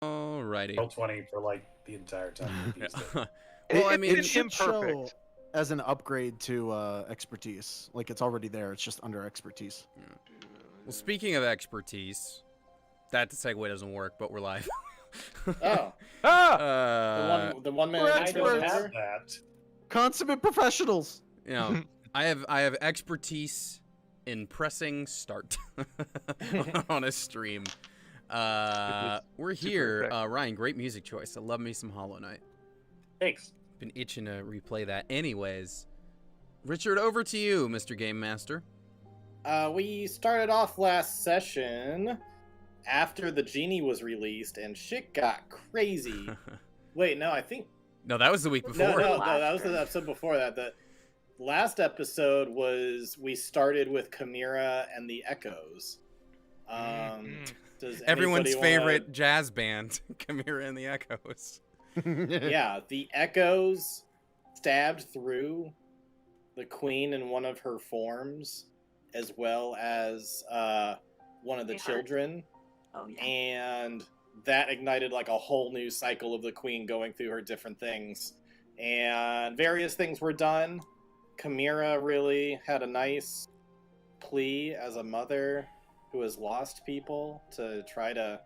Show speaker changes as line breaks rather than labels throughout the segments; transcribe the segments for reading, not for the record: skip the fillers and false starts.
Alrighty.
Roll 20 for like the entire time you used it.
Well, I mean,
it should
imperfect.
show as an upgrade to expertise. Like it's already there. It's just under expertise.
well, speaking of expertise, that segue doesn't work, but we're live.
Oh,
Uh,
the one minute
we're
I
intro
don't
experts.
have
over.
that.
Consummate professionals.
you know, I have expertise in pressing start on a stream. We're here.
effective.
Ryan, great music choice. I love me some Hollow Knight.
Thanks.
Been itching to replay that. Anyways, Richard, over to you, Mr. Game Master.
We started off last session after the genie was released, and shit got crazy. Wait, no, I think
No, that was the week
no,
before.
no, that was the episode before that. The last episode was we started with Chimera and the Echoes. Does
Everyone's
anybody
favorite jazz band, Chimera and the Echoes.
Yeah, the Echoes stabbed through the queen in one of her forms, as well as one of the children.
Oh, yeah.
And that ignited like a whole new cycle of the queen going through her different things. And various things were done. Chimera really had a nice plea as a mother who has lost people to try to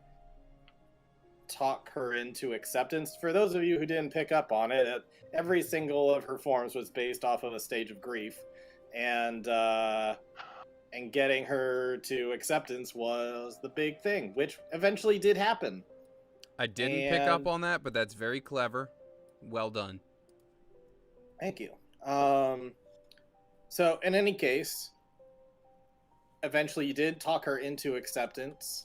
talk her into acceptance. For those of you who didn't pick up on it, every single of her forms was based off of a stage of grief. And getting her to acceptance was the big thing, which eventually did happen.
I didn't pick up on that, but that's very clever. Well done.
Thank you. So, in any case, eventually you did talk her into acceptance.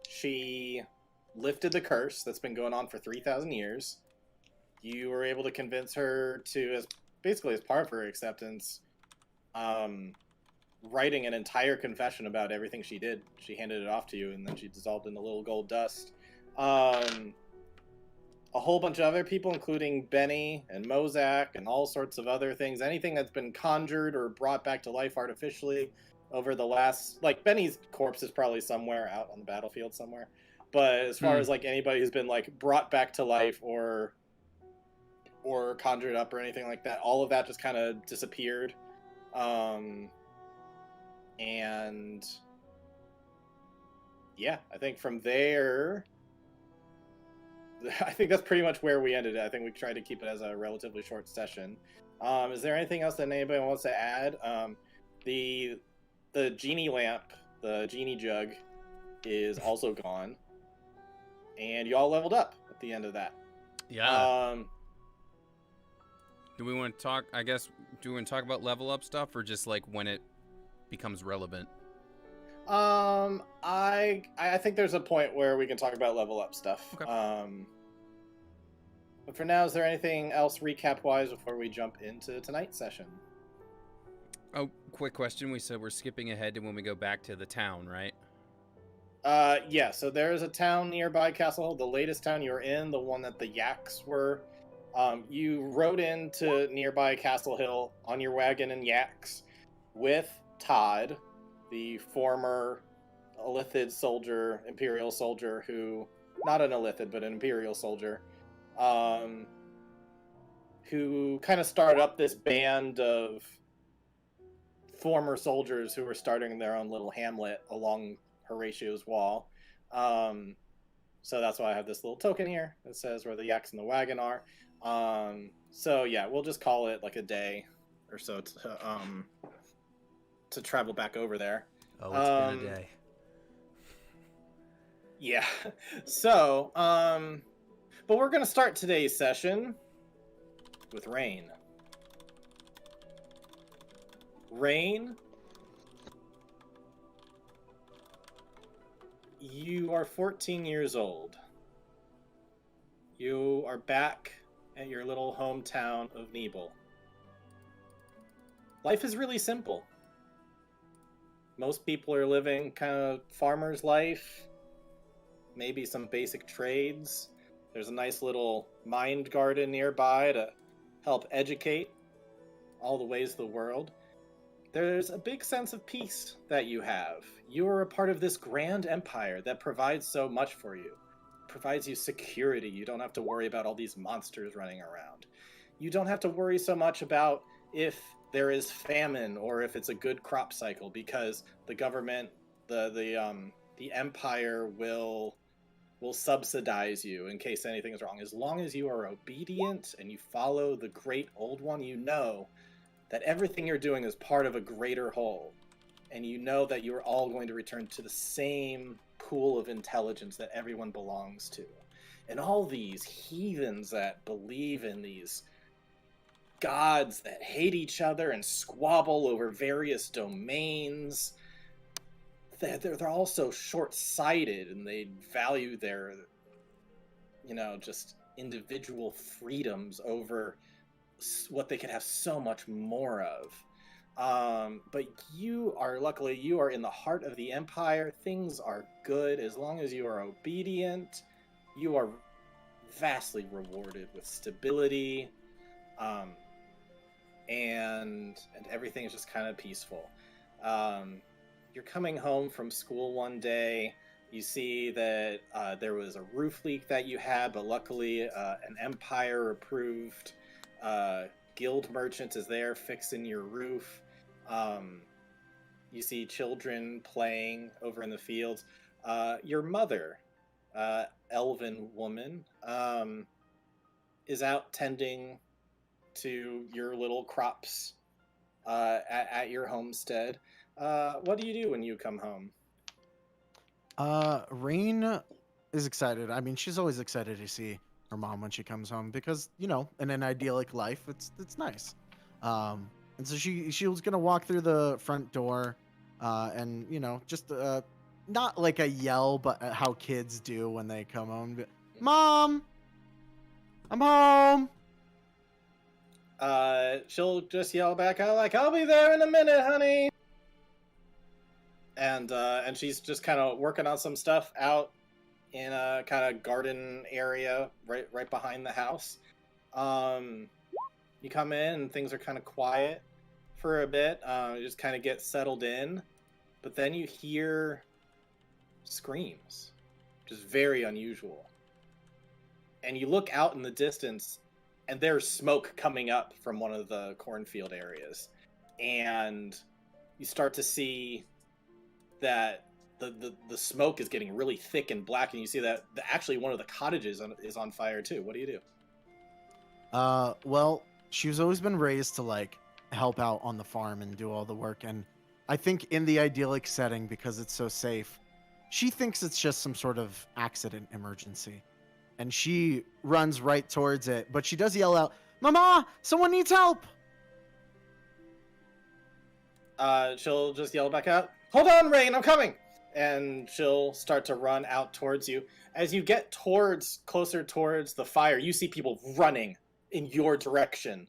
She lifted the curse that's been going on for 3,000 years. You were able to convince her to, as basically as part of her acceptance, writing an entire confession about everything she did. She handed it off to you, and then she dissolved in a little gold dust. A whole bunch of other people, including Benny and Mozak and all sorts of other things. Anything that's been conjured or brought back to life artificially over the last... Like, Benny's corpse is probably somewhere out on the battlefield somewhere. But as far as, like, anybody who's been, like, brought back to life or conjured up or anything like that, all of that just kind of disappeared. And yeah, I think from there, I think that's pretty much where we ended it. I think we tried to keep it as a relatively short session. Is there anything else that anybody wants to add? The genie lamp, the genie jug, is also gone, and you all leveled up at the end of that.
Yeah. Do we want to talk? I guess. Do we want to talk about level up stuff, or just like when it becomes relevant?
I think there's a point where we can talk about level up stuff.
Okay.
But for now, is there anything else recap wise before we jump into tonight's session?
Oh, quick question. We said we're skipping ahead to when we go back to the town, right?
Yeah. So there is a town nearby Castle Hill, the latest town you were in, the one that the Yaks were. You rode into nearby Castle Hill on your wagon and Yaks with Todd, the former Illithid soldier, Imperial soldier, who, not an Illithid, but an Imperial soldier, who kind of started up this band of former soldiers who were starting their own little hamlet along Horatio's wall. So that's why I have this little token here that says where the Yaks and the wagon are. So yeah, we'll just call it like a day or so to travel back over there.
Oh, it's been a day.
Yeah. So, but we're going to start today's session with Rain. Rain, you are 14 years old. You are back at your little hometown of Nebel. Life is really simple. Most people are living kind of farmer's life, maybe some basic trades. There's a nice little mind garden nearby to help educate all the ways of the world. There's a big sense of peace that you have. You are a part of this grand empire that provides so much for you. provides you security. You don't have to worry about all these monsters running around. You don't have to worry so much about if there is famine or if it's a good crop cycle, because the government, the empire will subsidize you in case anything is wrong. As long as you are obedient and you follow the great old one, you know that everything you're doing is part of a greater whole. And you know that you are all going to return to the same pool of intelligence that everyone belongs to. And all these heathens that believe in these gods that hate each other and squabble over various domains, they're all so short-sighted, and they value their, just individual freedoms over what they could have so much more of. But luckily you are in the heart of the empire. Things are good. As long as you are obedient, you are vastly rewarded with stability, and everything is just kind of peaceful. You're coming home from school one day. You see that there was a roof leak that you had, but luckily an Empire-approved guild merchant is there fixing your roof. You see children playing over in the fields. Your mother, elven woman, is out tending to your little crops at your homestead. What do you do when you come home?
Rain is excited. I mean, she's always excited to see her mom when she comes home because, in an idyllic life, it's nice. And so she was gonna walk through the front door, and just not like a yell, but how kids do when they come home. Mom, I'm home.
She'll just yell back out like, "I'll be there in a minute, honey." And she's just kind of working on some stuff out in a kind of garden area right behind the house. You come in and things are kind of quiet for a bit. You just kind of get settled in, but then you hear screams, which is very unusual. And you look out in the distance, and there's smoke coming up from one of the cornfield areas, and you start to see that the smoke is getting really thick and black, and you see that actually one of the cottages is on fire too. What do you do?
Well, she's always been raised to help out on the farm and do all the work, and I think in the idyllic setting, because it's so safe, she thinks it's just some sort of accident emergency, and she runs right towards it, but she does yell out, "Mama, someone needs help!"
She'll just yell back out, "Hold on, Rain, I'm coming!" And she'll start to run out towards you. As you get closer towards the fire, you see people running in your direction,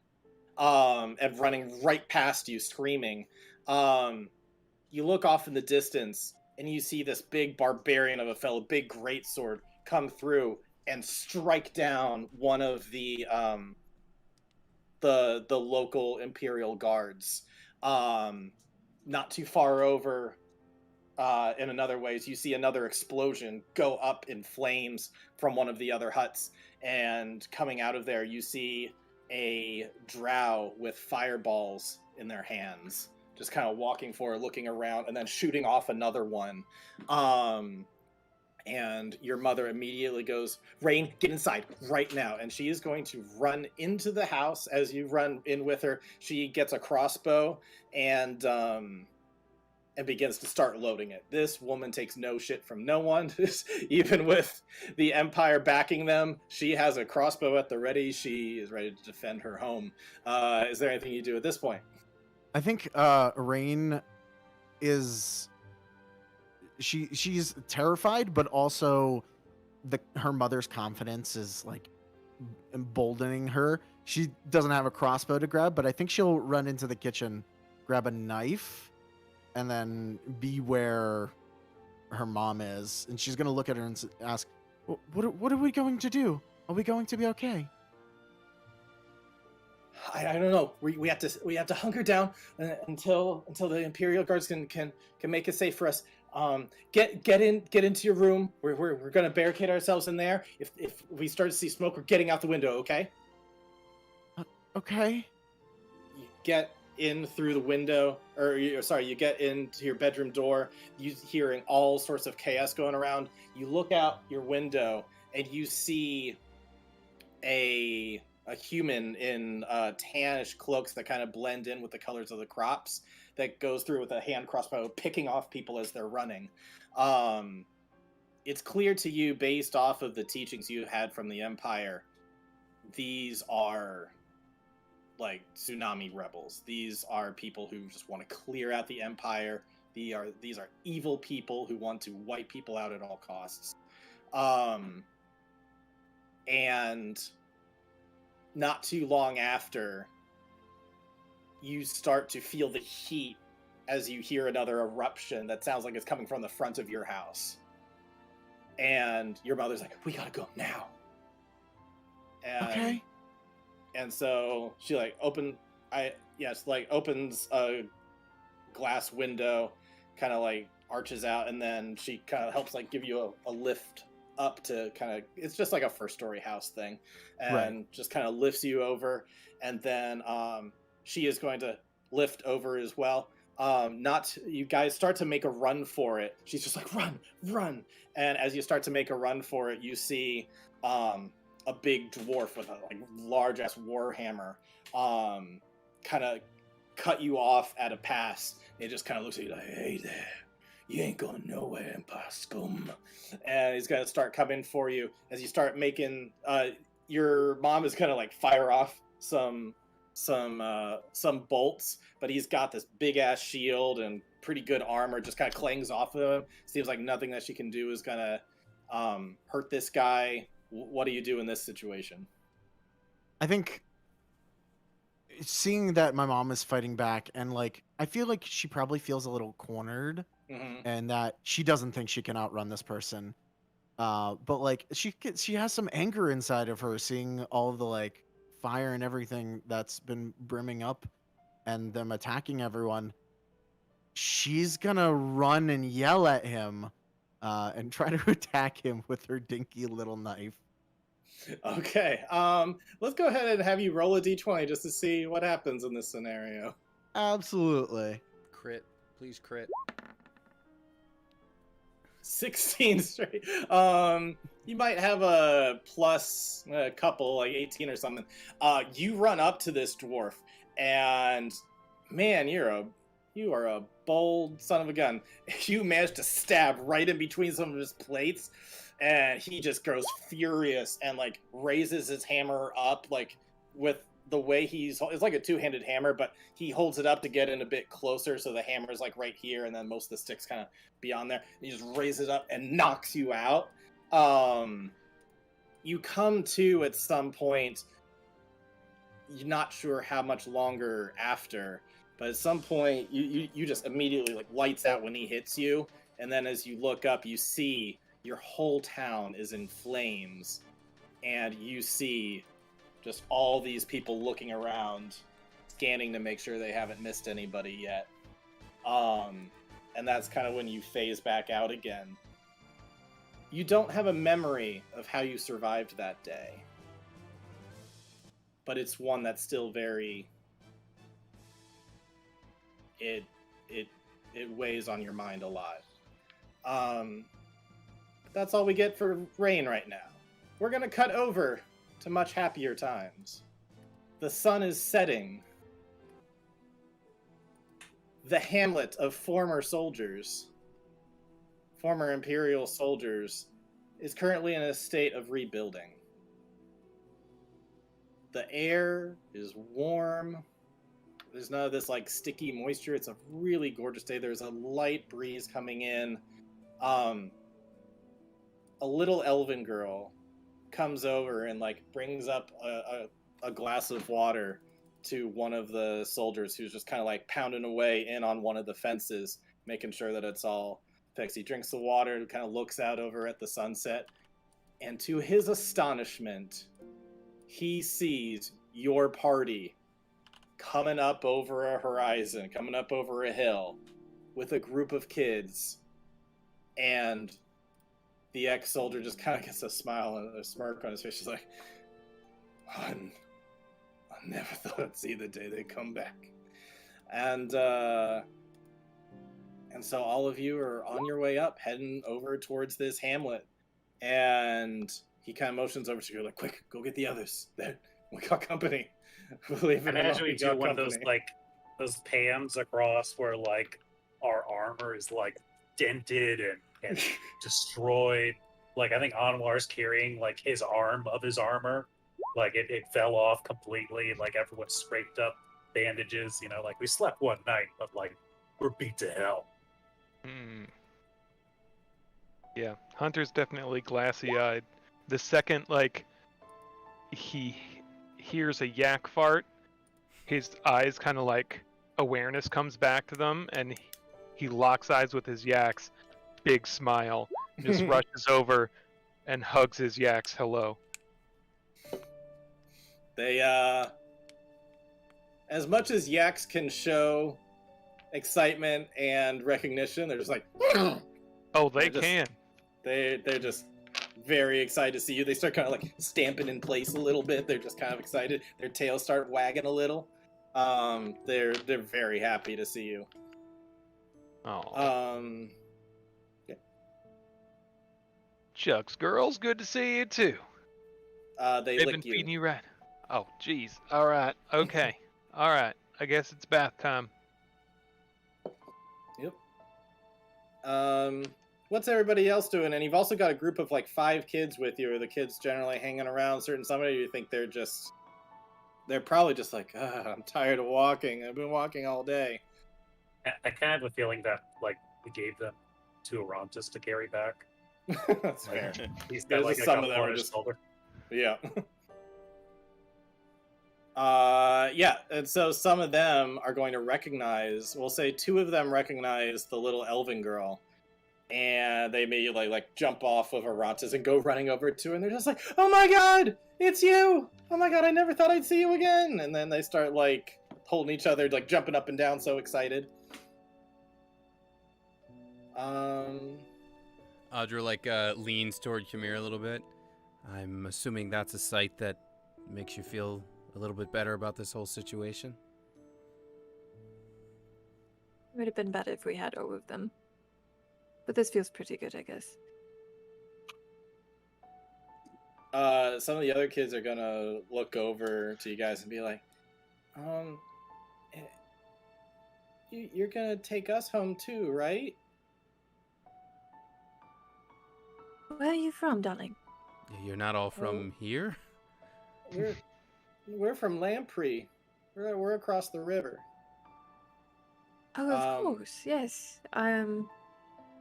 and running right past you, screaming. You look off in the distance, and you see this big barbarian of a fellow, big greatsword, come through and strike down one of the local Imperial guards. Not too far over, in another ways, you see another explosion go up in flames from one of the other huts, and coming out of there, you see a drow with fireballs in their hands, just kind of walking forward, looking around, and then shooting off another one. And your mother immediately goes, "Rain, get inside right now." And she is going to run into the house. As you run in with her, she gets a crossbow and begins to start loading it. This woman takes no shit from no one. Even with the Empire backing them, she has a crossbow at the ready. She is ready to defend her home. Is there anything you do at this point?
I think Rain is... She's terrified, but also her mother's confidence is emboldening her. She doesn't have a crossbow to grab, but I think she'll run into the kitchen, grab a knife, and then be where her mom is. And she's gonna look at her and ask, "What are we going to do? Are we going to be okay?"
I don't know. We have to hunker down until the Imperial guards can make it safe for us. Get into your room. We're gonna barricade ourselves in there. If we start to see smoke, we're getting out the window. Okay.
Okay.
You get in through the window, you get into your bedroom door. You hearing all sorts of chaos going around. You look out your window and you see a human in tannish cloaks that kind of blend in with the colors of the crops, that goes through with a hand crossbow, picking off people as they're running. It's clear to you, based off of the teachings you had from the Empire, these are like tsunami rebels. These are people who just want to clear out the Empire. These are evil people who want to wipe people out at all costs. And not too long after, you start to feel the heat as you hear another eruption that sounds like it's coming from the front of your house. And your mother's like, we gotta go now. And,
Okay.
And so she opens a glass window, kind of like arches out, and then she kind of helps like give you a lift up to kind of, it's just like a first story house thing, and
Right.
just kind of lifts you over, and then she is going to lift over as well. You guys start to make a run for it. She's just like, run. And as you start to make a run for it, you see a big dwarf with a large ass warhammer kind of cut you off at a pass. It just kind of looks at you like, hey there, you ain't going nowhere, Empire scum. And he's gonna start coming for you as you start making your mom is gonna fire off some bolts, but he's got this big ass shield and pretty good armor, just kind of clangs off of him. Seems like nothing that she can do is gonna hurt this guy. What do you do in this situation?
I think seeing that my mom is fighting back, and I feel like she probably feels a little cornered, and that she doesn't think she can outrun this person. But she has some anger inside of her, seeing all of the fire and everything that's been brimming up, and them attacking everyone. She's gonna run and yell at him, and try to attack him with her dinky little knife.
Okay. Let's go ahead and have you roll a d20 just to see what happens in this scenario.
Absolutely.
Crit. Please crit.
16 straight. You might have a plus a couple, 18 or something. You run up to this dwarf, and man, you are a bold son of a gun. You manage to stab right in between some of his plates, and he just grows furious and raises his hammer up with the way it's like a two-handed hammer, but he holds it up to get in a bit closer, so the hammer is right here, and then most of the sticks kind of beyond there. And he just raises it up and knocks you out. You come to at some point. You're not sure how much longer after, but at some point you just immediately lights out when he hits you, and then as you look up, you see your whole town is in flames, and you see just all these people looking around, scanning to make sure they haven't missed anybody yet. And that's kind of when you phase back out again. You don't have a memory of how you survived that day, but it's one that's still very... It weighs on your mind a lot. That's all we get for Rain right now. We're gonna cut over to much happier times. The sun is setting. The hamlet of former Imperial soldiers, is currently in a state of rebuilding. The air is warm. There's none of this sticky moisture. It's a really gorgeous day. There's a light breeze coming in. A little elven girl comes over and brings up a glass of water to one of the soldiers who's just kind of pounding away in on one of the fences, making sure that it's all fixed. He drinks the water, kind of looks out over at the sunset, and to his astonishment, he sees your party coming up over a horizon, coming up over a hill, with a group of kids And the ex-soldier just kind of gets a smile and a smirk on his face. She's like, I never thought I'd see the day they come back. And so all of you are on your way up, heading over towards this hamlet. And he kind of motions over to you, like, quick, go get the others. There, we got company. Believe it or not,
Imagine we
we
do
got
one of
company.
those like those pans across where like our armor is like dented and destroyed. Like I think Anwar's carrying like his arm of his armor. Like it fell off completely. Like everyone's scraped up bandages, you know, like we slept one night, but like we're beat to hell.
Yeah, Hunter's definitely glassy-eyed. The second, like, he hears a yak fart, his eyes kind of like awareness comes back to them, and he locks eyes with his yaks. Big smile, just rushes over and hugs his yaks hello.
They, as much as yaks can show excitement and recognition, they're just like,
Oh, they
They're just-
can.
they're just very excited to see you. They start kind of like stamping in place a little bit. They're just kind of excited. Their tails start wagging a little. They're very happy to see you.
Oh,
Yeah.
Chuck's girls, good to see you too.
They
They've
lick
been
you.
feeding you right. Oh, jeez. All right. Okay. All right. I guess it's bath time.
What's everybody else doing? And you've also got a group of like 5 kids with you, or the kids generally hanging around. Some of you think they're probably just like, I'm tired of walking. I've been walking all day.
I kind of have a feeling that like we gave them to Orontis to carry back.
That's fair.
He's got
There's
like
just
a
some of
couple
them
on
are
his
just-
shoulder.
Yeah. Yeah, and so some of them are going to recognize, we'll say 2 of them recognize the little elven girl, and they immediately like jump off of Arantes and go running over to her, and they're just like, oh my god, it's you! Oh my god, I never thought I'd see you again! And then they start like holding each other, like jumping up and down, so excited.
Audra like leans toward Chimera a little bit. I'm assuming that's a sight that makes you feel a little bit better about this whole situation.
It would have been better if we had all of them. But this feels pretty good, I guess.
Some of the other kids are gonna look over to you guys and be like, you're gonna take us home too, right?
Where are you from, darling?
You're not all from here?
We're from Lamprey. We're across the river.
Oh, of course, yes.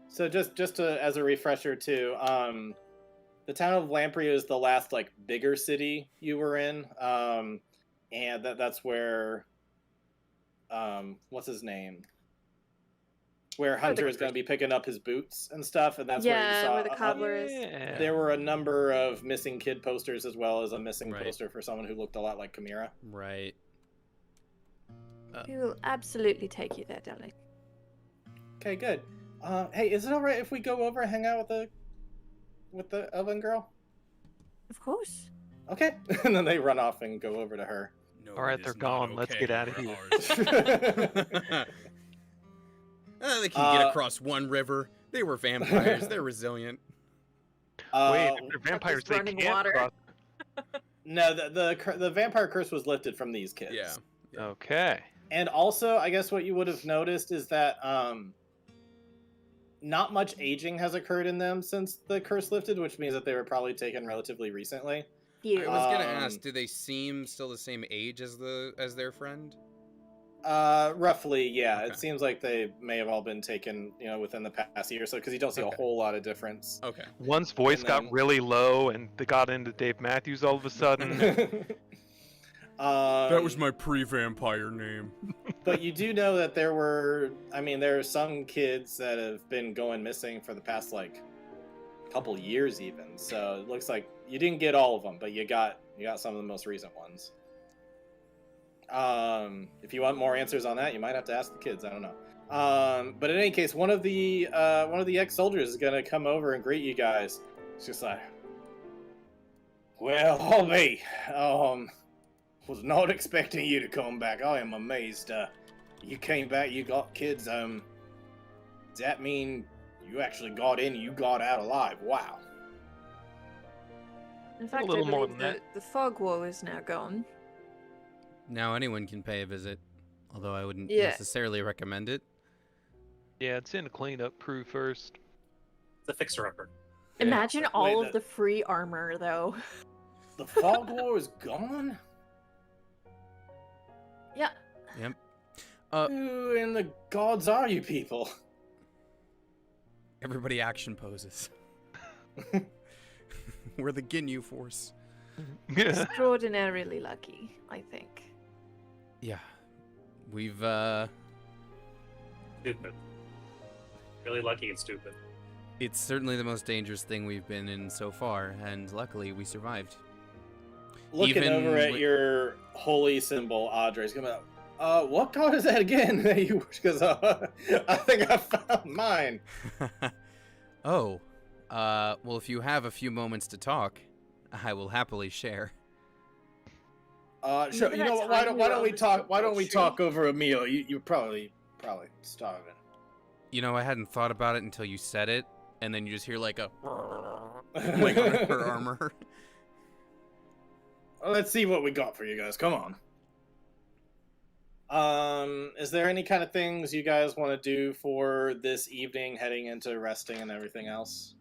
So just as a refresher too, the town of Lamprey is the last like bigger city you were in, and that's where what's his name? Where Hunter is going to be picking up his boots and stuff, and that's where you saw
where the cobbler is.
Yeah.
there were a number of missing kid posters as well as a missing
Right.
poster for someone who looked a lot like Chimera.
Right.
We will absolutely take you there, darling.
Okay, good. Hey, is it all right if we go over and hang out with the elven girl?
Of course.
Okay. And then they run off and go over to her.
No,
All right,
it
they're
is not
gone. Let's
okay
get out of
for
here.
ours. They can get across one river. They were vampires. They're resilient.
Wait, if they're vampires,
just
they
running
can't
water.
cross.
No, the vampire curse was lifted from these kids.
Yeah.
Okay.
And also, I guess what you would have noticed is that not much aging has occurred in them since the curse lifted, which means that they were probably taken relatively recently.
I
You.
was gonna
Um,
ask, do they seem still the same age as their friend?
Roughly, yeah.
Okay.
It seems like they may have all been taken, within the past year or so, because you don't see
Okay.
a whole lot of difference.
Okay.
One's voice
And
got
then-
really low, and they got into Dave Matthews all of a sudden.
my pre-vampire name.
But you do know that there are some kids that have been going missing for the past like couple years even. So it looks like you didn't get all of them, but you got some of the most recent ones. If you want more answers on that, you might have to ask the kids. I don't know. But in any case, one of the ex-soldiers is gonna come over and greet you guys. It's just like, well, Holly, was not expecting you to come back. I am amazed. You came back. You got kids. Does that mean you actually got in? You got out alive? Wow.
In fact, I
little more
believe
than that.
the fog wall is now gone.
Now anyone can pay a visit, although I wouldn't
Yeah.
necessarily recommend it.
Yeah, it's in a cleanup crew first.
The fixer-upper.
Imagine
Wait,
all of the free armor, though.
The fog war is gone?
Yeah.
Yep.
Who in the gods are you people?
Everybody action poses. We're the Ginyu Force.
Extraordinarily lucky, I think.
Yeah. We've,
Stupid. Really lucky and stupid.
It's certainly the most dangerous thing we've been in so far, and luckily we survived.
Looking
Even
over at
wi-
your holy symbol, Audrey's coming up. What god is that again? Because I think I found mine.
Oh. Well, if you have a few moments to talk, I will happily share.
Sure.
Remember
You know
that
what?
time
Why
we were
don't
on
we
the
talk? Why don't we
tree?
talk over a meal? You're probably starving.
You know, I hadn't thought about it until you said it, and then you just hear like a like on her armor.
Well, let's see what we got for you guys. Come on. Is there any kind of things you guys want to do for this evening, heading into resting and everything else?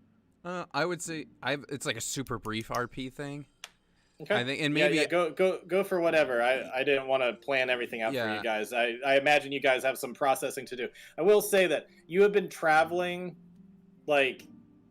I would say it's like a super brief RP thing.
Okay.
I think, and maybe
yeah, go for whatever. I didn't want to plan everything out for
Yeah.
you guys. I imagine you guys have some processing to do. I will say that you have been traveling, like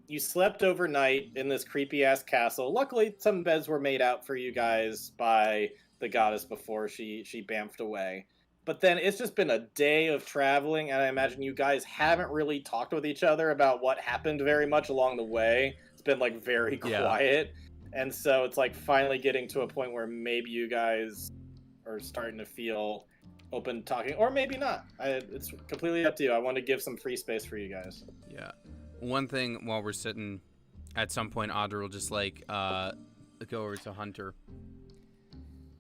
you slept overnight in this creepy ass castle. Luckily, some beds were made out for you guys by the goddess before she bamfed away. But then it's just been a day of traveling, and I imagine you guys haven't really talked with each other about what happened very much along the way. It's been like very
Yeah.
quiet. And so it's like finally getting to a point where maybe you guys are starting to feel open to talking, or maybe not. It's completely up to you. I want to give some free space for you guys.
Yeah. One thing while we're sitting, at some point, Audra will just like go over to Hunter.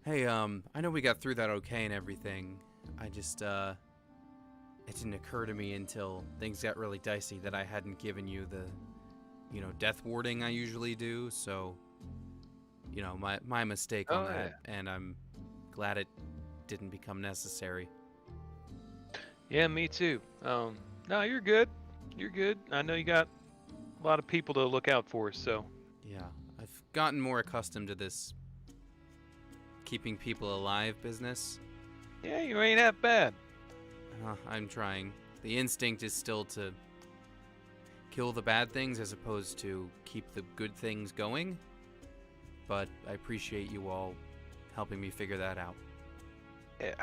Hey, I know we got through that okay and everything. I just it didn't occur to me until things got really dicey that I hadn't given you the, death warding I usually do. So, my mistake on
Oh,
that, and I'm glad it didn't become necessary.
Yeah, me too. No, you're good. You're good. I know you got a lot of people to look out for, so.
Yeah, I've gotten more accustomed to this keeping people alive business.
Yeah, you ain't that bad.
I'm trying. The instinct is still to kill the bad things as opposed to keep the good things going. But I appreciate you all helping me figure that out.
Yeah.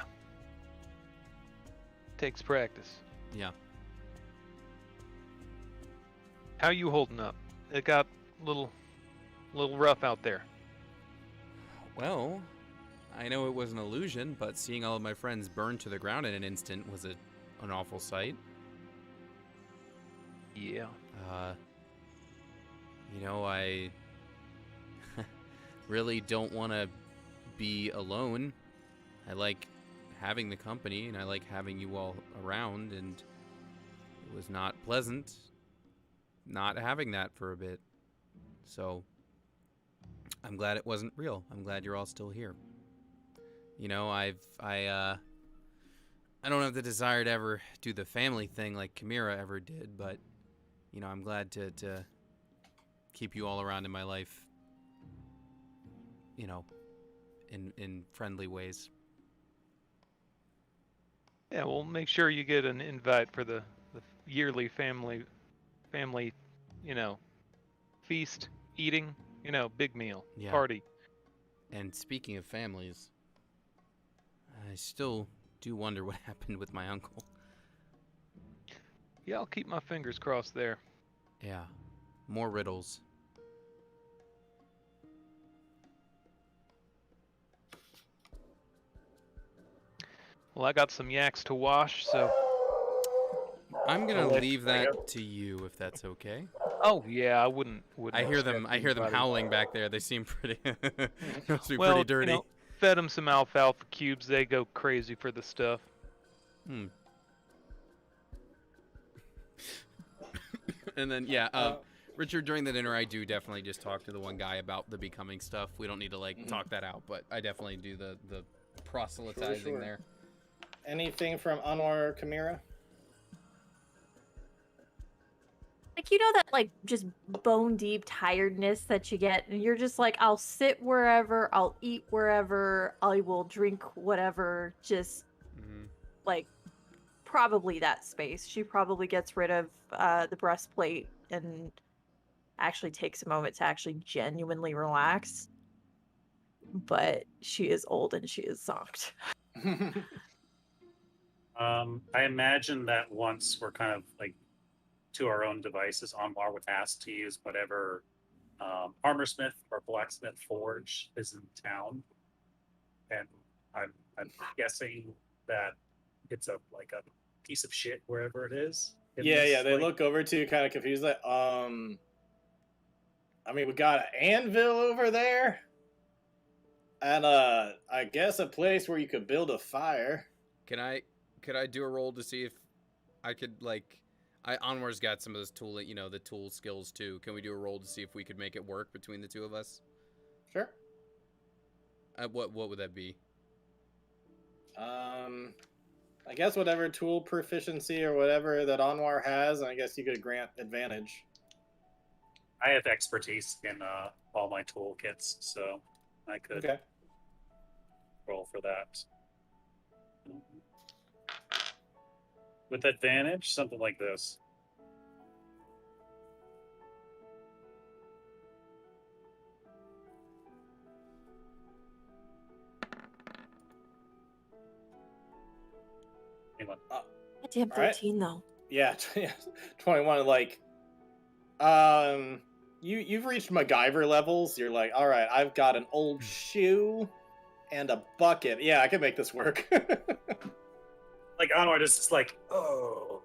Takes practice.
Yeah.
How you holding up? It got a little rough out there.
Well, I know it was an illusion, but seeing all of my friends burn to the ground in an instant was an awful sight.
Yeah.
I really don't want to be alone. I like having the company, and I like having you all around, and it was not pleasant not having that for a bit. So I'm glad it wasn't real. I'm glad you're all still here. I don't have the desire to ever do the family thing like Chimera ever did, but I'm glad to keep you all around in my life, in friendly ways.
Yeah, we'll make sure you get an invite for the yearly family, feast, eating, big meal,
Yeah.
party.
And speaking of families, I still do wonder what happened with my uncle.
Yeah, I'll keep my fingers crossed there.
Yeah, more riddles.
Well, I got some yaks to wash, so
I'm gonna
I'll let
leave
Grego-
that to you if that's okay.
Oh yeah, I wouldn't.
I hear them.
expect
I hear them
anybody-
howling back there. They seem pretty. Must be
Well,
pretty dirty.
fed them some alfalfa cubes. They go crazy for the stuff.
Hmm. And then Richard, during the dinner, I do definitely just talk to the one guy about the becoming stuff. We don't need to talk that out, but I definitely do the proselytizing
Sure.
there.
Anything from Anwar or Chimera?
Like, you know that, like, just bone deep tiredness that you get, and you're just like, I'll sit wherever, I'll eat wherever, I will drink whatever, just, like, probably that space. She probably gets rid of the breastplate and actually takes a moment to actually genuinely relax. But she is old and she is soft.
I imagine that once we're kind of like to our own devices, Anwar would ask to use whatever armorsmith or blacksmith forge is in town, and I'm guessing that it's a piece of shit wherever it is.
Yeah. They look over to you, kind of confused. Like, I mean, we got an anvil over there, and I guess a place where you could build a fire.
Could I do a roll to see if I could Anwar's got some of those tool, the tool skills too. Can we do a roll to see if we could make it work between the two of us?
Sure.
What would that be?
I guess whatever tool proficiency or whatever that Anwar has, I guess you could grant advantage.
I have expertise in all my toolkits, so I could
Okay.
roll for that. With advantage, something like this. Anyone?
Damn,
All right.
13 though.
Yeah, 21. Like, you've reached MacGyver levels. You're like, all right, I've got an old shoe and a bucket. Yeah, I can make this work.
Like Anwar is just like, oh,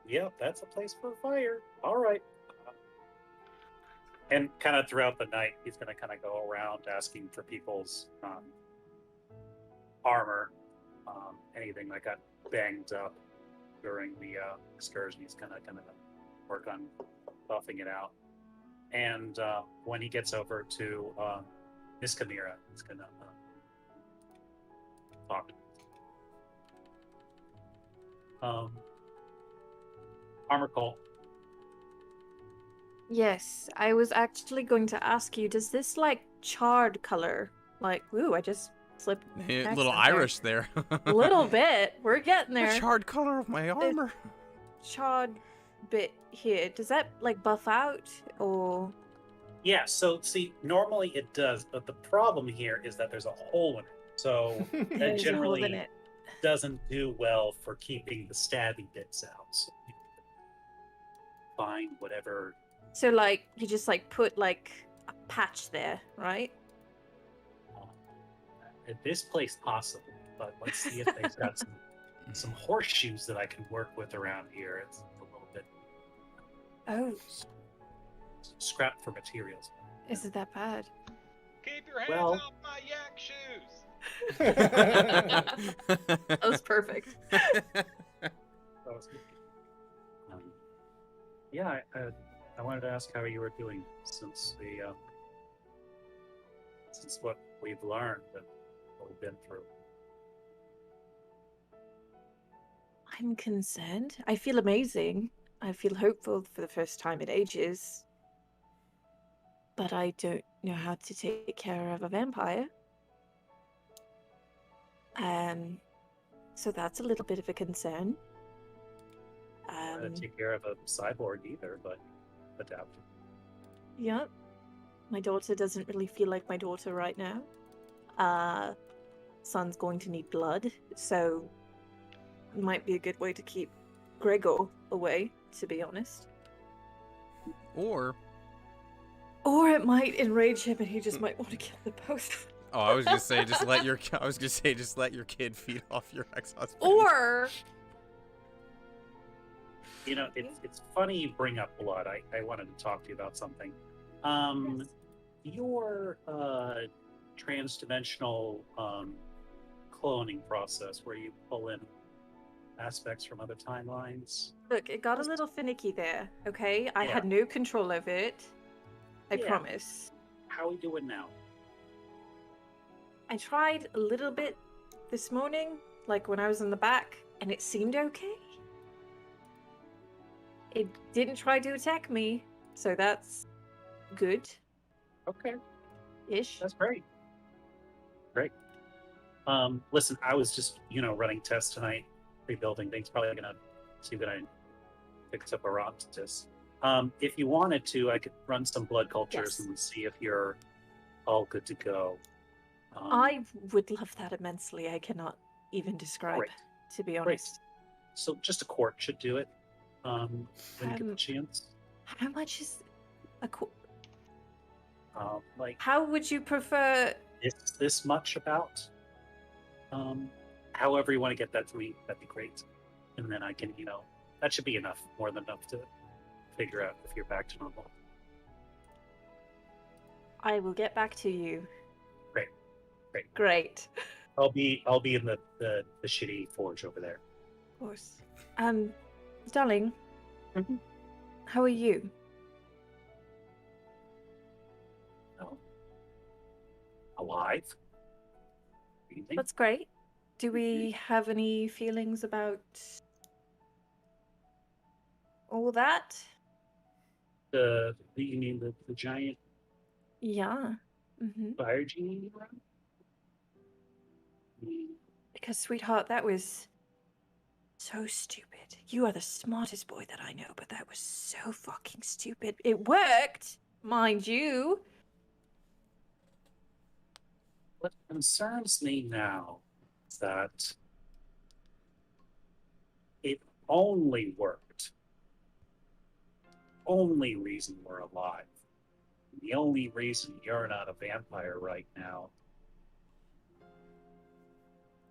yeah, that's a place for a fire. All right. And kind of throughout the night, he's going to kind of go around asking for people's armor, anything that got banged up during the excursion. He's gonna work on buffing it out. And when he gets over to Miss Chimera, he's gonna talk. Armor Cole.
Yes, I was actually going to ask you, does this, like, charred color, like, ooh, I just slipped
A
accent
little
there.
Irish there.
A little bit. We're getting
The
there.
charred color of my armor.
Charred bit here. Does that, like, buff out, or...
Yeah, so see, normally it does, but the problem here is that there's a hole in it. So that
There's a hole in
generally
it.
doesn't do well for keeping the stabby bits out. So you find whatever.
So, like, you just, like, put, like, a patch there, right?
At this place, possible, but let's see if they've got some horseshoes that I can work with around here. It's a little bit
Oh,
scrap for materials.
is it that bad?
Keep your hands
Well-
off my yak shoes.
That was perfect.
That was good. Yeah, I wanted to ask how you were doing since since what we've learned and what we've been through.
I'm concerned. I feel amazing. I feel hopeful for the first time in ages. But I don't know how to take care of a vampire. So that's a little bit of a concern.
How to take care of a cyborg either, but adapt.
Yeah. My daughter doesn't really feel like my daughter right now. Son's going to need blood, so it might be a good way to keep Gregor away, to be honest.
Or
Or it might enrage him and he just might want to kill them both.
oh, I was gonna say just let your kid feed off your ex-husband.
Or
You know, it's funny you bring up blood. I wanted to talk to you about something.
Yes.
Your transdimensional cloning process, where you pull in aspects from other timelines.
Look, it got a little finicky there, okay? I
Yeah.
had no control over it. I
Yeah.
promise.
How are we doing now?
I tried a little bit this morning, like when I was in the back, and it seemed okay. It didn't try to attack me, so that's good-ish.
Okay, that's great. Great. Listen, I was just running tests tonight, rebuilding things. Probably gonna see that I fix up Aberantus. If you wanted to, I could run some blood cultures
Yes.
and see if you're all good to go.
I would love that immensely. I cannot even describe,
Great.
to be
Great.
honest.
So just a quart should do it. When you get the chance.
How much is a
Like
How would you prefer?
this much about. However you want to get that to me, that'd be great. And then I can, that should be enough, more than enough to figure out if you're back to normal.
I will get back to you.
Great. Great.
Great.
I'll be in the shitty forge over there.
Of course. Darling.
Mhm.
How are you?
No. Alive. Breathing.
That's great. Do we have any feelings about all that?
You mean the giant
Yeah.
fire genie around?
Because, sweetheart, that was so stupid. You are the smartest boy that I know, but that was so fucking stupid. It worked, mind you.
What concerns me now is that it only worked. Only reason we're alive. The only reason you're not a vampire right now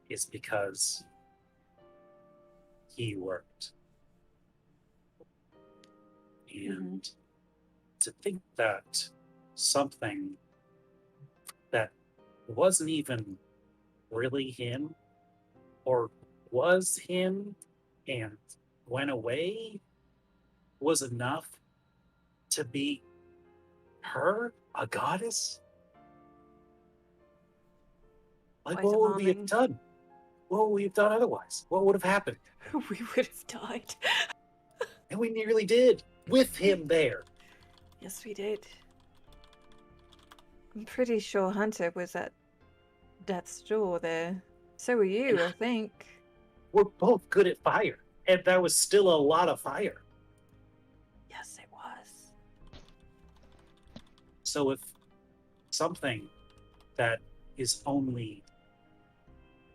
is because he worked. And to think that something that wasn't even really him, or was him and went away, was enough to be her, a goddess? Like,
Quite
what would we have
alarming.
done? What would we have done otherwise? What would have happened?
We would have died.
And we nearly did, with him there.
Yes, we did. I'm pretty sure Hunter was at death's door there. So were you, I think.
We're both good at fire, and that was still a lot of fire.
Yes, it was.
So if something that is only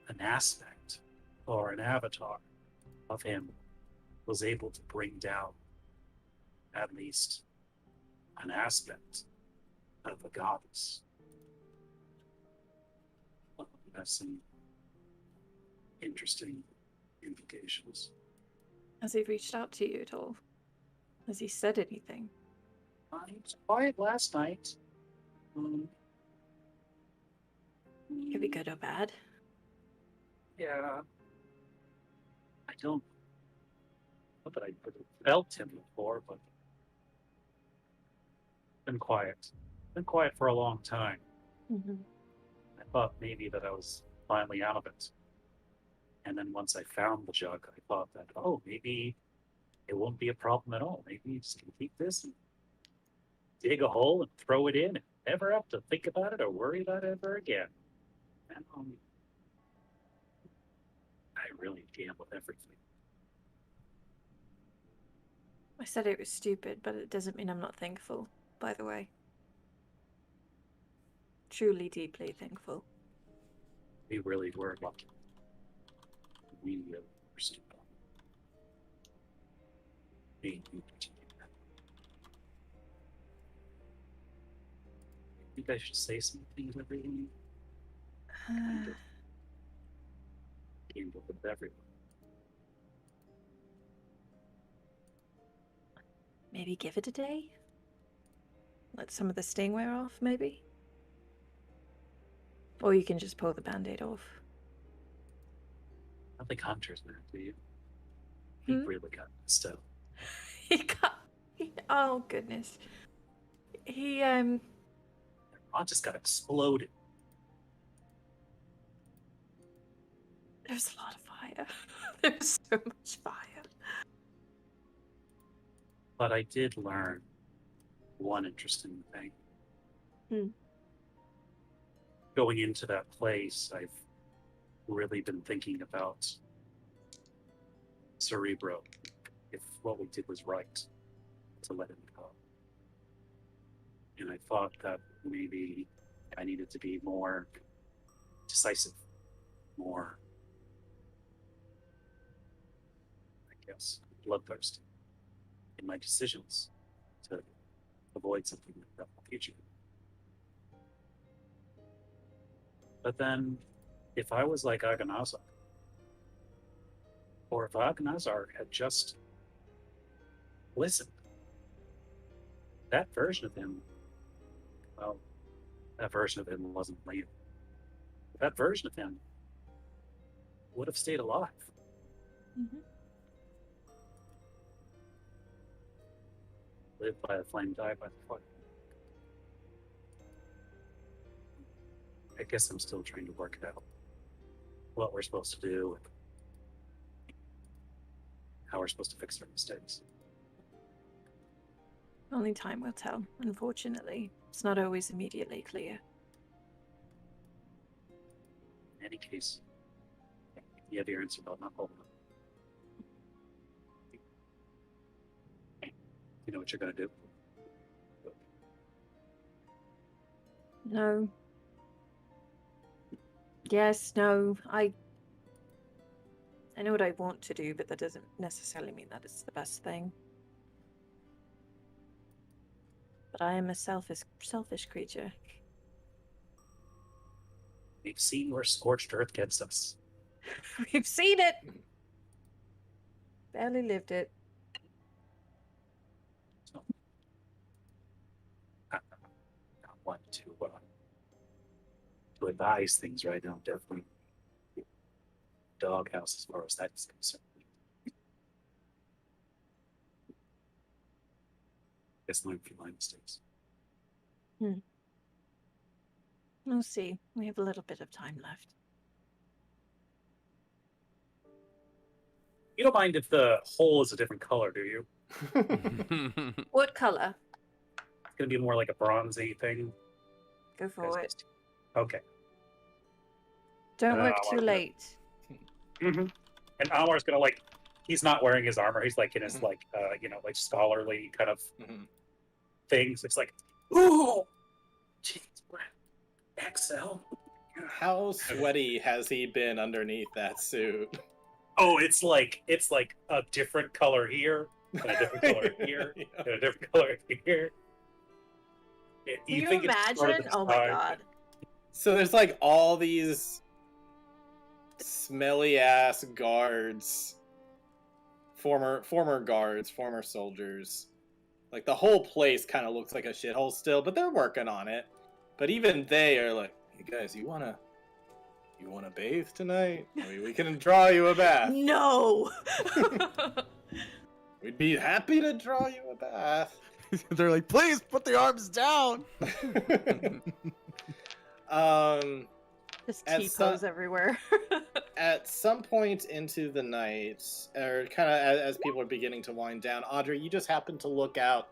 an aspect or an avatar of him was able to bring down at least an aspect of a goddess, well, that's some interesting implications.
Has he reached out to you at all? Has he said anything?
He was quiet last night.
Could be good or bad.
Yeah. I don't. Not that I would have felt him before, but been quiet. Been quiet for a long time. I thought maybe that I was finally out of it. And then once I found the jug, I thought that, oh, maybe it won't be a problem at all. Maybe you just can keep this and dig a hole and throw it in and never have to think about it or worry about it ever again. And I really deal with everything.
I said it was stupid, but it doesn't mean I'm not thankful, by the way. Truly, deeply thankful.
We really were lucky. We were stupid. Me, you, I think I should say something to everyone. Kind of came up with everyone.
maybe give it a day? Let some of the sting wear off, maybe? Or you can just pull the band-aid off.
I don't think Hunter's there, do you? He
Hmm?
really got messed up.
Oh, goodness. He,
Ron just got exploded.
there's a lot of fire. There's so much fire.
But I did learn one interesting thing.
Hmm.
Going into that place, I've really been thinking about Cerebro. If what we did was right, to let him go. And I thought that maybe I needed to be more decisive, more, I guess, bloodthirsty in my decisions to avoid something like that in the future. But then, if I was like Aganazar, or if Aganazar had just listened, that version of him, well, that version of him wasn't Liam. That version of him would have stayed alive.
Mm-hmm.
Live by the flame, die by the fire. I guess I'm still trying to work it out. What we're supposed to do, and how we're supposed to fix our mistakes.
Only time will tell, unfortunately. It's not always immediately clear.
In any case, you have your answer about not holding up. You know what you're going to do?
No. Yes, no. I know what I want to do, but that doesn't necessarily mean that it's the best thing. But I am a selfish creature.
We've seen where scorched earth gets us.
We've seen it. Barely lived it.
So, I want to advise things right now. Definitely doghouse as far as that's concerned. Guess learn from my mistakes.
We'll see. We have a little bit of time left.
You don't mind if the hole is a different color, do you?
What color?
It's gonna be more like a bronzy thing.
Go for it.
Okay.
Don't work
I'll
too
mark it.
late.
Mm-hmm. And Amar's gonna he's not wearing his armor. He's like in his like scholarly kind of things. It's like, ooh, jeez, Excel.
How sweaty has he been underneath that suit?
Oh, it's like a different color here, and a different color here,
Yeah.
and a different color here.
Can
You
you
think it's part of
imagine?
the
Oh my
design.
god.
So there's like all these smelly ass guards, former guards, former soldiers. Like the whole place kind of looks like a shithole still, but they're working on it. But even they are like, "Hey guys, you wanna bathe tonight? I mean, we can draw you a bath.
No.
We'd be happy to draw you a bath."
They're like, please put the arms down.
Just
At
T-pose
some-
everywhere.
At some point into the night, or kind of as people are beginning to wind down, Audrey, you just happen to look out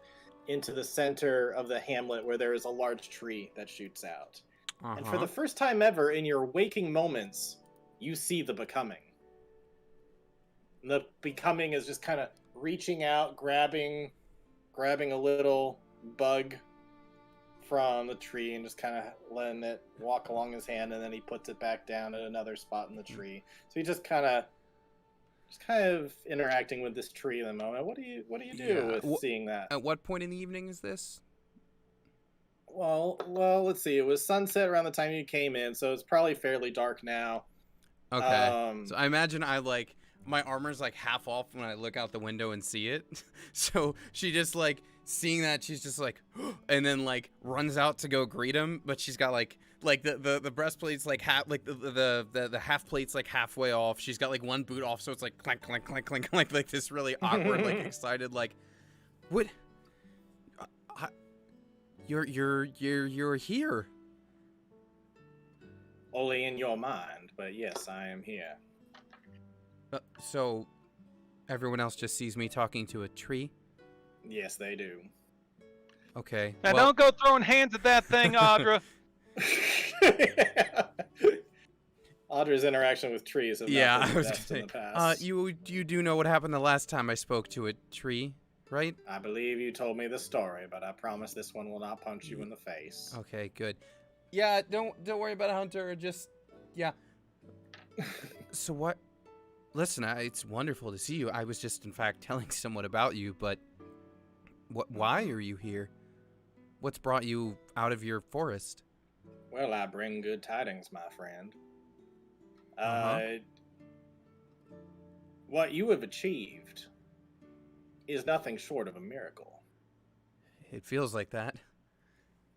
into the center of the hamlet where there is a large tree that shoots out. And for the first time ever in your waking moments, you see the Becoming. And the Becoming is just kind of reaching out, grabbing a little bug from the tree and just kind of letting it walk along his hand, and then he puts it back down at another spot in the tree. So he just kind of interacting with this tree in the moment. What do you do with seeing that?
At what point in the evening is this?
Well, let's see. It was sunset around the time you came in, so it's probably fairly dark now.
Okay. So I imagine I my armor's like half off when I look out the window and see it. So she just like seeing that, she's just like, and then like runs out to go greet him. But she's got like the breastplate's like half, like the half plate's like halfway off. She's got like one boot off, so it's like clank clank clank clank like this really awkward, like excited, like what? You're here.
Only in your mind, but yes, I am here.
So everyone else just sees me talking to a tree?
Yes, they do.
Okay.
Now
well,
don't go throwing hands at that thing, Audra.
Audra's interaction with trees have
yeah,
not
I
been
was
the
gonna
best in
say.
the past.
You do know what happened the last time I spoke to a tree, right?
I believe you told me the story, but I promise this one will not punch you in the face.
Okay, good. Yeah, don't worry about Hunter. Just yeah. So what? Listen, it's wonderful to see you. I was just, in fact, telling someone about you, but why are you here? What's brought you out of your forest?
Well, I bring good tidings, my friend. What you have achieved is nothing short of a miracle.
It feels like that.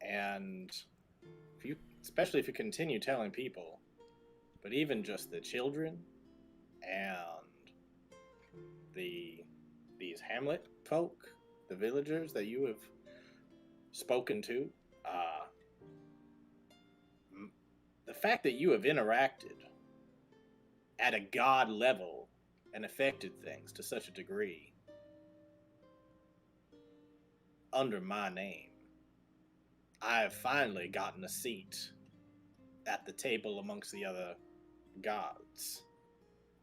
And especially if you continue telling people, but even just the children and these hamlet folk, the villagers that you have spoken to, the fact that you have interacted at a god level and affected things to such a degree under my name, I have finally gotten a seat at the table amongst the other gods.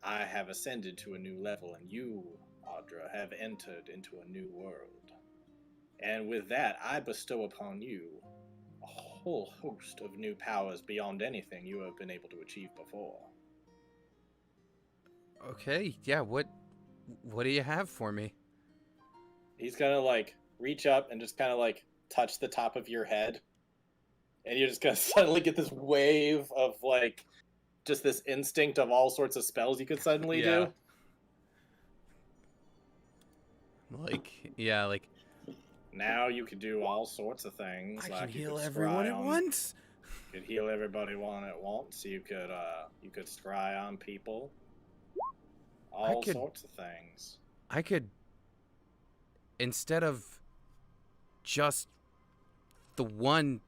I have ascended to a new level, and you, Audra, have entered into a new world. And with that, I bestow upon you a whole host of new powers beyond anything you have been able to achieve before.
Okay, yeah, what do you have for me?
He's gonna, like, reach up and just kind of, like, touch the top of your head. And you're just gonna suddenly get this wave of, like, just this instinct of all sorts of spells you could suddenly do.
Like, yeah, like...
Now you could do all sorts of things.
I
like
can
you
heal
could
everyone
scry
at
on-
once?
You could heal everybody one at once. You could scry on people. All sorts of things.
I could... Instead of just the one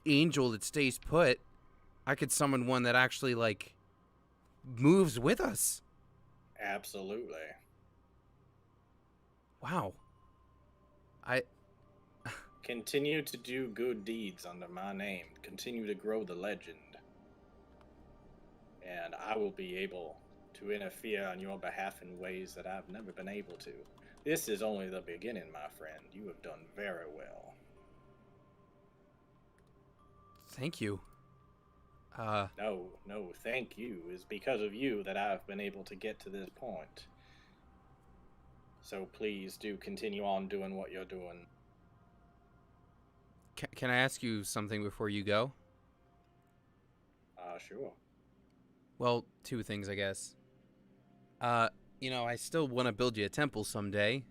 angel that stays put, I could summon one that actually, like, moves with us.
Absolutely.
Wow.
Continue to do good deeds under my name. Continue to grow the legend. And I will be able to interfere on your behalf in ways that I've never been able to. This is only the beginning, my friend. You have done very well.
Thank you.
No, thank you. It's because of you that I've been able to get to this point. So please do continue on doing what you're doing.
Can I ask you something before you go?
Sure.
Well, two things, I guess. You know, I still want to build you a temple someday.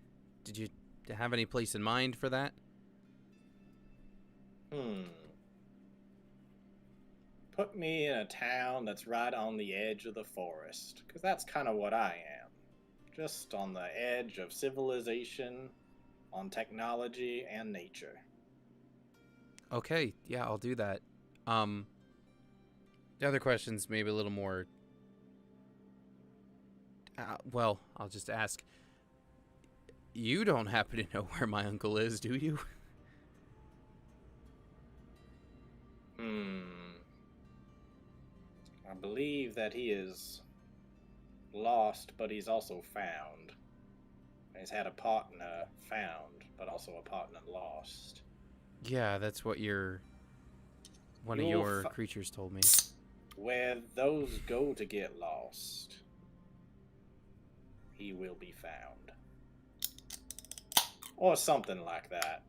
Did you have any place in mind for that?
Put me in a town that's right on the edge of the forest, because that's kind of what I am. Just on the edge of civilization, on technology, and nature.
Okay, yeah, I'll do that. The other question's maybe a little more... well, I'll just ask. You don't happen to know where my uncle is, do you?
I believe that he is lost, but he's also found. He's had a partner found, but also a partner lost.
Yeah, that's what one of your creatures told me.
Where those go to get lost, he will be found. Or something like that.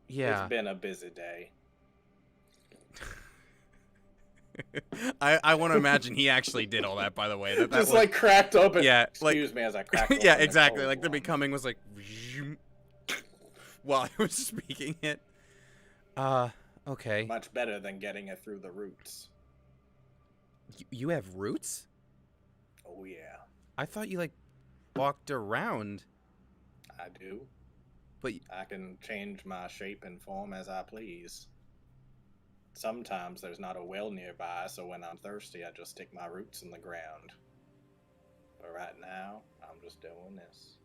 Yeah.
It's been a busy day.
I want to imagine he actually did all that. By the way, that
Just
was,
like cracked open.
yeah, like
Excuse me as I cracked open.
yeah,
the
exactly.
cold
Like the
one.
becoming was like while I was speaking it. Okay.
Much better than getting it through the roots.
You have roots?
Oh yeah,
I thought you like walked around.
I do.
But
I can change my shape and form as I please. Sometimes there's not a well nearby, so when I'm thirsty, I just stick my roots in the ground. But right now, I'm just doing this.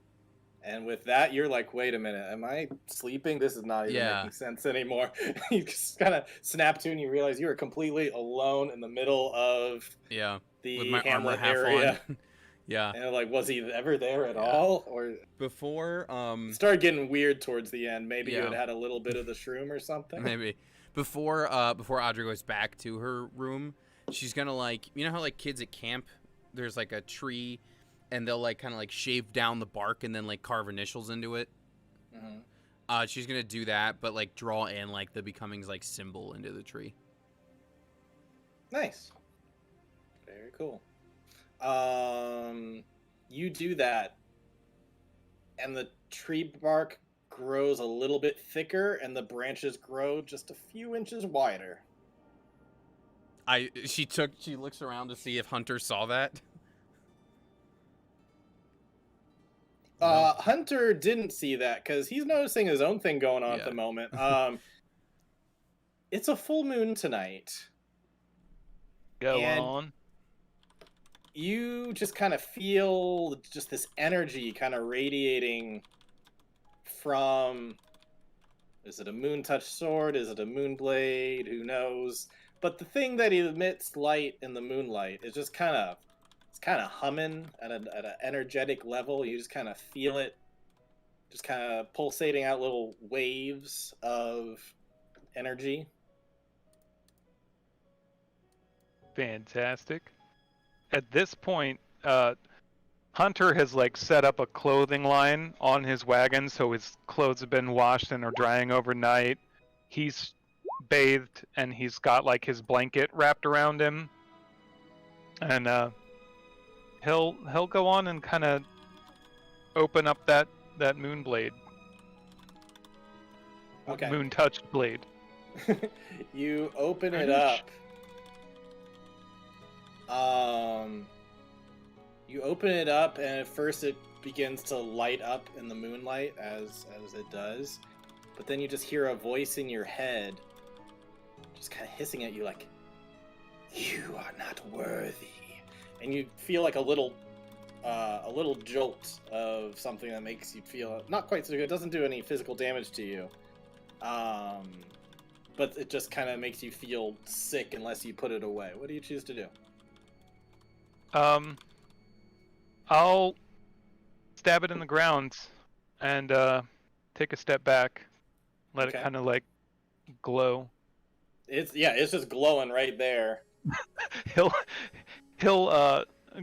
And with that, you're like, wait a minute, am I sleeping? This is not even making sense anymore. You just kind of snap to and you realize you are completely alone in the middle of the
with my armor
hamlet
half
area.
on. Yeah.
And like, was he ever there at all? Or
before
it started getting weird towards the end. Maybe you
Yeah.
had a little bit of the shroom or something.
maybe before Audrey goes back to her room, she's gonna like, you know how like kids at camp, there's like a tree and they'll like kind of like shave down the bark and then like carve initials into it.
Mm-hmm.
She's gonna do that, but like draw in like the becoming's like symbol into the tree.
Nice. Very cool. You do that, and the tree bark grows a little bit thicker, and the branches grow just a few inches wider.
She looks around to see if Hunter saw that.
Hunter didn't see that because he's noticing his own thing going on at the moment. It's a full moon tonight.
Go on.
You just kind of feel just this energy kind of radiating from, is it a moon touch sword? Is it a moon blade? Who knows? But the thing that emits light in the moonlight is just kind of, it's kind of humming at an energetic level. You just kind of feel it, just kind of pulsating out little waves of energy.
Fantastic. At this point, Hunter has like set up a clothing line on his wagon, so his clothes have been washed and are drying overnight. He's bathed and he's got like his blanket wrapped around him, and he'll go on and kind of open up that moon blade.
Okay.
Moon touched blade.
You open it up. You open it up, and at first it begins to light up in the moonlight as it does, but then you just hear a voice in your head, just kind of hissing at you, like, "You are not worthy," and you feel like a little jolt of something that makes you feel not quite so good. It doesn't do any physical damage to you, but it just kind of makes you feel sick unless you put it away. What do you choose to do?
I'll stab it in the ground and take a step back, let it kind of like glow.
It's just glowing right there.
He'll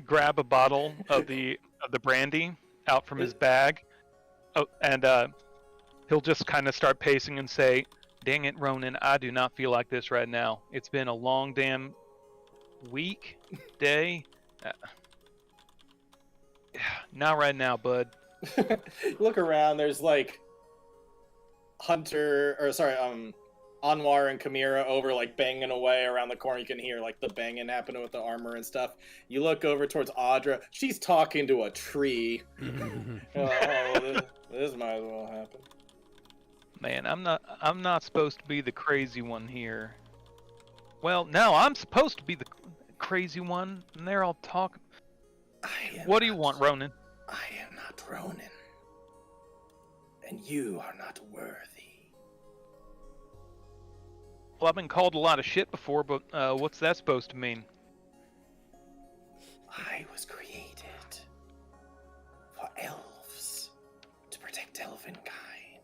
grab a bottle of the brandy out from his bag, and he'll just kind of start pacing and say, "Dang it, Ronan, I do not feel like this right now. It's been a long damn week, day. Not right now, bud."
Look around. There's like Anwar and Chimera over like banging away around the corner. You can hear like the banging happening with the armor and stuff. You look over towards Audra. She's talking to a tree. This might as well happen.
Man, I'm not supposed to be the crazy one here. Well, no, I'm supposed to be the crazy one, and they're all talking. What do you want, Ronan?
I am not Ronan, and you are not worthy.
Well, I've been called a lot of shit before, but what's that supposed to mean?
I was created for elves, to protect elvenkind.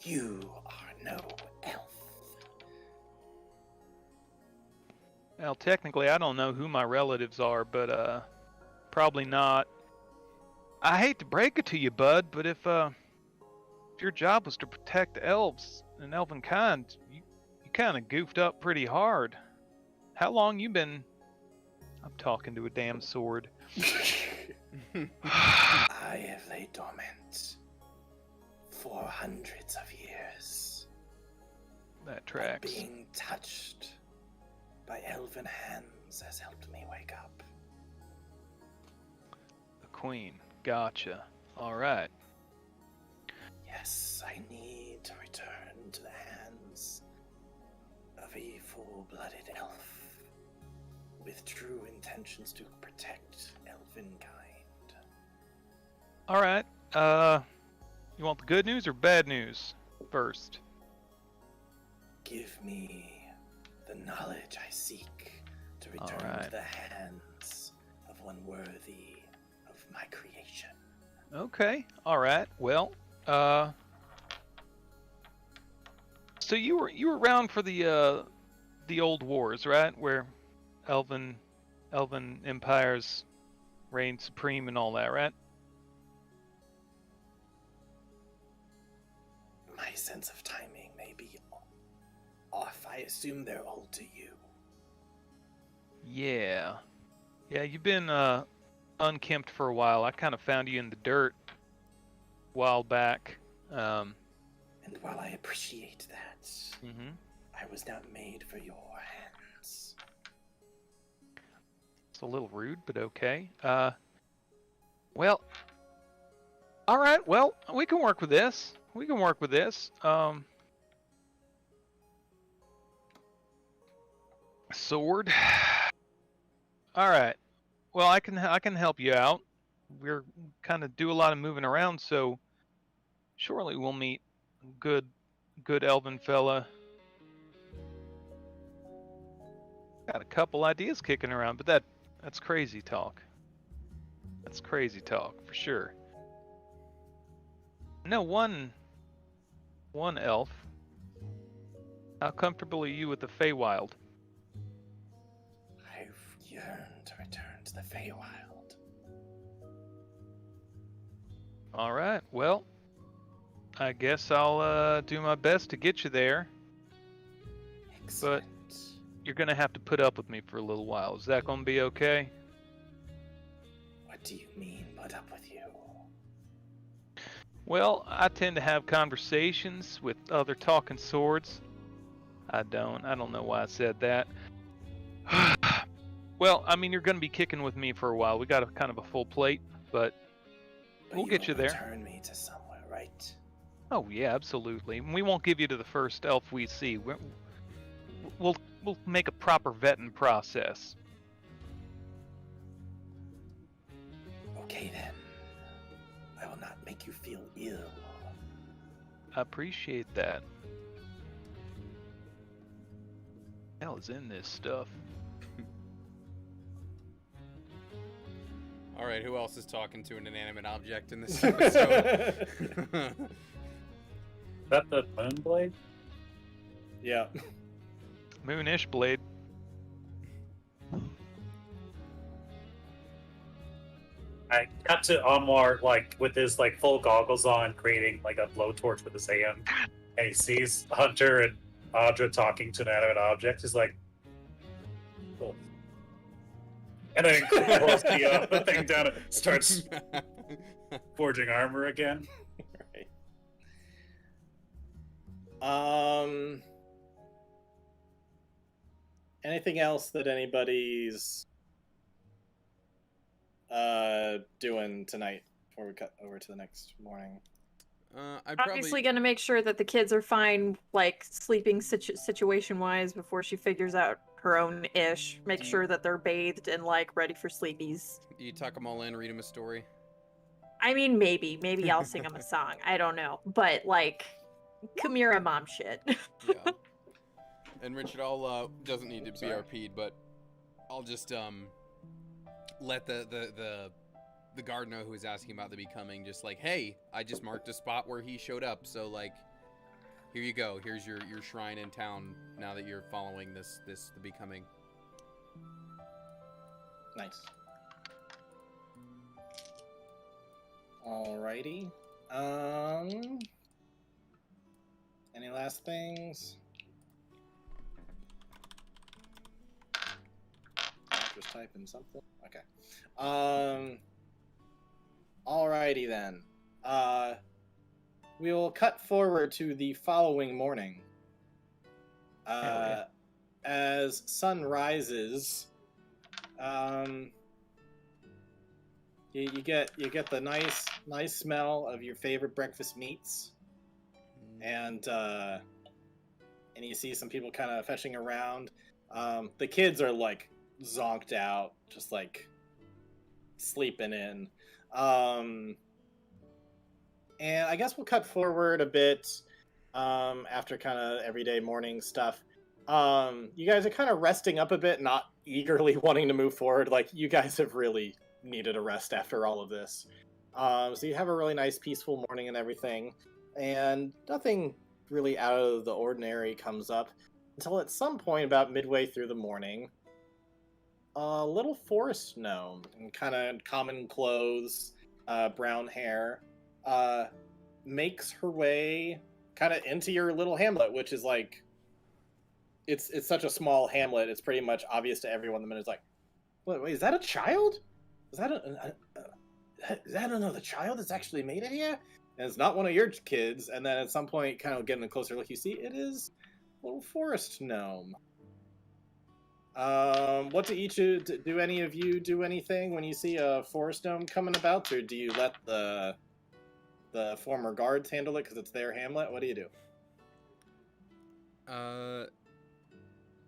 You are no elf.
Well, technically, I don't know who my relatives are, but probably not. I hate to break it to you, bud, but if your job was to protect elves and elvenkind, you kind of goofed up pretty hard. how long you been? I'm talking to a damn sword.
I have laid dormant for hundreds of years.
That
But
tracks.
being touched by elven hands has helped me wake up.
The queen. Gotcha. All right.
Yes, I need to return to the hands of a full-blooded elf with true intentions to protect elvenkind.
All right. You want the good news or bad news first?
Give me the knowledge I seek to return
Alright.
to the hands of one worthy of my creation.
Okay. All right. Well, so you were around for the old wars, right? Where elven empires reigned supreme and all that, right?
My sense of timing may be off. I assume they're old to you.
Yeah. Yeah, you've been unkempt for a while. I kind of found you in the dirt a while back.
And while I appreciate that,
Mhm.
I was not made for your hands.
It's a little rude, but okay. Well, all right. Well, we can work with this. We can work with this. Sword. All right. Well, I can help you out. We're kind of do a lot of moving around, so surely we'll meet good elven fella. Got a couple ideas kicking around, but that's crazy talk. That's crazy talk for sure. No, one elf. How comfortable are you with the Feywild?
I've yearned to return to the Feywild.
All right. Well, I guess I'll do my best to get you there.
Excellent.
You're gonna have to put up with me for a little while. Is that gonna be okay?
What do you mean, put up with you?
Well, I tend to have conversations with other talking swords. I don't know why I said that. Well, I mean, you're gonna be kicking with me for a while. We got a kind of a full plate, but we'll get you there.
Return me to somewhere, right?
Oh yeah, absolutely. And we won't give you to the first elf we see. We'll make a proper vetting process.
Okay then. I will not make you feel ill.
I appreciate that. Hell is in this stuff.
All right, who else is talking to an inanimate object in this episode?
Is that the Moonblade?
Yeah.
Moonish blade.
I cut to Anwar like with his like full goggles on, creating like a blowtorch with his hand, and he sees Hunter and Audra talking to an animate object. He's like, cool. And then pulls the thing down and starts forging armor again.
Right. Anything else that anybody's doing tonight before we cut over to the next morning?
I probably...
Obviously gonna make sure that the kids are fine, like sleeping situation-wise before she figures out her own ish. Make sure that they're bathed and like ready for sleepies.
Do you tuck them all in, read them a story?
I mean, maybe I'll sing them a song. I don't know, but like, Chimera mom shit.
Yeah. And Richard, I'll doesn't need to be RP'd, but I'll just let the guard know who is asking about the becoming, just like, hey, I just marked a spot where he showed up, so like, here you go. Here's your shrine in town now that you're following the becoming.
Nice. Alrighty. Any last things? type in something. Okay. Alrighty then. We will cut forward to the following morning.
Yeah.
As sun rises, you get the nice smell of your favorite breakfast meats, and you see some people kind of fetching around. The kids are like zonked out, just like sleeping in. And I guess we'll cut forward a bit after kind of everyday morning stuff. You guys are kind of resting up a bit, not eagerly wanting to move forward. Like, you guys have really needed a rest after all of this. So you have a really nice, peaceful morning and everything. And nothing really out of the ordinary comes up until at some point about midway through the morning, a little forest gnome in kind of common clothes, brown hair, makes her way kind of into your little hamlet, which is like, it's such a small hamlet, it's pretty much obvious to everyone the minute it's like, wait, is that a child? Is that another child that's actually made it here? And it's not one of your kids. And then at some point, kind of getting a closer look, you see it is a little forest gnome. What do each do? Any of you do anything when you see a forest gnome coming about, or do you let the former guards handle it because it's their hamlet? What do you do?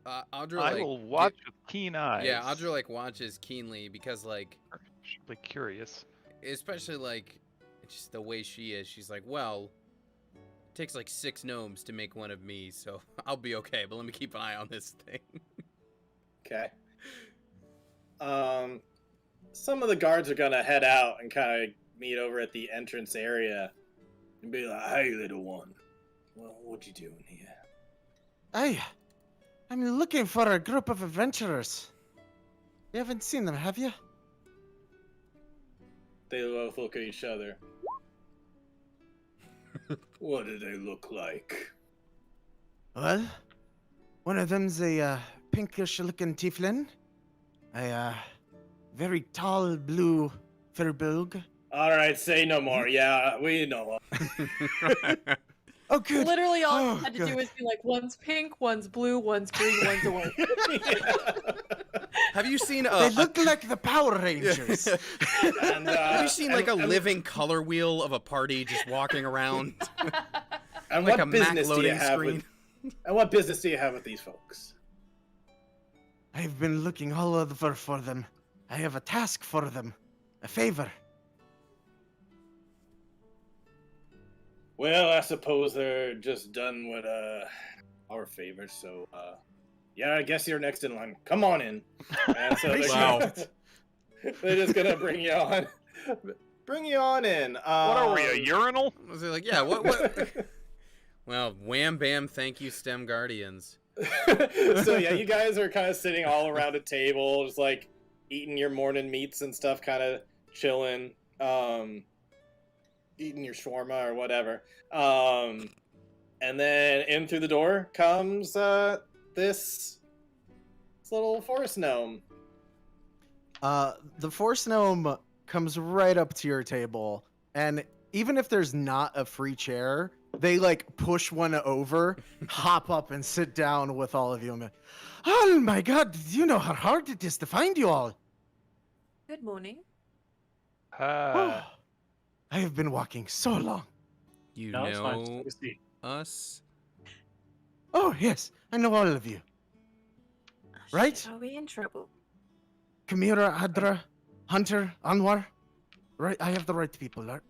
Audra,
I will watch with keen eyes.
Yeah, Audra like watches keenly because like
She'll be curious.
especially like just the way she is. She's like, well, it takes like 6 gnomes to make one of me, so I'll be okay. But let me keep an eye on this thing.
Okay. Some of the guards are gonna head out and kind of meet over at the entrance area and be like, "Hey, little one, well, what you doing here?"
I'm looking for a group of adventurers. You haven't seen them, have you?
They both look at each other. What do they look like?
Well, one of them's a pinkish-looking tiefling. A very tall blue firbolg.
All right, say no more. Yeah, we know.
Oh, good.
Literally, all
Oh,
I had to
good.
do was be like, one's pink, one's blue, one's green, one's away.
Have you seen
They look like the Power Rangers.
And,
have you seen like a
and-
living color wheel of a party just walking around?
And
like
what
a Mac
business do you
loading
have
screen?
and what business do you have with these folks?
I've been looking all over for them. I have a task for them. A favor.
Well, I suppose they're just done with our favor, so yeah, I guess you're next in line. Come on in. And so they're just gonna bring you on. Bring you on in.
What are we, a urinal?
I was like, yeah, what? Well, wham bam, thank you, STEM Guardians.
So yeah, you guys are kind of sitting all around a table, just like eating your morning meats and stuff, kind of chilling, eating your shawarma or whatever. And then in through the door comes this little forest gnome.
The forest gnome comes right up to your table, and even if there's not a free chair, they like push one over, hop up, and sit down with all of you. And, oh my God! Do you know how hard it is to find you all?
Good morning.
I have been walking so long.
You
No, it's fine. Just
know
take a seat.
us?
Oh yes, I know all of you.
Oh, shit,
Right?
Are we in trouble?
Kamira, Adra, Hunter, Anwar. Right, I have the right people, right?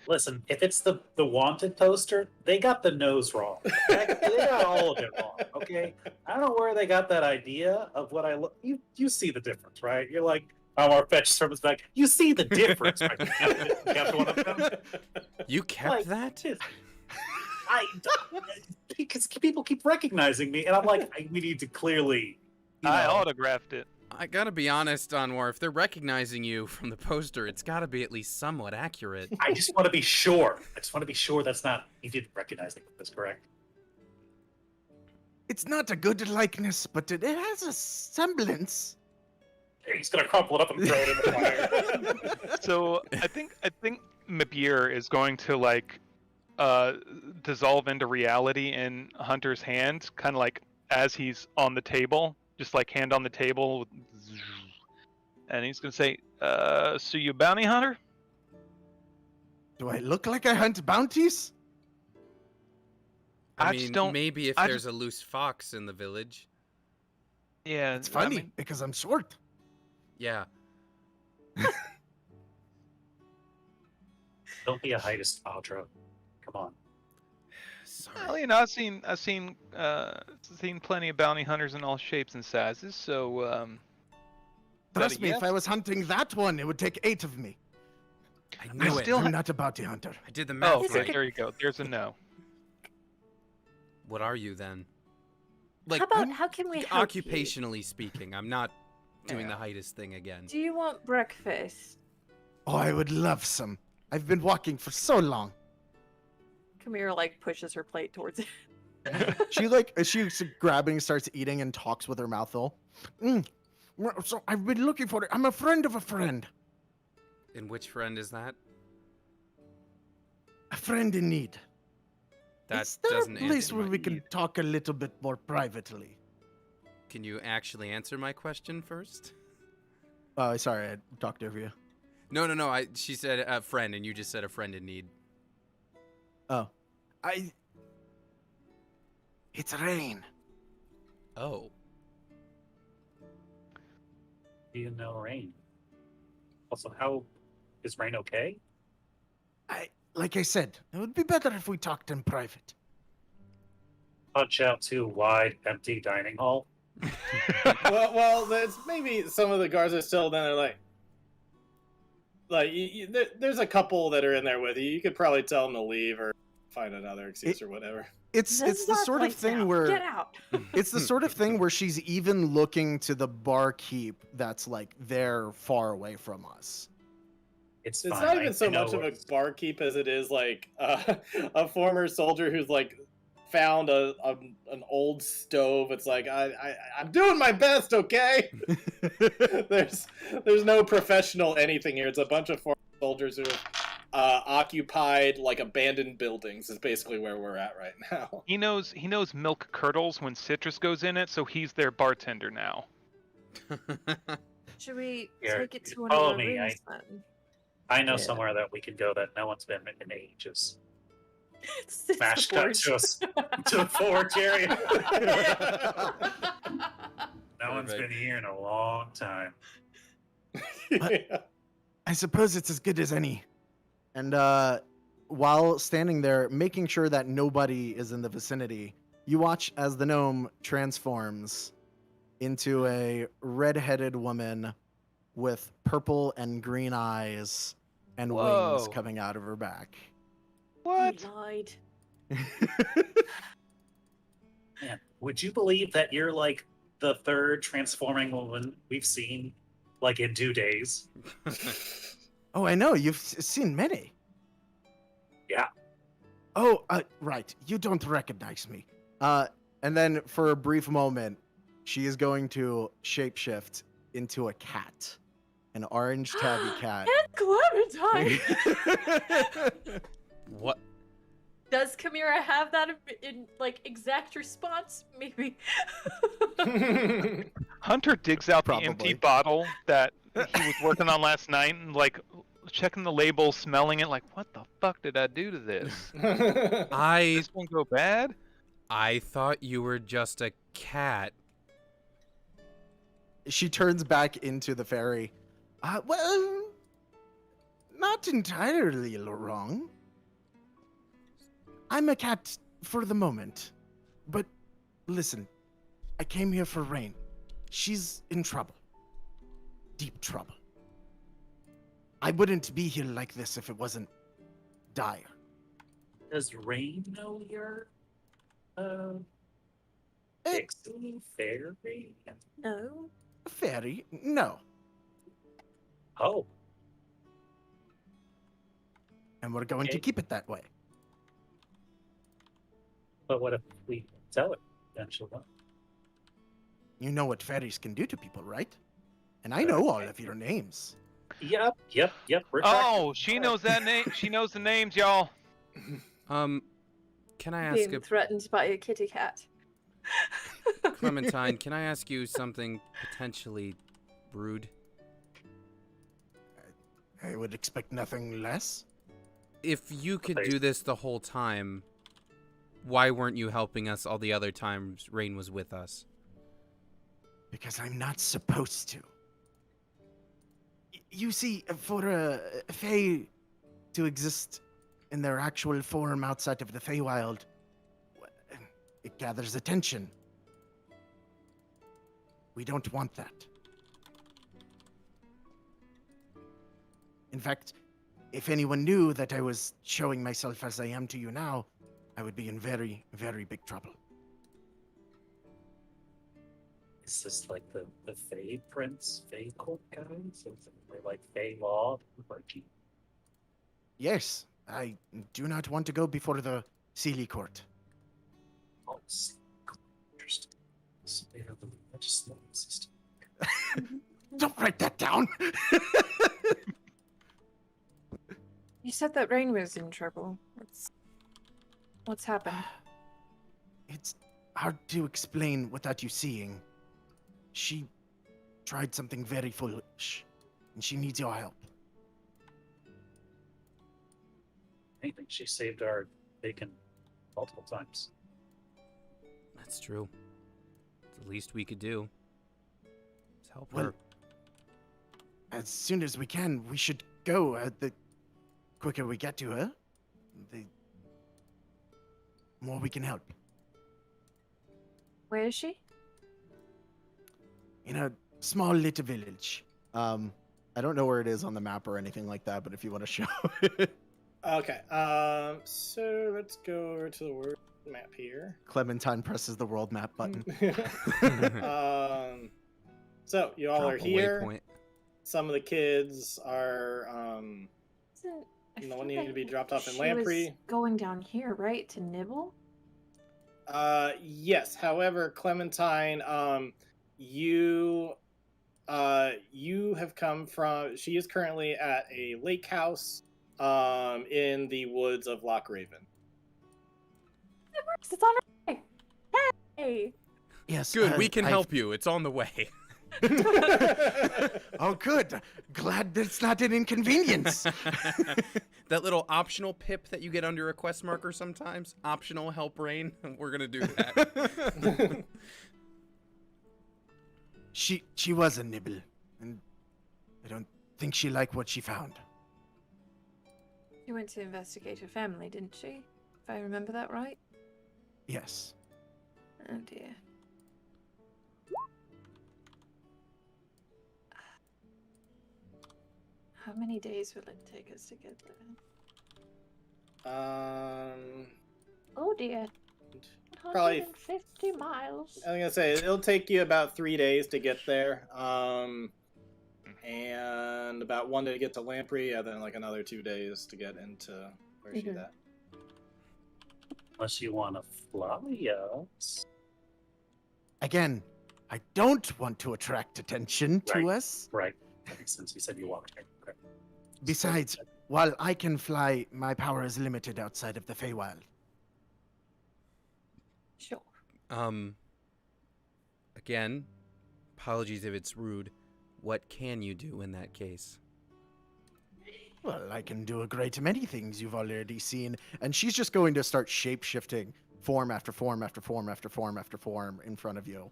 Listen, if it's the wanted poster, they got the nose wrong. Okay? They got all of it wrong. Okay, I don't know where they got that idea of what I look. You see the difference, right? You're like, our fetch service back. You see the difference, right? You kept one of them.
You kept
Like,
that?
Because people keep recognizing me, and I'm like, we need to clearly.
I autographed it.
I gotta be honest, Anwar, if they're recognizing you from the poster, it's gotta be at least somewhat accurate.
I just want to be sure. I just want to be sure that's not. He didn't recognize me. That's correct.
It's not a good likeness, but it has a semblance.
He's gonna crumple it up and throw it in the fire.
So I think Mabir is going to like dissolve into reality in Hunter's hand, kind of like as he's on the table, just like hand on the table, and he's gonna say, "So you a bounty hunter?"
Do I look like I hunt bounties?
I
I
mean,
just don't-
maybe if
I
there's a loose fox in the village.
Yeah,
It's funny
I mean,
because I'm short.
Yeah.
Don't be a heightist, Audra. Come on.
Sorry.
well, you know, I've seen plenty of bounty hunters in all shapes and sizes. So,
Trust me,
yes?
if I was hunting that one, it would take 8 of me.
I knew it.
still-
I'm not a bounty hunter.
I did the
Oh,
math
okay,
right.
there you go. There's a no.
What are you then? Like,
How can we help you?
occupationally speaking, I'm not doing
Yeah.
the heightest thing again.
Do you want breakfast?
Oh, I would love some. I've been walking for so long.
Kamira like pushes her plate towards it.
She's grabbing, starts eating, and talks with her mouth full. So I've been looking for it. I'm a friend of a friend.
And which friend is that?
A friend in need.
That
Is there
doesn't
a place
answer
where
my
we can
need.
talk a little bit more privately?
Can you actually answer my question first?
Oh, sorry, I talked over you.
No. She said a friend, and you just said a friend in need.
Oh, it's rain.
Oh.
You know, Rain. Also, how is Rain okay?
Like I said, it would be better if we talked in private.
Punch out to wide, empty dining hall.
well, there's maybe some of the guards are still there. There's a couple that are in there with you. You could probably tell them to leave or find another excuse or whatever.
It's
This is
the
our
sort of
place
thing
now.
where
Get out.
it's the sort of thing where she's even looking to the barkeep that's like there far away from us.
It's
It's
fine.
not
I
even so
know
much of a
it's-
barkeep as it is like a former soldier who's like found an old stove. It's like I'm doing my best, okay? there's no professional anything here. It's a bunch of former soldiers who have occupied like abandoned buildings. Is basically where we're at right now.
He knows milk curdles when citrus goes in it, so he's their bartender now.
Should we
Here,
take it to one
follow
of the
me,
rooms then?
I know
Yeah.
somewhere that we can go that no one's been in ages.
It's the
Smash cut
forge.
to us to the forge area. No one's
Perfect.
been here in a long time.
Yeah.
I suppose it's as good as any. And while standing there, making sure that nobody is in the vicinity, you watch as the gnome transforms into a red-headed woman with purple and green eyes and wings
Whoa.
coming out of her back.
What?
He lied.
Man, would you believe that you're like the third transforming woman we've seen, like in 2 days?
Oh, I know. You've seen many.
Yeah.
Oh, right. You don't recognize me. And then for a brief moment, she is going to shapeshift into a cat, an orange tabby cat.
And Clementine.
What?
Does Kamira have that in like exact response? Maybe.
Hunter digs out the empty
Probably.
bottle that he was working on last night and like checking the label, smelling it, like, what the fuck did I do to this? Did
I
this one go bad?
I thought you were just a cat.
She turns back into the fairy. Well, not entirely wrong. I'm a cat for the moment. But listen, I came here for Rain. She's in trouble. Deep trouble. I wouldn't be here like this if it wasn't dire.
Does Rain know you're
Eh,
pixie fairy?
No.
Fairy? No.
Oh,
And we're going to
Okay.
keep it that way.
but what if we tell her? Then she'll know.
You know what fairies can do to people, right? And I know all of your names.
Yep. We're
Oh, she knows that name. She knows the names, y'all.
Can I ask
Being threatened by a kitty cat.
Clementine, can I ask you something potentially rude?
I would expect nothing less.
If you could do this the whole time, why weren't you helping us all the other times Rain was with us?
Because I'm not supposed to. You see, for a Fae to exist in their actual form outside of the Feywild, it gathers attention. We don't want that. In fact, if anyone knew that I was showing myself as I am to you now, I would be in very, very big trouble.
Is this like the Fey Prince, Fey Court guys? Is it like Fey Law? Like,
Yes, I do not want to go before the Sealy Court.
oh, interesting. So they have the legislative system.
Don't write that down!
You said that Rain was in trouble. What's happened?
It's hard to explain without you seeing. She tried something very foolish, and she needs your help.
I think she saved our bacon multiple times.
That's true. It's the least we could do. Is help
Well,
her.
as soon as we can, we should go. The quicker we get to her, the more we can help.
Where is she?
In a small little village. I don't know where it is on the map or anything like that, but if you want to show it.
Okay. So let's go over to the world map here.
Clementine presses the world map button.
So you all
Drop
are
a
here.
waypoint.
Some of the kids are
I
no
feel
one needed to be
like
dropped off in
she
Lamprey.
was going down here, right, to nibble?
Yes. However, Clementine, you have come from. She is currently at a lake house, in the woods of Loch Raven.
It works. It's on our way. Hey.
Yes.
Good, we can help you. It's on the way.
Oh, good. Glad that's not an inconvenience.
That little optional pip that you get under a quest marker sometimes. Optional help Rain. We're gonna do that.
She was a nibble, and I don't think she liked what she found.
She went to investigate her family, didn't she? If I remember that right.
Yes.
Oh dear. How many days will it take us to get there?
Oh dear.
Probably-
150 miles.
I was gonna say it'll take you about 3 days to get there, and about 1 day to get to Lamprey, and then like another 2 days to get into where she's
Mhm.
at.
Unless you want to fly us.
Again, I don't want to attract attention to
Right.
us.
Right. That makes sense. You said you walked here. Okay.
Besides, while I can fly, my power is limited outside of the Feywild.
Sure.
Again, apologies if it's rude. What can you do in that case?
Well, I can do a great many things you've already seen. And she's just going to start shape-shifting form after form after form after form after form in front of you.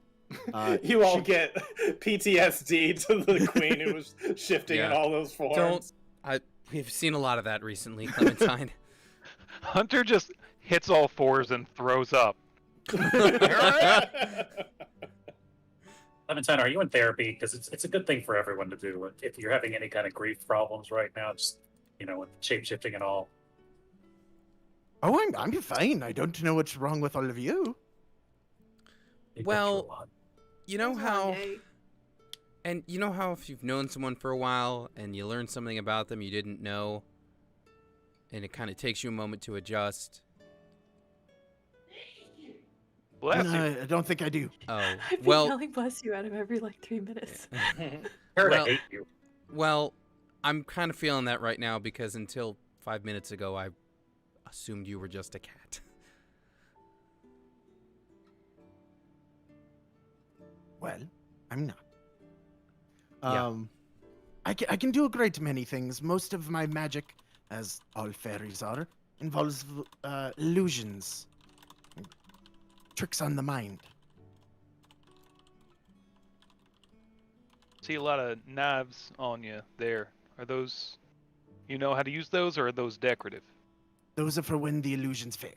You all
she-
get PTSD to the queen who was shifting in
Yeah.
all those forms.
We've seen a lot of that recently, Clementine.
Hunter just hits all fours and throws up.
Clementine, are you in therapy? Because it's a good thing for everyone to do. If you're having any kind of grief problems right now, just with shape shifting and all.
Oh, I'm fine. I don't know what's wrong with all of you.
You've been
Well,
through a lot.
You know
It was a long
how,
day.
and you know how if you've known someone for a while and you learn something about them you didn't know, and it kind of takes you a moment to adjust.
Bless you.
I don't think I do.
Oh,
I've been
well,
yelling bless you at him every like 3 minutes.
Heard
Well-
I hate you.
well, I'm kind of feeling that right now because until 5 minutes ago, I assumed you were just a cat.
Well, I'm not.
Yeah.
I can do a great many things. Most of my magic, as all fairies are, involves illusions, tricks on the mind.
See a lot of knives on you there. Are those, you know how to use those, or are those decorative?
Those are for when the illusions fail.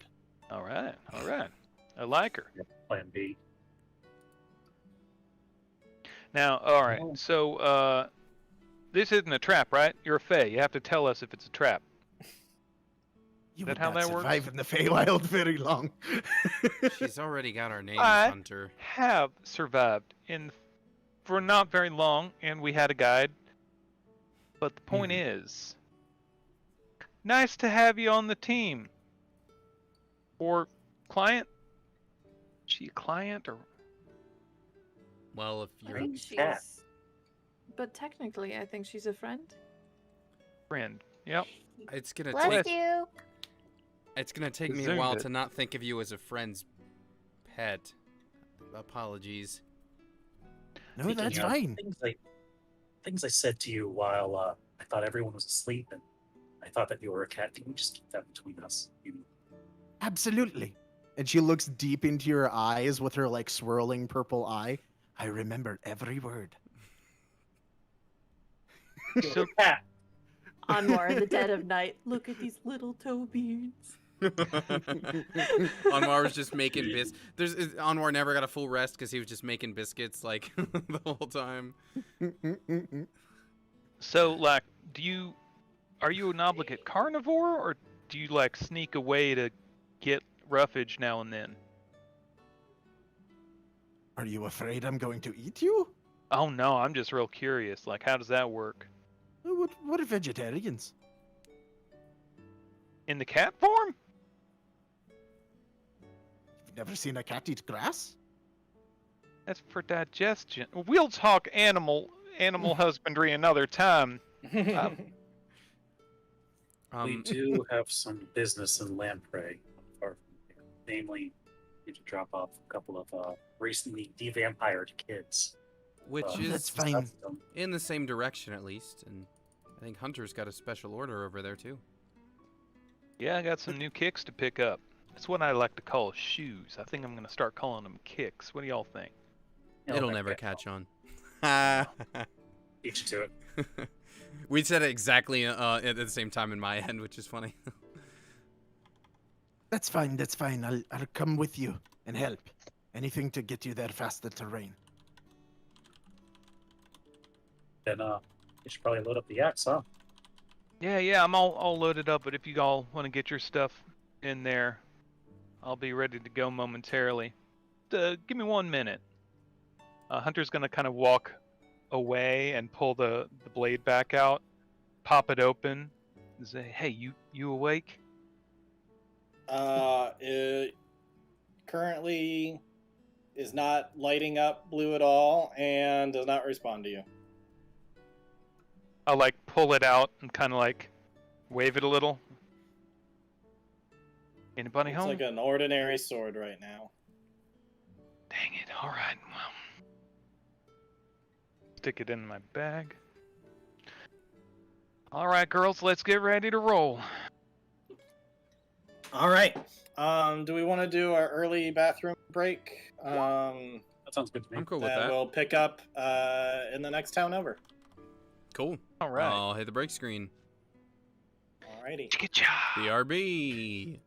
All right, all right. I like her.
Plan B.
Now, all right.
Oh.
So, this isn't a trap, right? You're a fae. You have to tell us if it's a trap.
You
That
would
how
not
that works?
survive in the Feywild very long.
She's already got our names,
I-
Hunter.
Have survived for not very long, and we had a guide. But the point is, nice to have you on the team. Or client? She a client or?
Well, if
I
you're
think
cat.
she's. But technically, I think she's a friend.
Friend. Yep.
it's gonna
Bless
take
you.
it's gonna take me a
Presumed
while
it.
to not think of you as a friend's pet. Apologies.
No,
Speaking
that's
of
fine.
Things I said to you while I thought everyone was asleep, and I thought that you were a cat. Can we just keep that between us?
Absolutely. And she looks deep into your eyes with her like swirling purple eye. I remember every word.
So
cat.
Anwar in the dead of night. Look at these little toe beans.
Anwar was just making Anwar never got a full rest because he was just making biscuits like the whole time.
So, like, are you an obligate carnivore, or do you like sneak away to get roughage now and then?
Are you afraid I'm going to eat you?
Oh no, I'm just real curious. Like, how does that work?
What are vegetarians?
In the cat form?
You've never seen a cat eat grass?
That's for digestion. We'll talk animal husbandry another time.
We do have some business in Lamprey, far from here. Namely, need to drop off a couple of recently devampired kids.
Which
Oh,
is
that's fine.
in the same direction at least, and I think Hunter's got a special order over there too.
Yeah, I got some new kicks to pick up. That's what I like to call shoes. I think I'm gonna start calling them kicks. What do y'all think?
It'll never catch on.
Beat you to it.
We said it exactly at the same time in my end, which is funny.
That's fine. That's fine. I'll come with you and help. Anything to get you there faster to rain.
Then you should probably load up the axe, huh?
Yeah, I'm all loaded up. But if you all want to get your stuff in there, I'll be ready to go momentarily. Give me 1 minute. Hunter's gonna kind of walk away and pull the blade back out, pop it open, and say, "Hey, you awake?"
It currently is not lighting up blue at all and does not respond to you.
I'll like pull it out and kind of like wave it a little. Anybody
It's
home?
like an ordinary sword right now.
Dang it! All right, well, stick it in my bag. All right, girls, let's get ready to roll.
All right. Do we want to do our early bathroom break?
That sounds good to me.
I'm cool with
That
that.
we'll pick up in the next town over.
Cool.
All right.
I'll hit the break screen.
Alrighty.
Chicka-cha.
BRB.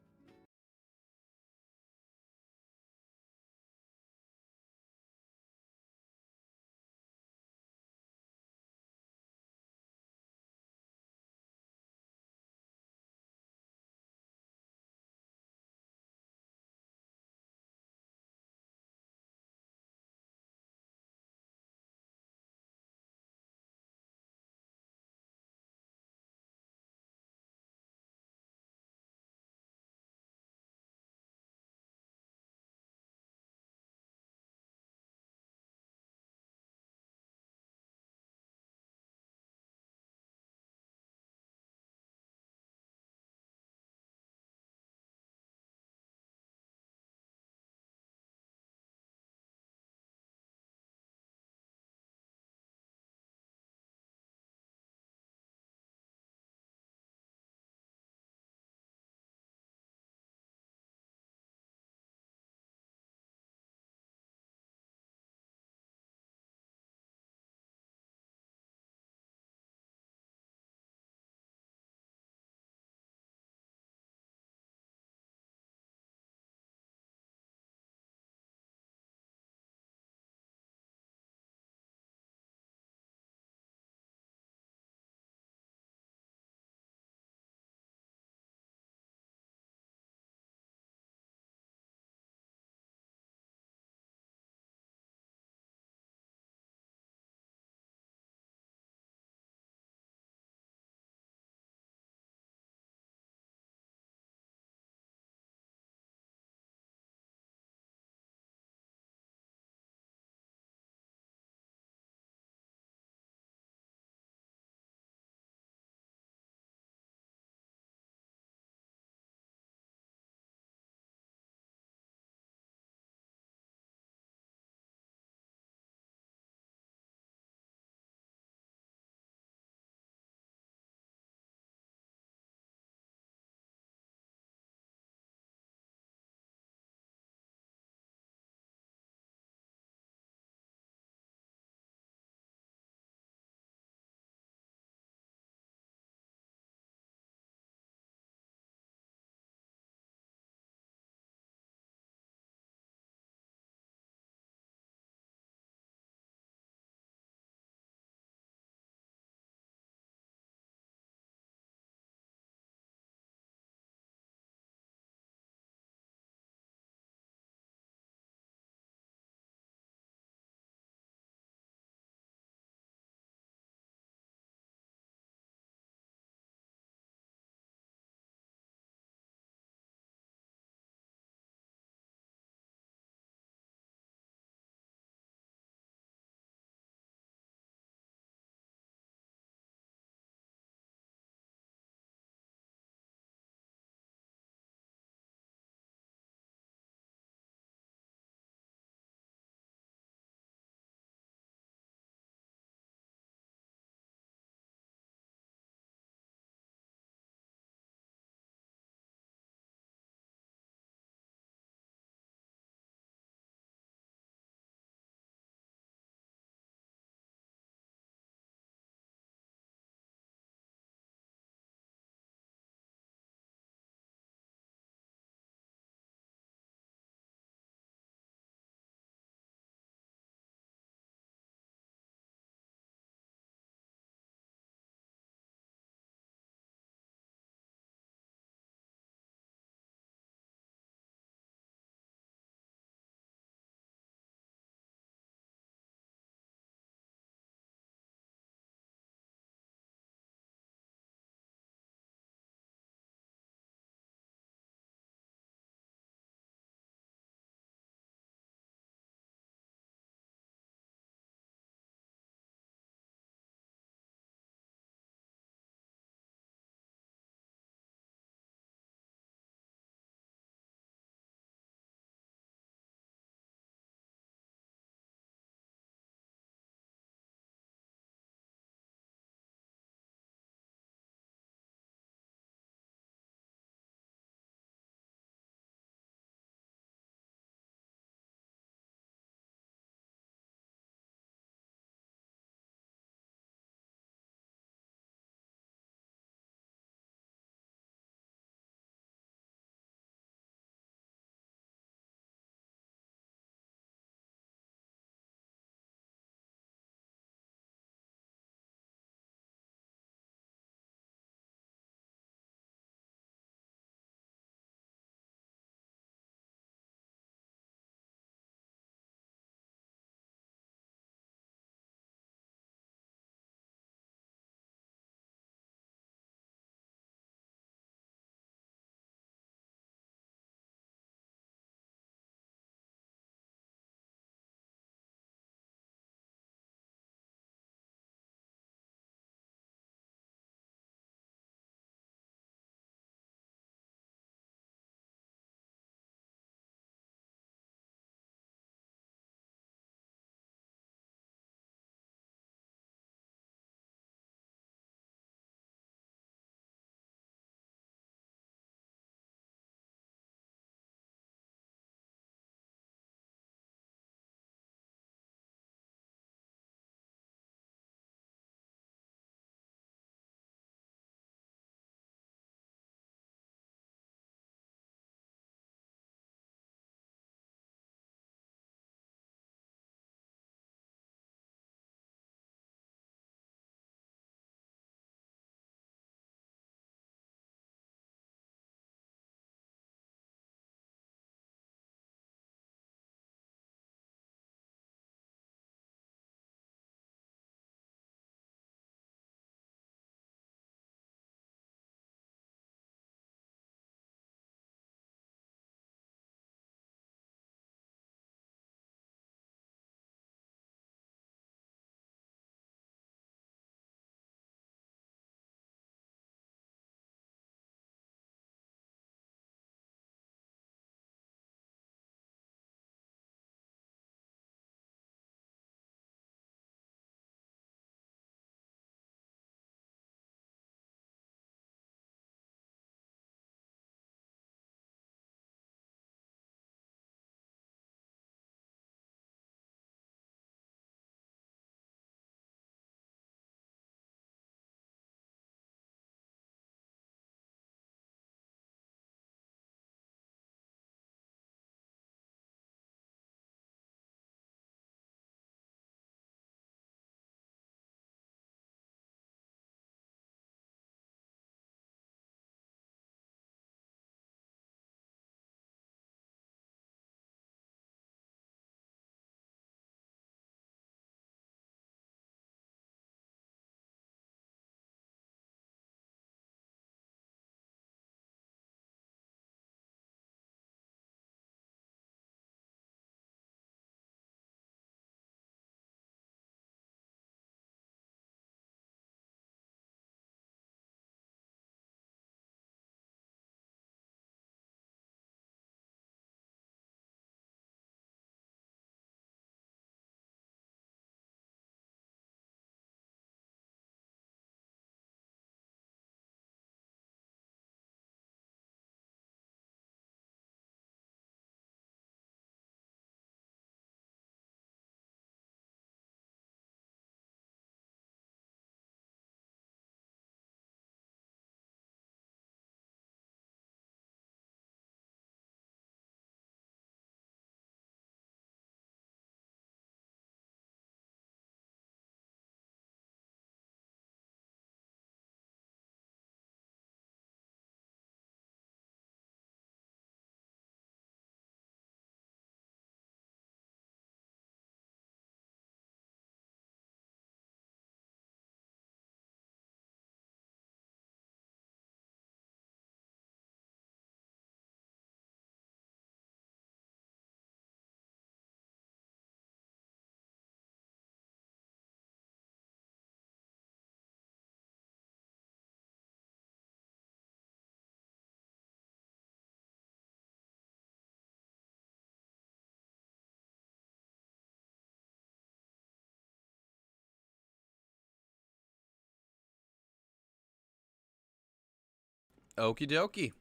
Okie dokie.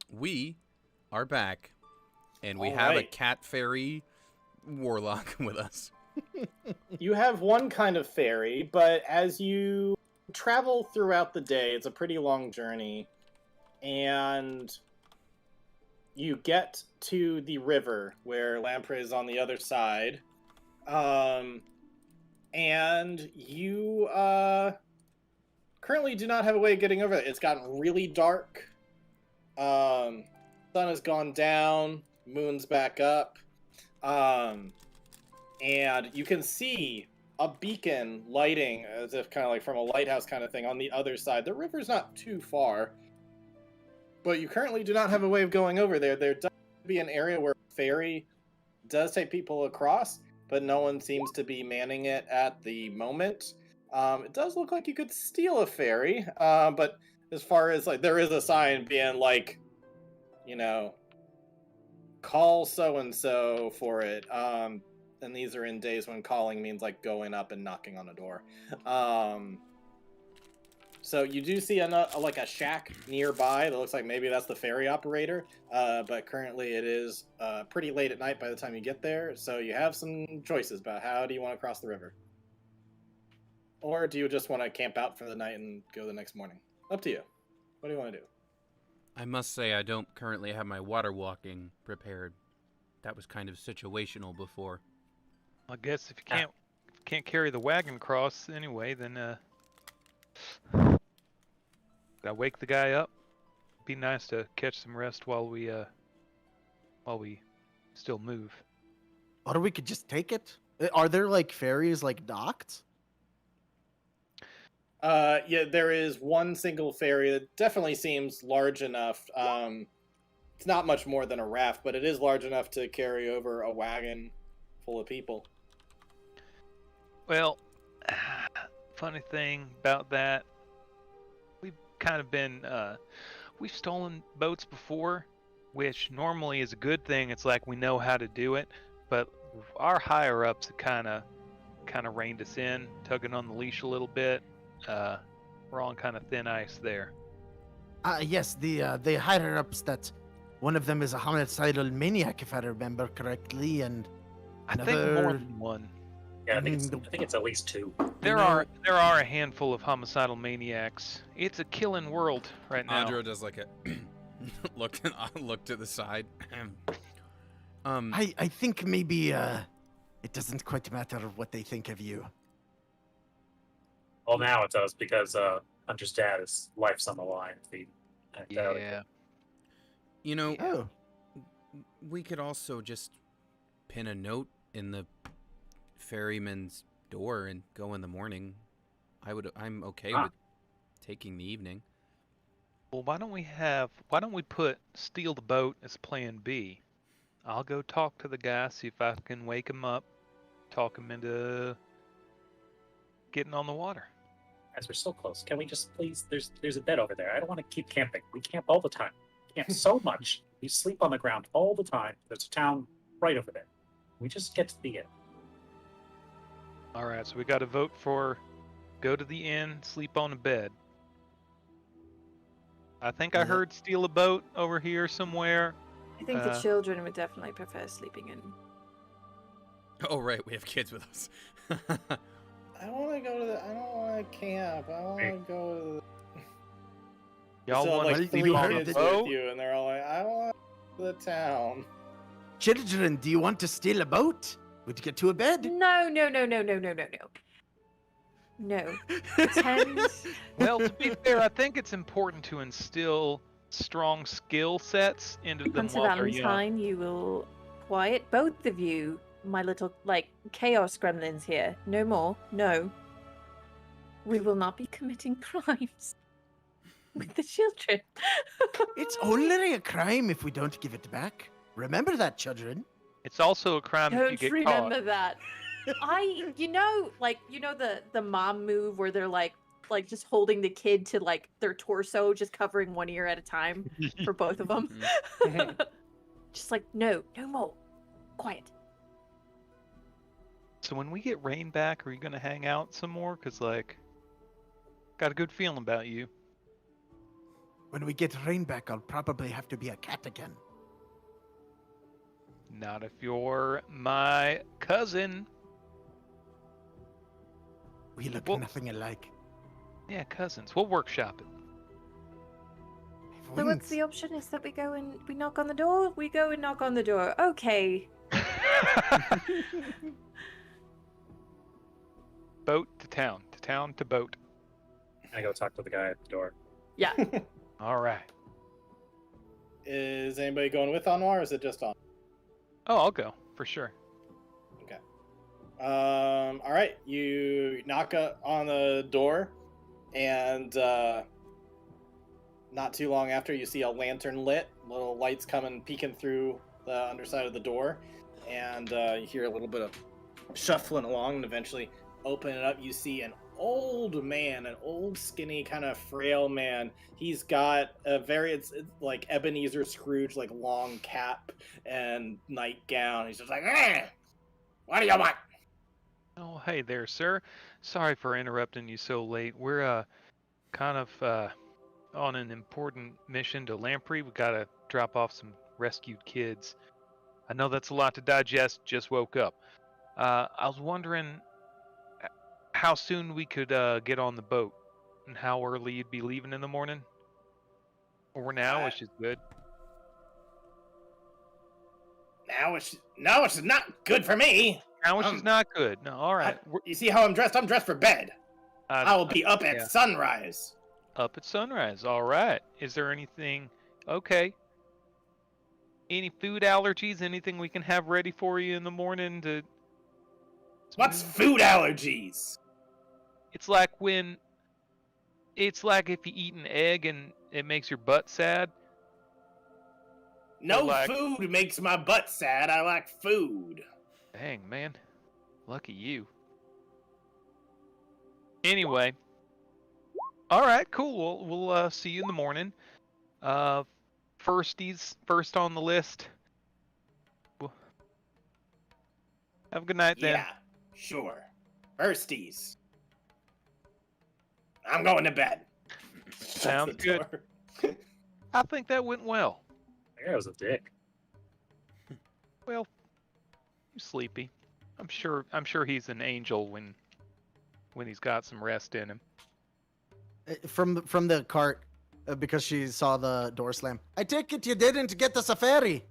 We are back. And we
All
have a
right.
cat fairy warlock with us.
You have one kind of fairy, but as you travel throughout the day, it's a pretty long journey, and you get to the river where Lamprey is on the other side, and you currently do not have a way of getting over it. It's gotten really dark. Sun has gone down, moon's back up, and you can see a beacon lighting as if kind of like from a lighthouse kind of thing on the other side. The river's not too far, but you currently do not have a way of going over there. There does be an area where a ferry does take people across, but no one seems to be manning it at the moment. It does look like you could steal a ferry, but as far as like, there is a sign being like, you know, call so-and-so for it. And these are in days when calling means like going up and knocking on a door. So you do see like a shack nearby that looks like maybe that's the ferry operator, but currently it is pretty late at night by the time you get there, so you have some choices about how do you want to cross the river. Or do you just want to camp out for the night and go the next morning? Up to you. What do you want to do?
I must say I don't currently have my water walking prepared. That was kind of situational before.
I guess if you can't carry the wagon across anyway, then gotta wake the guy up. Be nice to catch some rest while we still move.
Or we could just take it. Are there like ferries like docked?
Yeah, there is one single ferry that definitely seems large enough. It's not much more than a raft, but it is large enough to carry over a wagon full of people.
Well, funny thing about that, we've kind of been, we've stolen boats before, which normally is a good thing. It's like we know how to do it, but our higher ups have kind of reined us in, tugging on the leash a little bit. We're on kind of thin ice there.
Yes, the higher ups that one of them is a homicidal maniac, if I remember correctly, and
I think more
another-
than one.
Yeah, I think it's at least 2.
There are a handful of homicidal maniacs. It's a killing world right now.
Andro does like a look to the side.
I think maybe it doesn't quite matter what they think of you.
Well, now it does because Hunter's dad is life's on the line.
Yeah.
You know,
Oh,
we could also just pin a note in the ferryman's door and go in the morning. I'm okay with taking the evening.
Well, why don't we put steal the boat as plan B? I'll go talk to the guy, see if I can wake him up, talk him into getting on the water.
As we're so close, can we just please? There's a bed over there. I don't want to keep camping. We camp all the time. We camp so much. We sleep on the ground all the time. There's a town right over there. We just get to the inn.
All right, so we got to vote for go to the inn, sleep on a bed. I think I
Yeah.
heard steal a boat over here somewhere.
I think the children would definitely prefer sleeping in.
Oh right, we have kids with us.
I want to go to I don't want to camp. I want to go to
Y'all
so,
want
like
to
you
three
sleep on
heard
a
kids
that-
boat?
with you, and they're all like, I want to the town.
children, do you want to steal a boat? Would you get to a bed?
No. No. Pretend.
Well, to be fair, I think it's important to instill strong skill sets into them
Hunter
while they're young.
Valentine, you will quiet both of you, my little, chaos gremlins here. No more. No. We will not be committing crimes with the children.
It's only a crime if we don't give it back. Remember that, children.
It's also a crime if you
Don't
get
remember
caught.
that.
The mom move where they're like just holding the kid to their torso, just covering one ear at a time for both of them. Just no more. Quiet.
So when we get Rain back, are you gonna hang out some more? Cause got a good feeling about you.
When we get Rain back, I'll probably have to be a cat again.
Not if you're my cousin.
We look
Well-
nothing alike.
Yeah, cousins. We'll workshop it.
So what's the option? Is that we go and we knock on the door? We go and knock on the door. Okay.
Boat to town to boat.
I go talk to the guy at the door.
Yeah.
All right.
Is anybody going with Anwar, or is it just on?
Oh, I'll go for sure.
All right, you knock on the door, and not too long after, you see a lantern lit, little lights coming, peeking through the underside of the door, and you hear a little bit of shuffling along, and eventually open it up. You see an old man, an old, skinny, kind of frail man. He's got a it's like Ebenezer Scrooge, like long cap and nightgown. He's just like, what do you want?
Oh, hey there, sir. Sorry for interrupting you so late. We're kind of on an important mission to Lamprey. We gotta drop off some rescued kids. I know that's a lot to digest. Just woke up. I was wondering how soon we could get on the boat and how early you'd be leaving in the morning. Or now, which is good.
Now it's not good for me.
Now, which is not good. No, all right.
You see how I'm dressed? I'm dressed for bed. I will be up at
yeah.
sunrise.
Up at sunrise. All right. Is there anything? Okay. Any food allergies? Anything we can have ready for you in the morning to?
What's food allergies?
It's like if you eat an egg and it makes your butt sad.
No
like-
food makes my butt sad. I like food.
Dang, man. Lucky you. Anyway. All right, cool. We'll see you in the morning. First on the list. Have a good night then.
Yeah, sure. Firsties. I'm going to bed.
Sounds
Shut the
good.
door.
I think that went well.
That guy was a dick.
Well, you're sleepy. I'm sure he's an angel when he's got some rest in him.
From the cart, because she saw the door slam. I take it you didn't get us a ferry.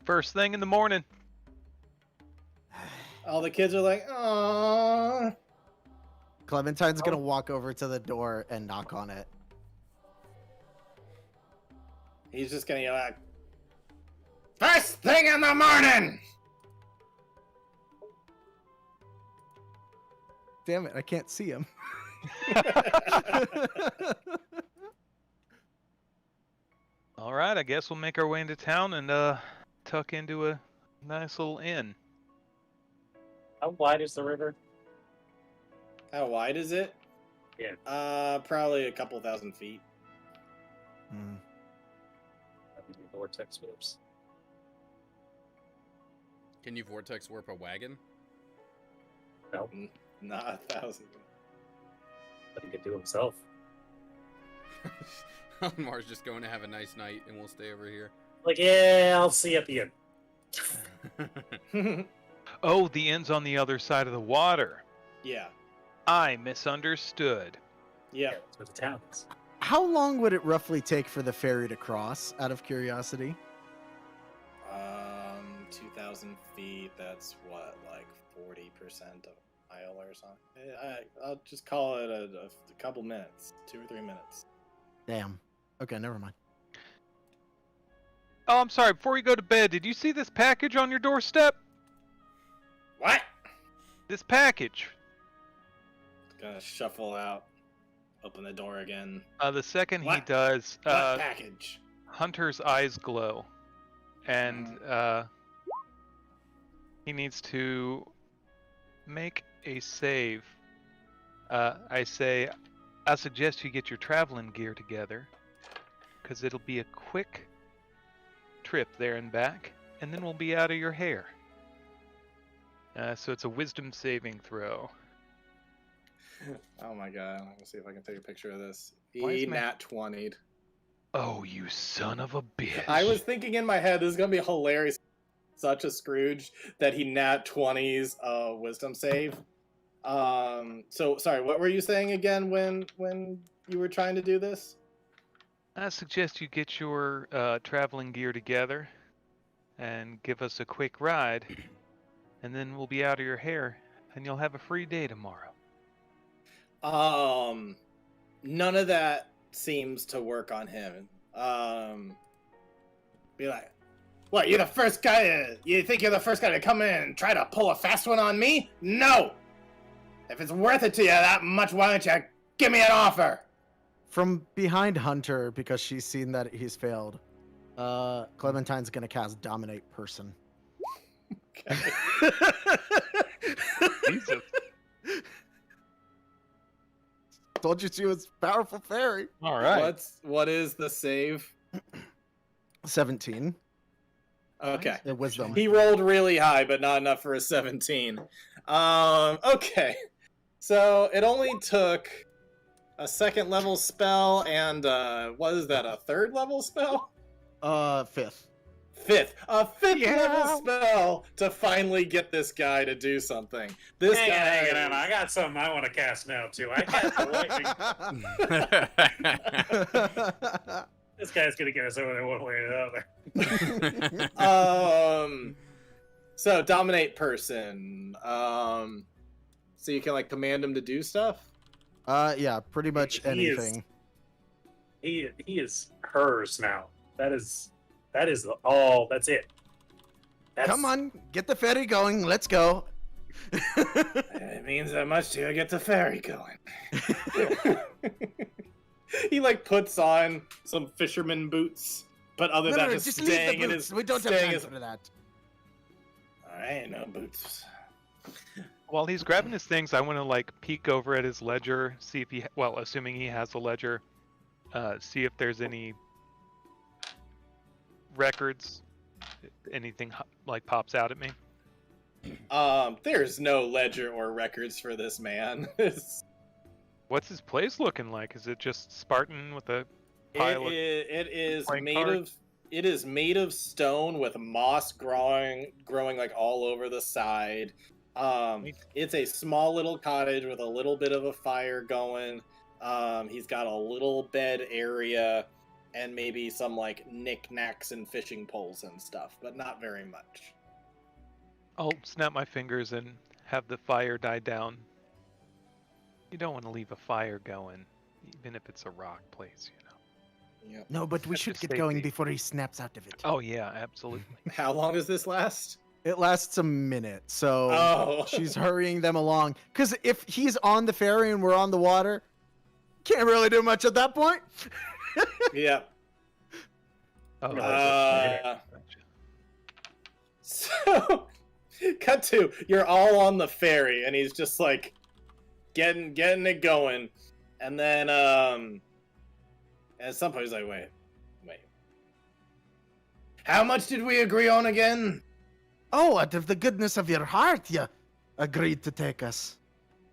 First thing in the morning.
All the kids are like, "Aww."
Clementine's gonna walk over to the door and knock on it.
He's just gonna yell out, "First thing in the morning!"
Damn it, I can't see him.
All right, I guess we'll make our way into town and tuck into a nice little inn.
How wide is the river?
How wide is it?
Yeah.
Probably a couple thousand feet.
Vortex whips.
Can you vortex warp a wagon?
No,
Not 1,000.
but he could do himself.
Mars just going to have a nice night, and we'll stay over here.
Like, yeah, I'll see you at the end.
Oh, the inn's on the other side of the water.
Yeah.
I misunderstood.
Yeah.
That's where the town is.
How long would it roughly take for the ferry to cross, out of curiosity?
2,000 feet. That's what, like 40% of a mile or something. I'll just call it a couple minutes, 2 or 3 minutes.
Damn. Okay, never mind.
Oh, I'm sorry. Before you go to bed, did you see this package on your doorstep?
What?
This package.
Gonna shuffle out, open the door again.
The second he
What?
does,
What package?
Hunter's eyes glow, and he needs to make a save. I suggest you get your traveling gear together, because it'll be a quick trip there and back, and then we'll be out of your hair. So it's a wisdom saving throw.
Oh my god. Let me see if I can take a picture of this.
Why is
He
my-
nat 20'd.
Oh, you son of a bitch.
I was thinking in my head, this is gonna be hilarious. Such a Scrooge that he nat 20's wisdom save. So sorry, what were you saying again when you were trying to do this?
I suggest you get your traveling gear together and give us a quick ride, and then we'll be out of your hair, and you'll have a free day tomorrow.
None of that seems to work on him. Be like, what? You're the first guy. You think you're the first guy to come in and try to pull a fast one on me? No. If it's worth it to you that much, why don't you give me an offer?
From behind Hunter, because she's seen that he's failed, Clementine's gonna cast Dominate Person.
Okay.
Jesus.
Told you she was powerful fairy.
All right.
What is the save?
17.
Okay.
Wisdom.
He rolled really high, but not enough for a 17. Okay. So it only took a second level spell and what is that, a third level spell?
Fifth.
A fifth level spell to finally get this guy to do something. This guy.
Hang on. I got something I want to cast now too. I cast the lightning. This guy's gonna get us over there one way or the other.
So dominate person. So you can like command him to do stuff.
Yeah, pretty much
He is-
anything.
He is hers now. That is all. That's it.
Come on, get the ferry going. Let's go.
It means that much to get the ferry going. He like puts on some fisherman boots, but other than just
leave the
staying in
boots.
his.
We don't have
staying
time
his-
for that.
Alright, no boots.
While he's grabbing his things, I want to like peek over at his ledger, see if he, well, assuming he has a ledger, see if there's any records, anything like pops out at me.
There's no ledger or records for this man.
What's his place looking like? Is it just Spartan with a pile of...
It is
playing
made
cards?
of. It is made of stone with moss growing like all over the side. It's a small little cottage with a little bit of a fire going. He's got a little bed area and maybe some like knickknacks and fishing poles and stuff, but not very much.
I'll snap my fingers and have the fire die down. You don't want to leave a fire going, even if it's a rock place, you know.
Yep.
No, but we
That's
should
just
get going
safety.
before he snaps out of it.
Oh yeah, absolutely.
How long does this last?
It lasts a minute, so
Oh,
she's hurrying them along. Because if he's on the ferry and we're on the water, can't really do much at that point.
yeah.
Oh,
Gotcha. So, cut to you're all on the ferry, and he's just like getting it going, and then at some point he's like, wait, how much did we agree on again?
Oh, out of the goodness of your heart, you agreed to take us.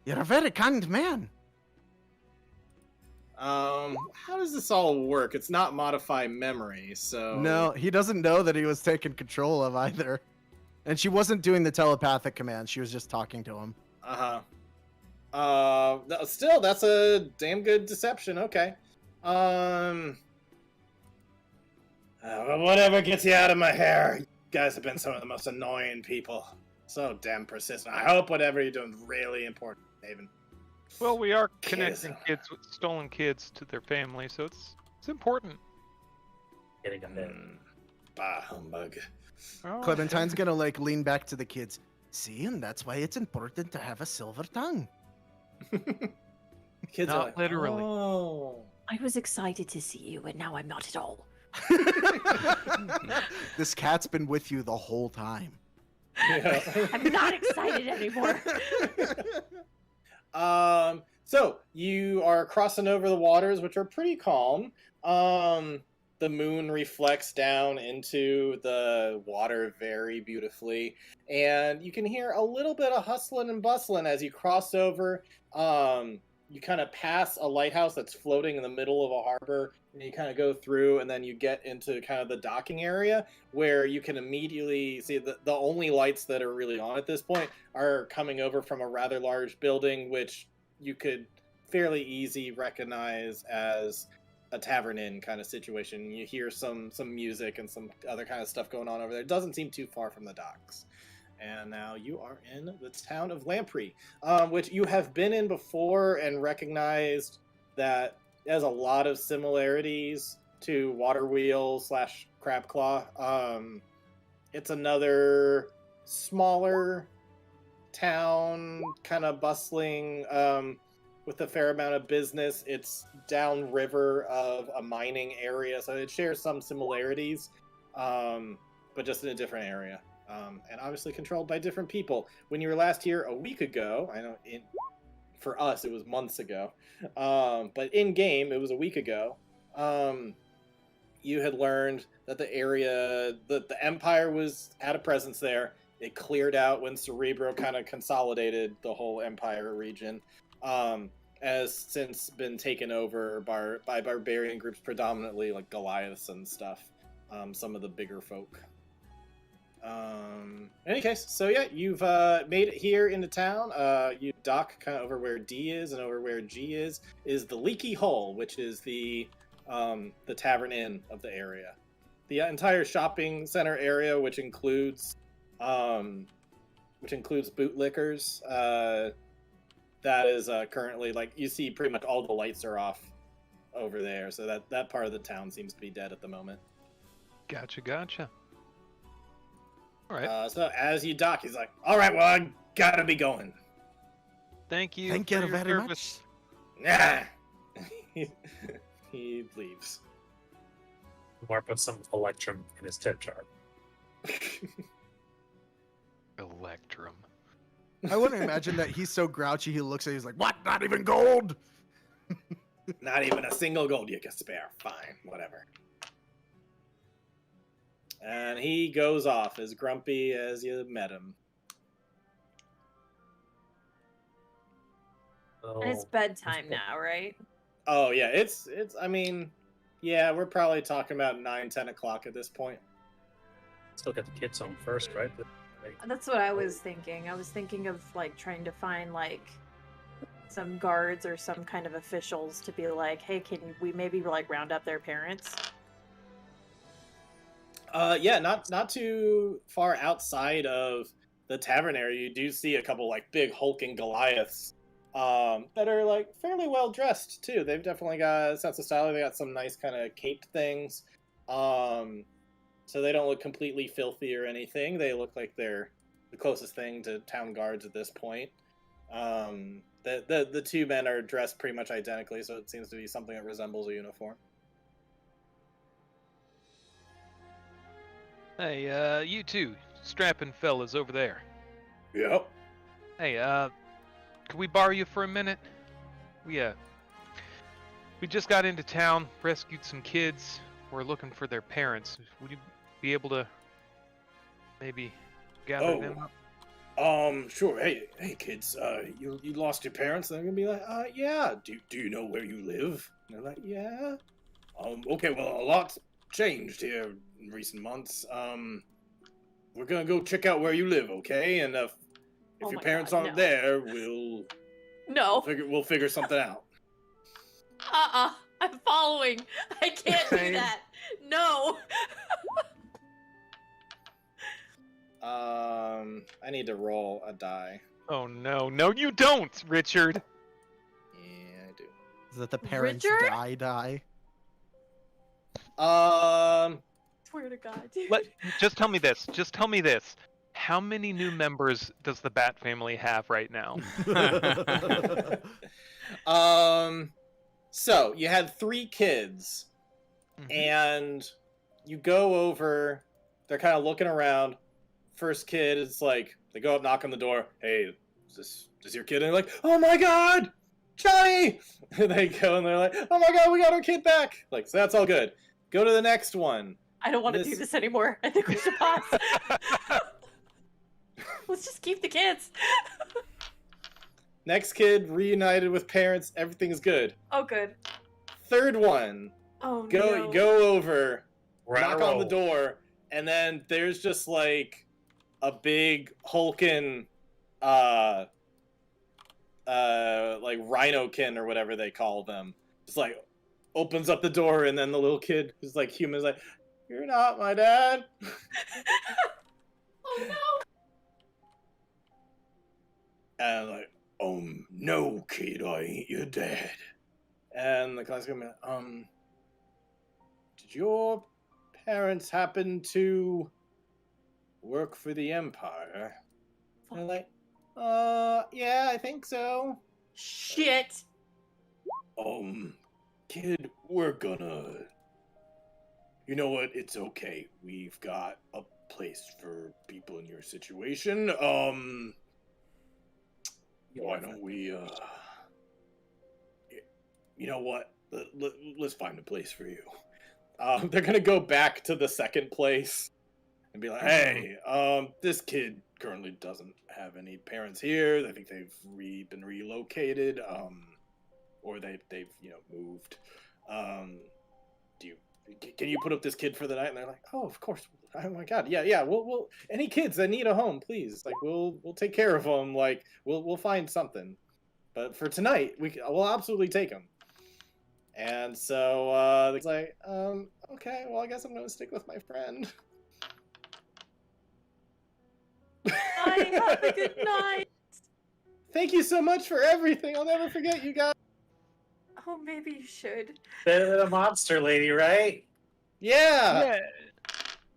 You're a very kind man.
How does this all work? It's not modify memory, so
No, he doesn't know that he was taken control of either. And she wasn't doing the telepathic command. She was just talking to him.
Still, that's a damn good deception. Okay. Whatever gets you out of my hair. You guys have been some of the most annoying people. So damn persistent. I hope whatever you're doing is really important, Haven.
well, we are
Kids.
connecting kids with stolen kids to their family, so it's important.
Getting them there.
Bah, humbug.
Oh,
Clementine's gonna like lean back to the kids. See, and that's why it's important to have a silver tongue.
Kids
Not
are like,
literally.
Oh.
I was excited to see you, and now I'm not at all.
This cat's been with you the whole time.
Yeah.
I'm not excited anymore.
So you are crossing over the waters, which are pretty calm. The moon reflects down into the water very beautifully, and you can hear a little bit of hustling and bustling as you cross over. You kind of pass a lighthouse that's floating in the middle of a harbor, and you kind of go through, and then you get into kind of the docking area where you can immediately see the only lights that are really on at this point are coming over from a rather large building, which you could fairly easy recognize as a tavern inn kind of situation. You hear some music and some other kind of stuff going on over there. It doesn't seem too far from the docks. And now you are in the town of Lamprey, which you have been in before and recognized that it has a lot of similarities to Waterwheel / Crabclaw. It's another smaller town, kind of bustling, with a fair amount of business. It's downriver of a mining area, so it shares some similarities, but just in a different area. And obviously controlled by different people. When you were last here a week ago, I know for us it was months ago, but in game it was a week ago. You had learned that the area, that the Empire had a presence there. It cleared out when Cerebro kind of consolidated the whole Empire region. Has since been taken over by barbarian groups, predominantly like Goliaths and stuff. Some of the bigger folk. In any case, so yeah, you've made it here into town. You dock kind of over where D is, and over where G is the Leaky Hole, which is the tavern inn of the area. The entire shopping center area, which includes bootlickers, that is currently, like, you see pretty much all the lights are off over there, so that part of the town seems to be dead at the moment.
Gotcha. All right.
So as you dock, he's like, "All right, well, I gotta be going."
Thank you.
Thank
for
you
your
very
service.
Nah. He leaves.
Lamar puts some Electrum in his tip jar.
Electrum.
I wouldn't imagine that he's so grouchy he looks at you, he's like, what? Not even gold?
Not even a single gold you can spare. Fine, whatever. And he goes off as grumpy as you met him.
And it's bedtime now, right?
Oh yeah, it's. I mean, yeah, we're probably talking about 9-10 o'clock at this point.
Still got the kids home first, right?
That's what I was thinking. I was thinking of like trying to find like some guards or some kind of officials to be like, hey, can we maybe like round up their parents?
Yeah, not too far outside of the tavern area, you do see a couple like big hulking Goliaths that are like fairly well dressed too. They've definitely got a sense of style. They got some nice kind of caped things, so they don't look completely filthy or anything. They look like they're the closest thing to town guards at this point. The two men are dressed pretty much identically, so it seems to be something that resembles a uniform.
Hey, you two, strapping fellas over there.
Yep.
Hey, could we borrow you for a minute? We just got into town, rescued some kids. We're looking for their parents. Would you be able to maybe gather them up?
Sure. Hey, kids. You lost your parents? They're gonna be like, yeah. Do you know where you live? And they're like, yeah. Okay. Well, a lot's changed here in recent months. We're gonna go check out where you live, okay? And if
Oh
your
my
parents
God,
aren't
no.
there, we'll
No.
we'll figure something out.
I'm following. I can't do
Same.
that. No.
I need to roll a die.
Oh no, no you don't, Richard!
Yeah, I do.
Is that the parents
Richard?
die?
Swear to God.
Just tell me this. How many new members does the Bat family have right now?
So you had 3 kids, and you go over. They're kind of looking around. First kid is like, they go up, knock on the door. Hey, is this your kid? And they're like, oh my God, Johnny! And they go and they're like, oh my God, we got our kid back. Like, so that's all good. Go to the next one.
I don't want to do this anymore. I think we should pause. Let's just keep the kids.
Next kid reunited with parents. Everything's good.
Oh, good.
Third one.
Oh,
Go
no.
over.
We're on a
Knock on the
roll.
door, and then there's just like a big hulking like rhinokin or whatever they call them. Just like opens up the door, and then the little kid who's like human is like, "You're not my dad."
Oh, no.
And like, no, kid, I ain't your dad. And the class goes, did your parents happen to work for the Empire? And they're like, yeah, I think so.
Shit.
Kid, we're gonna... You know what? It's okay. We've got a place for people in your situation. Why don't we, you know what? Let's find a place for you. They're gonna go back to the second place and be like, hey, this kid currently doesn't have any parents here. I think they've been relocated, or they've moved. Can you put up this kid for the night? And they're like, oh, of course. Oh my god, yeah. We'll any kids that need a home, please. Like, we'll take care of them. Like, we'll find something. But for tonight, we'll absolutely take them. And so it's like, okay, well, I guess I'm gonna stick with my friend.
Bye. Have a good night.
Thank you so much for everything. I'll never forget you guys.
Oh, maybe you should.
Better than a monster lady, right?
Yeah.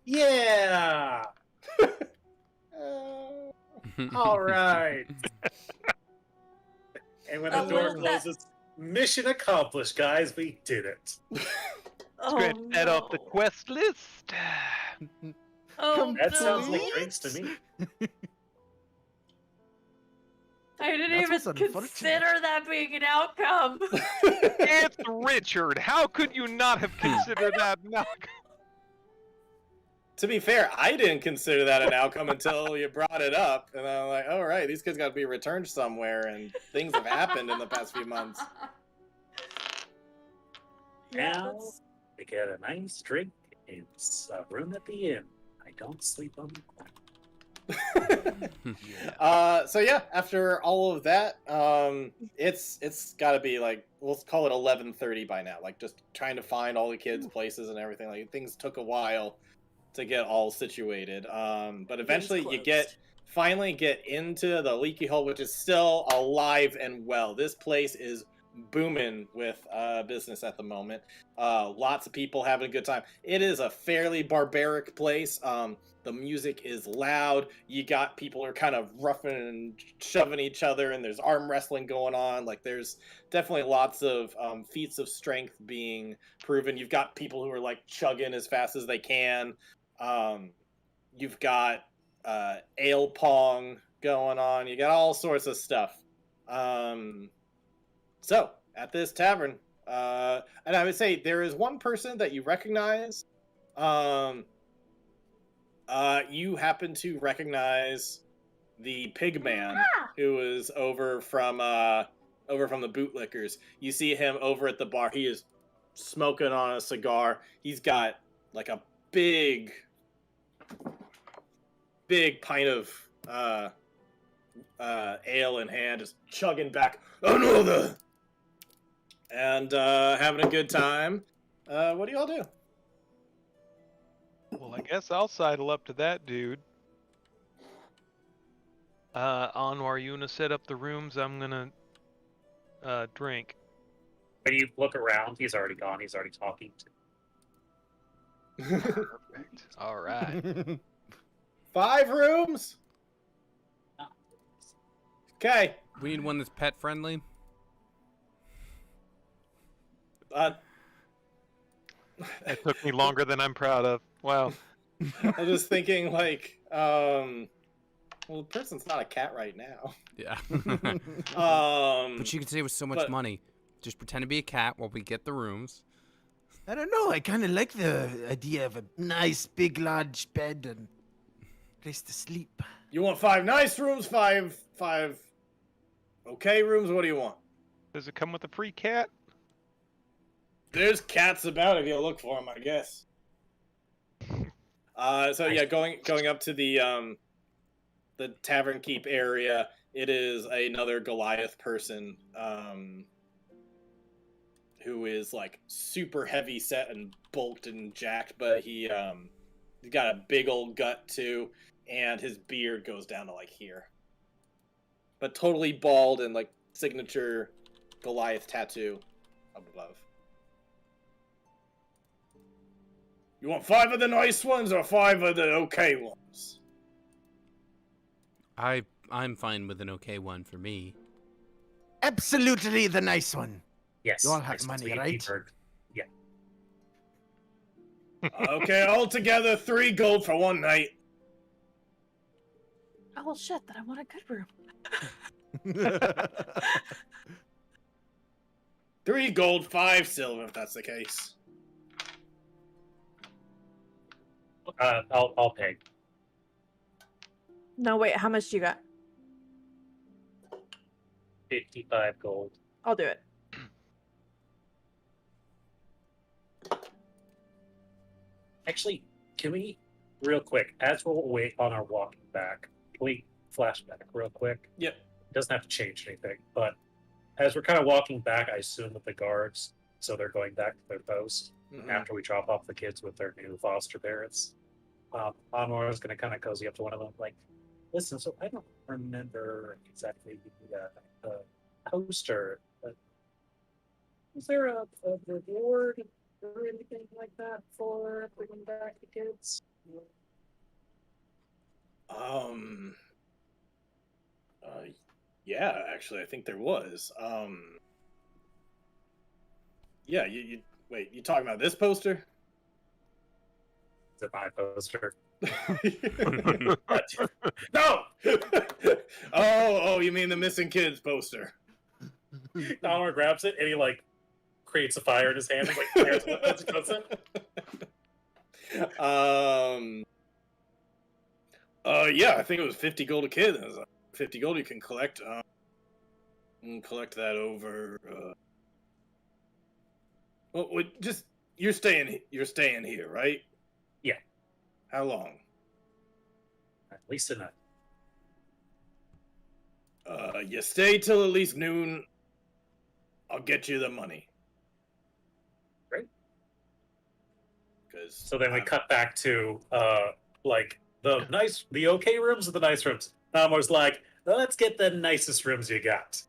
Yeah. All right. And when the
Oh,
door
well, that-
closes, mission accomplished, guys. We did it.
Oh,
Scratch that off the
no.
quest list.
Oh,
That
no.
sounds like drinks to me.
I didn't
That's
even
what's unfortunate.
consider that being an outcome.
It's Richard. How could you not have considered that? No.
To be fair, I didn't consider that an outcome until you brought it up, and I'm like, all right, these kids got to be returned somewhere, and things have happened in the past few months.
Yeah,
Now
that's-
we get a nice drink in a room at the inn. I don't sleep on the corner.
So yeah, after all of that, it's got to be like, we'll call it 11:30 by now. Like, just trying to find all the kids' places and everything. Like, things took a while to get all situated. But eventually you finally get into the Leaky Hole, which is still alive and well. This place is booming with business at the moment. Lots of people having a good time. It is a fairly barbaric place. The music is loud. You got people who are kind of roughing and shoving each other, and there's arm wrestling going on. Like, there's definitely lots of feats of strength being proven. You've got people who are like chugging as fast as they can. You've got ale pong going on. You got all sorts of stuff. So, at this tavern, and I would say there is one person that you recognize. You happen to recognize the pig man who is over from the bootlickers. You see him over at the bar. He is smoking on a cigar. He's got like a big pint of ale in hand, just chugging back another, and having a good time. What do y'all do?
Well, I guess I'll sidle up to that dude. Anwar, you wanna set up the rooms? I'm gonna drink.
When you look around, he's already gone. He's already talking to.
Perfect. All right.
5 rooms. Okay.
We need one that's pet friendly.
It took me longer than I'm proud of. Wow.
I was just thinking, like, well, the person's not a cat right now.
Yeah.
But
But you can save us so much money. Just pretend to be a cat while we get the rooms.
I don't know. I kind of like the idea of a nice, big, large bed and place to sleep.
You want 5 nice rooms, five okay rooms? What do you want?
Does it come with a free cat?
There's cats about if you look for them, I guess. So yeah, going up to the tavern keep area, it is another Goliath person who is like super heavy set and bulked and jacked, but he's got a big old gut too, and his beard goes down to like here. But totally bald and like signature Goliath tattoo up above. You want 5 of the nice ones or 5 of the okay ones?
I'm fine with an okay one for me.
Absolutely the nice one.
Yes.
You all have
excellent.
money,
We
right?
heard. Yeah.
Okay, all together 3 gold for 1 night.
Oh well, shit. Then I want a good room.
3 gold, 5 silver, if that's the case.
I'll pay.
No, wait. How much do you got?
55 gold.
I'll do it.
Actually, can we, real quick, as we'll wait on our walking back, can we flashback real quick?
Yep.
It doesn't have to change anything, but as we're kind of walking back, I assume that the guards, so they're going back to their post
Mhm.
after we drop off the kids with their new foster parents. Anwar is going to kind of cozy up to one of them, like, listen, so I don't remember exactly the poster, but was there a reward or anything like that for bringing back the kids?
Yeah, actually, I think there was. Yeah, you wait, you talking about this poster?
Is it my poster? No!
oh, you mean the missing kids poster?
Donald grabs it and he like creates a fire in his hand and like fires it as he does it.
Yeah, I think it was 50 gold a kid. It was 50 gold you can collect. You can collect that over. Well, just you're staying here, right?
Yeah.
How long?
At least a night.
You stay till at least noon. I'll get you the money.
Great.
Because
So then we cut back to like the okay rooms or the nice rooms. Namo's like, let's get the nicest rooms you got.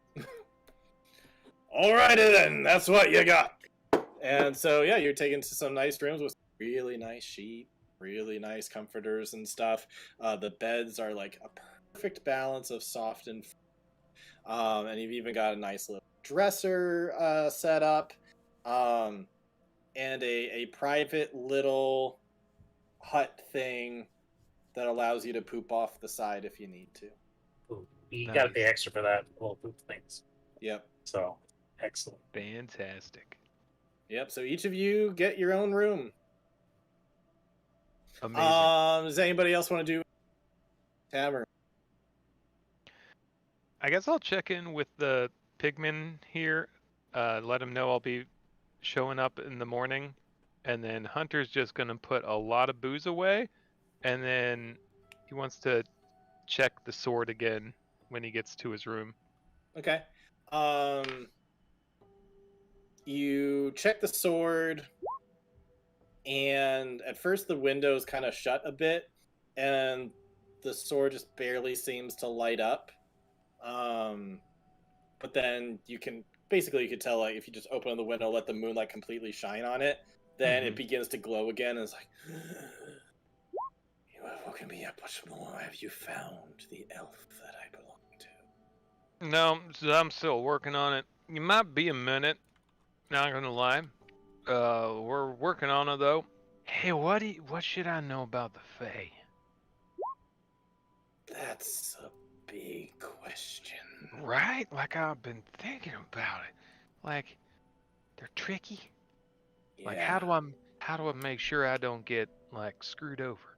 Alrighty then, that's what you got. And so yeah, you're taken to some nice rooms with really nice sheet, really nice comforters and stuff. The beds are like a perfect balance of soft and you've even got a nice little dresser set up, and a private little hut thing that allows you to poop off the side if you need to.
Ooh, you
Nice.
gotta pay extra for that little poop things.
Yep.
So excellent.
Fantastic.
Yep. So each of you get your own room.
Amazing.
Does anybody else want to do tavern?
I guess I'll check in with the pigman here. Let him know I'll be showing up in the morning, and then Hunter's just gonna put a lot of booze away, and then he wants to check the sword again when he gets to his room.
Okay. You check the sword, and at first the window's kind of shut a bit, and the sword just barely seems to light up. But then you can could tell, like, if you just open the window, let the moonlight completely shine on it, then it begins to glow again, and it's like, you have woken me up. What more have you found? The elf that I belong to.
No, I'm still working on it. You might be a minute. Not gonna lie. We're working on it though. Hey, what should I know about the Fae?
That's a big question.
Right? Like I've been thinking about it. Like, they're tricky. Like,
Yeah.
how do I make sure I don't get like screwed over?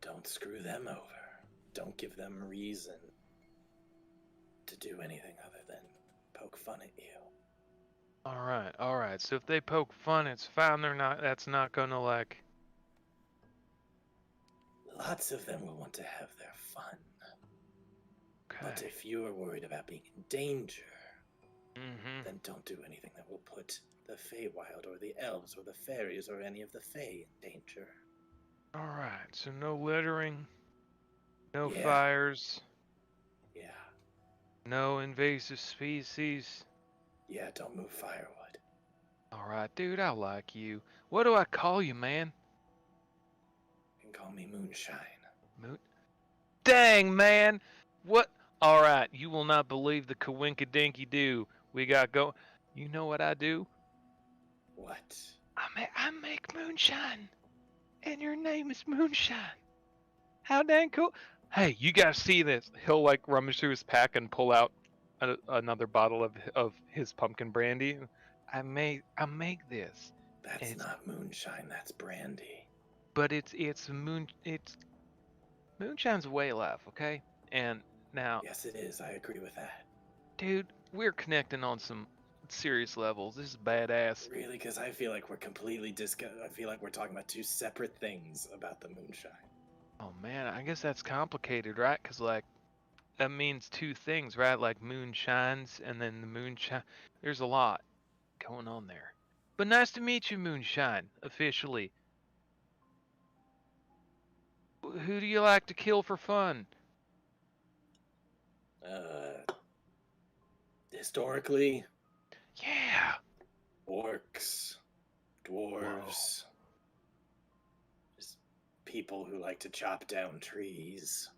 Don't screw them over. Don't give them reason to do anything other than poke fun at you.
All right. So if they poke fun, it's fine. That's not gonna like.
Lots of them will want to have their fun. But
Okay.
if you are worried about being in danger,
Mm-hmm.
then don't do anything that will put the Feywild or the elves or the fairies or any of the Fey in danger.
All right. So no littering, no
Yeah.
fires,
Yeah.
no invasive species.
Yeah, don't move firewood.
All right, dude. I like you. What do I call you, man?
You can call me Moonshine.
Moon. Dang, man. What? All right. You will not believe the coinkadinky do we got go. You know what I do?
What?
I make moonshine, and your name is Moonshine. How dang cool! Hey, you guys see this? He'll like rummage through his pack and pull out another bottle of his pumpkin brandy. I make this.
That's
It's
not moonshine, that's brandy.
but it's moonshine's a way of life, okay? And now,
Yes, it is. I agree with that.
dude, we're connecting on some serious levels. This is badass.
Really? Because I feel like we're completely I feel like we're talking about two separate things about the moonshine.
Oh man, I guess that's complicated, right? Cause like that means two things, right? Like moon shines and then the moonshine. There's a lot going on there. But nice to meet you, Moonshine, officially. Who do you like to kill for fun?
Historically,
Yeah.
orcs, dwarves, just people who like to chop down trees,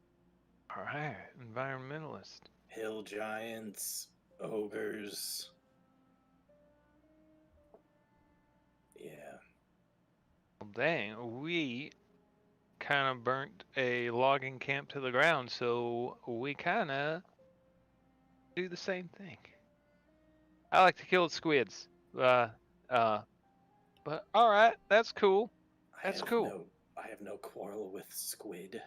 All right, environmentalist.
hill giants, ogres. Yeah.
Well, dang, we kind of burnt a logging camp to the ground, so we kind of do the same thing. I like to kill squids. Uh, but all right, that's cool. That's cool.
I have no quarrel with squid.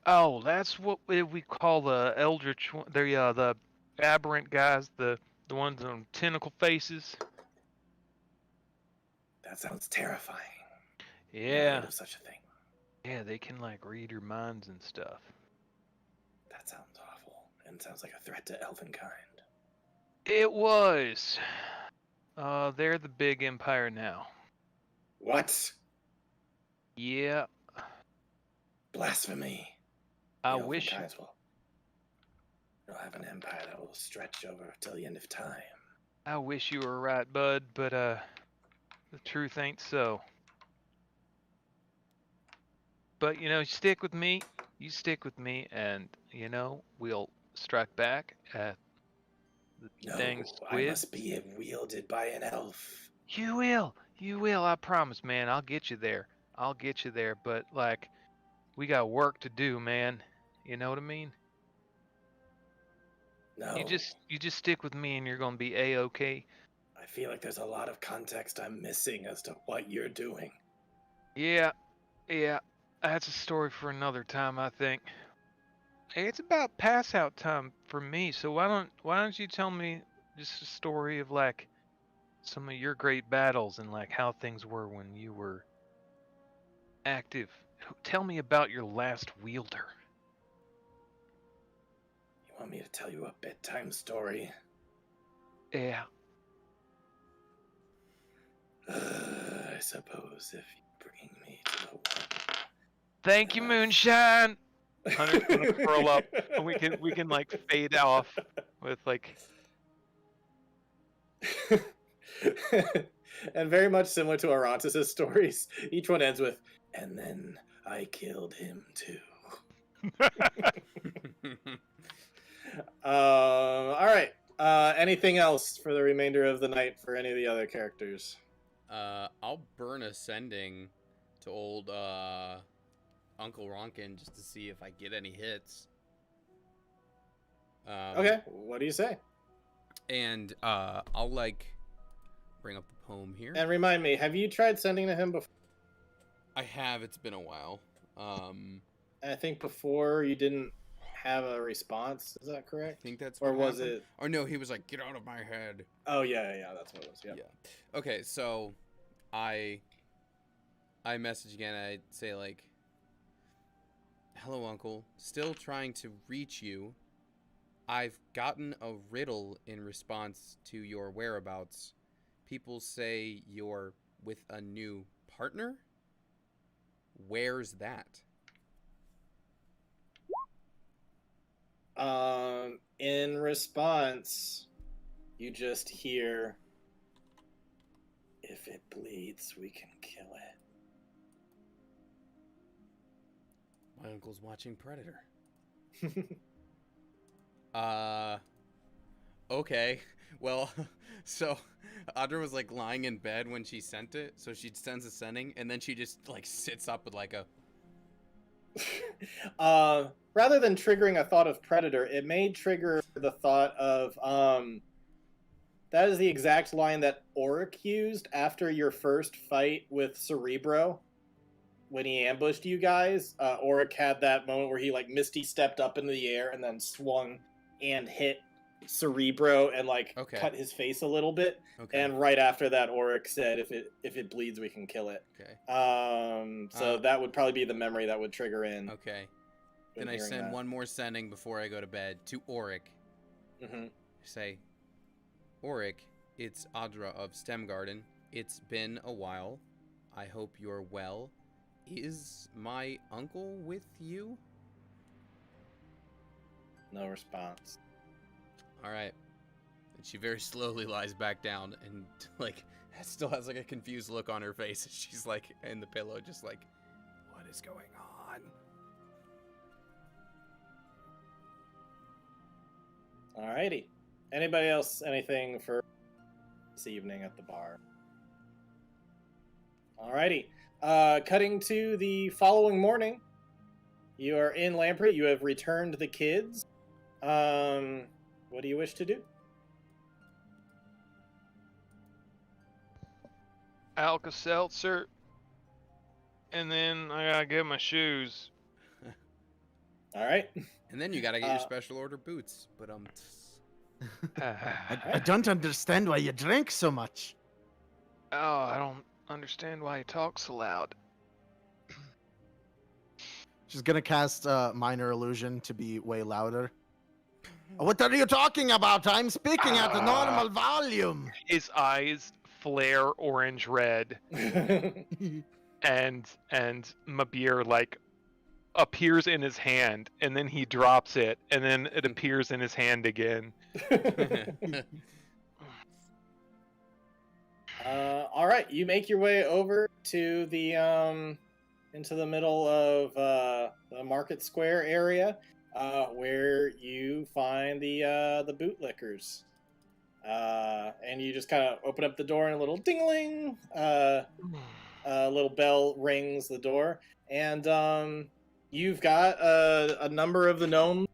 Oh, that's what we call the eldritch. They're the aberrant guys, the ones on tentacle faces.
That sounds terrifying. Never
Yeah,
heard of such a thing.
yeah, they can like read your minds and stuff.
That sounds awful and sounds like a threat to elvenkind.
It was. They're the big empire now.
What?
Yeah,
Blasphemy.
I
The
wish.
Elvenkinds will have an empire that will stretch over till the end of time.
I wish you were right, bud. But the truth ain't so. But you know, stick with me. You stick with me, and you know we'll strike back at the
No,
dang
I
squid.
must be wielded by an elf.
You will. You will. I promise, man. I'll get you there. I'll get you there. But like, we got work to do, man. You know what I mean?
No,
You just stick with me, and you're gonna be a-okay.
I feel like there's a lot of context I'm missing as to what you're doing.
Yeah, yeah. That's a story for another time, I think. Hey, it's about pass out time for me. So why don't you tell me just a story of like some of your great battles and like how things were when you were active? Tell me about your last wielder.
You want me to tell you a bedtime story?
Yeah.
I suppose if you bring me to the one.
Thank you, Moonshine. Hunter's gonna curl up. And we can like fade off with like.
And very much similar to Arantis' stories, each one ends with, and then I killed him too. All right. Anything else for the remainder of the night for any of the other characters?
I'll burn ascending to old Uncle Ronkin just to see if I get any hits.
Okay, what do you say?
And I'll like bring up the poem here.
And remind me, have you tried sending to him before?
I have. It's been a while.
I think before you didn't have a response. Is that correct?
I think that's
or
what
was
happened.
it?
Or no, he was like, "Get out of my head."
Oh yeah, that's what it was. Yep.
Yeah. Okay, so I message again. I say like, "Hello, Uncle. Still trying to reach you. I've gotten a riddle in response to your whereabouts. People say you're with a new partner. Where's that?"
In response, you just hear, "If it bleeds, we can kill it."
My uncle's watching Predator. Okay. Well, so Audra was like lying in bed when she sent it, so she sends a sending, and then she just like sits up with like a.
Rather than triggering a thought of Predator, it may trigger the thought of that is the exact line that Auric used after your first fight with Cerebro. When he ambushed you guys, Auric had that moment where he like misty stepped up into the air and then swung and hit Cerebro and like cut his face a little bit.
Okay.
And right after that, Auric said, "If it bleeds, we can kill it."
Okay.
So that would probably be the memory that would trigger in.
Okay. Then I send one more sending before I go to bed to Auric.
Mm-hmm.
Say, Auric, it's Audra of STEM Garden. It's been a while. I hope you're well. Is my uncle with you?
No response.
All right. And she very slowly lies back down and like still has like a confused look on her face. She's like in the pillow, just like, what is going on?
Alrighty. Anybody else? Anything for this evening at the bar? Alrighty. Cutting to the following morning. You are in Lamprey. You have returned the kids. What do you wish to do?
Alka-Seltzer. And then I gotta get my shoes.
Alright.
And then you gotta get your special order boots. But
I don't understand why you drink so much.
Oh, I don't understand why you talk so loud.
She's gonna cast minor illusion to be way louder. What are you talking about? I'm speaking at a normal volume.
His eyes flare orange red, and Mabir like appears in his hand, and then he drops it, and then it appears in his hand again.
All right, you make your way over to the into the middle of the market square area, where you find the bootlickers, and you just kind of open up the door and a little ding-a-ling, a little bell rings the door, and you've got a number of the gnomes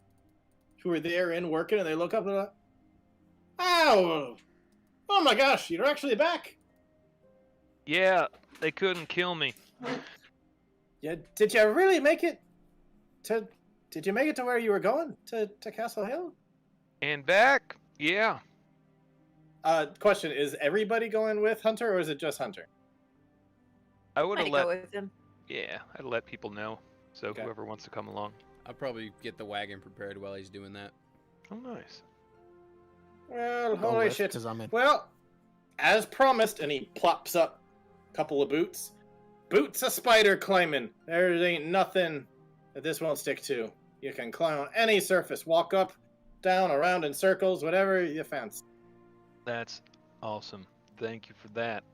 who are there and working, and they look up and they're like, oh my gosh, you're actually back.
Yeah, they couldn't kill me.
Yeah, did you really make it to? Did you make it to where you were going to Castle Hill?
And back? Yeah.
Question: is everybody going with Hunter, or is it just Hunter?
I would have
I'd
let.
go with him.
Yeah, I'd let people know. So
Okay.
whoever wants to come along.
I'll probably get the wagon prepared while he's doing that.
Oh, nice.
Well, holy shit!
'Cause I'm in.
Well, as promised, and he plops up a couple of boots. Boots a spider climbing. There ain't nothing that this won't stick to. You can climb on any surface, walk up, down, around in circles, whatever you fancy.
That's awesome. Thank you for that.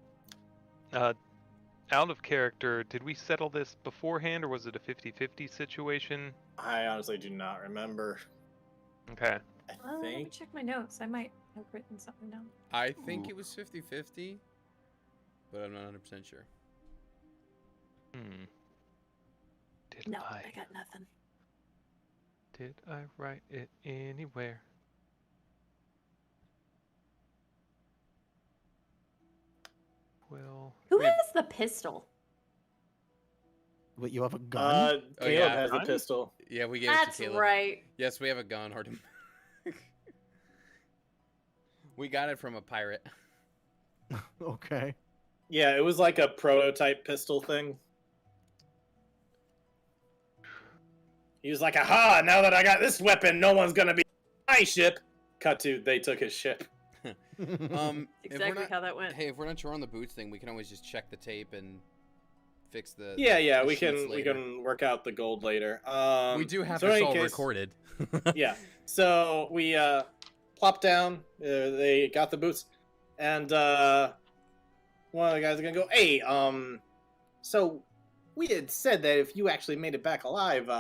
Out of character, did we settle this beforehand, or was it a 50-50 situation?
I honestly do not remember.
Okay.
I
Let me
think
check my notes. I might have written something down.
I think it was 50-50, but I'm not 100% sure.
Did
No,
I
I got nothing.
Did I write it anywhere? 12.
Who
We have-
has the pistol?
What, you have a gun?
Oh,
Caleb
yeah.
has a
Gun?
pistol.
Yeah, we gave it
That's
to Caleb.
right.
Yes, we have a gun, Artem. We got it from a pirate.
Okay.
Yeah, it was like a prototype pistol thing. He was like, aha, now that I got this weapon, no one's gonna be on my ship. Cut to, they took his ship.
If we're
Exactly
not-
how that went.
Hey, if we're not sure on the boots thing, we can always just check the tape and fix the.
Yeah,
the
we
sheets
can
later.
work out the gold later.
We do have
so
this
in
all
any case-
recorded.
Yeah, so we plopped down. They got the boots, and one of the guys are gonna go, hey, so we had said that if you actually made it back alive,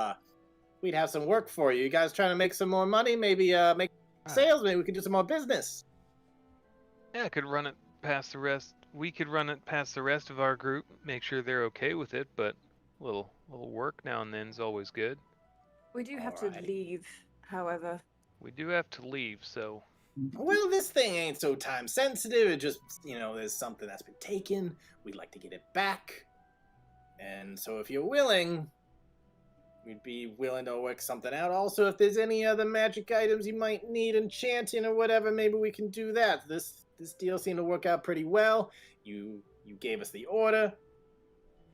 we'd have some work for you. You guys trying to make some more money? Maybe make sales? Maybe we could do some more business.
Yeah, I could run it past the rest. We could run it past the rest of our group, make sure they're okay with it. But a little work now and then is always good.
We do have to
Alrighty.
leave, however.
We do have to leave, so
Well, this thing ain't so time sensitive. It just, there's something that's been taken. We'd like to get it back. And so if you're willing, we'd be willing to work something out. Also, if there's any other magic items you might need enchanting or whatever, maybe we can do that. This deal seemed to work out pretty well. You gave us the order.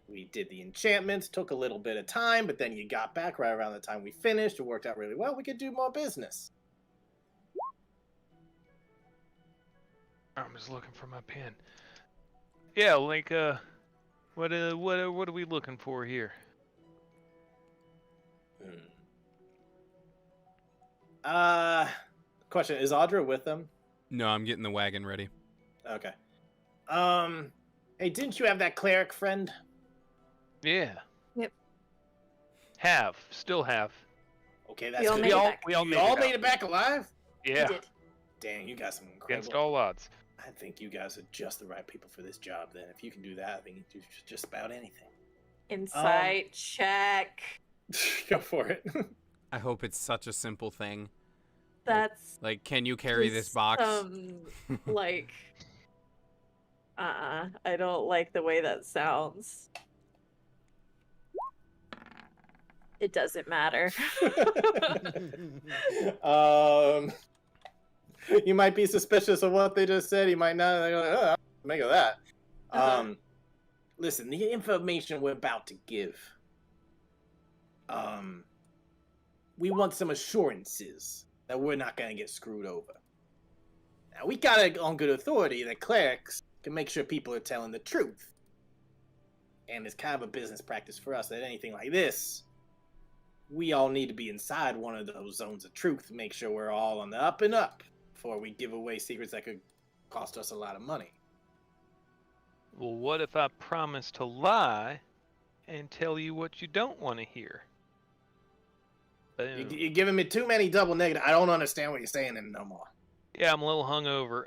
We did the enchantments. Took a little bit of time, but then you got back right around the time we finished. It worked out really well. We could do more business.
I'm just looking for my pen. Yeah, like what are we looking for here?
Question, is Audra with them?
No, I'm getting the wagon ready.
Okay. Hey, didn't you have that cleric friend?
Yeah.
Yep.
Still have.
Okay, that's
We all
good.
made it back.
We all
You
made
all
it
made
out.
it back alive?
Yeah,
We did.
Dang, you got some
against
incredible.
all odds.
I think you guys are just the right people for this job. Then, if you can do that, I think you can do just about anything.
Insight check.
Go for it.
I hope it's such a simple thing.
That's
Like, can you carry this
just
box?
like I don't like the way that sounds. It doesn't matter.
You might be suspicious of what they just said. You might not. They're like, oh, make of that.
Uh-huh.
Listen, the information we're about to give. We want some assurances that we're not gonna get screwed over. Now, we got it on good authority that clerics can make sure people are telling the truth. And it's kind of a business practice for us that anything like this, we all need to be inside one of those zones of truth to make sure we're all on the up and up before we give away secrets that could cost us a lot of money.
Well, what if I promise to lie and tell you what you don't want to hear? Boom.
You're giving me too many double negative. I don't understand what you're saying no more.
Yeah, I'm a little hungover.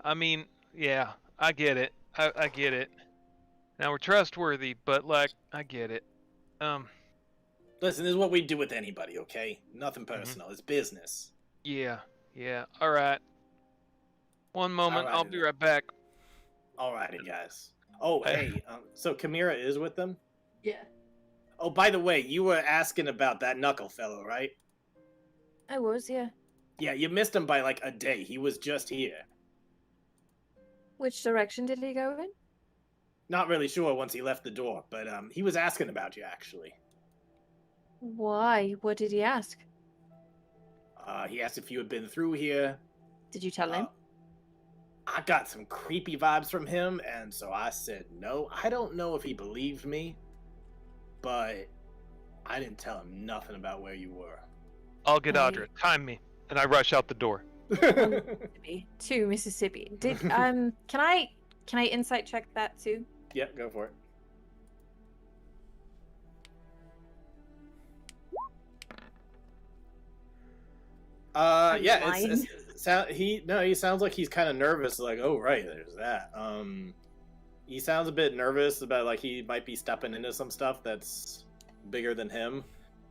I mean, yeah, I get it. I get it. Now we're trustworthy, but like, I get it.
Listen, this is what we do with anybody, okay? Nothing personal. It's business.
Yeah. All right. One moment, I'll be right back.
Alrighty, guys. Oh, hey, so Chimera is with them?
Yeah.
Oh, by the way, you were asking about that knuckle fellow, right?
I was, yeah.
Yeah, you missed him by like a day. He was just here.
Which direction did he go in?
Not really sure once he left the door, but he was asking about you, actually.
Why? What did he ask?
He asked if you had been through here.
Did you tell him?
I got some creepy vibes from him, and so I said no. I don't know if he believed me, but I didn't tell him nothing about where you were.
I'll get
Right.
Audra. Time me. And I rush out the door.
Mississippi. To Mississippi. Did can I insight check that too?
Yeah, go for it. Yeah, he sounds like he's kind of nervous. Like, oh right, there's that. He sounds a bit nervous about like he might be stepping into some stuff that's bigger than him.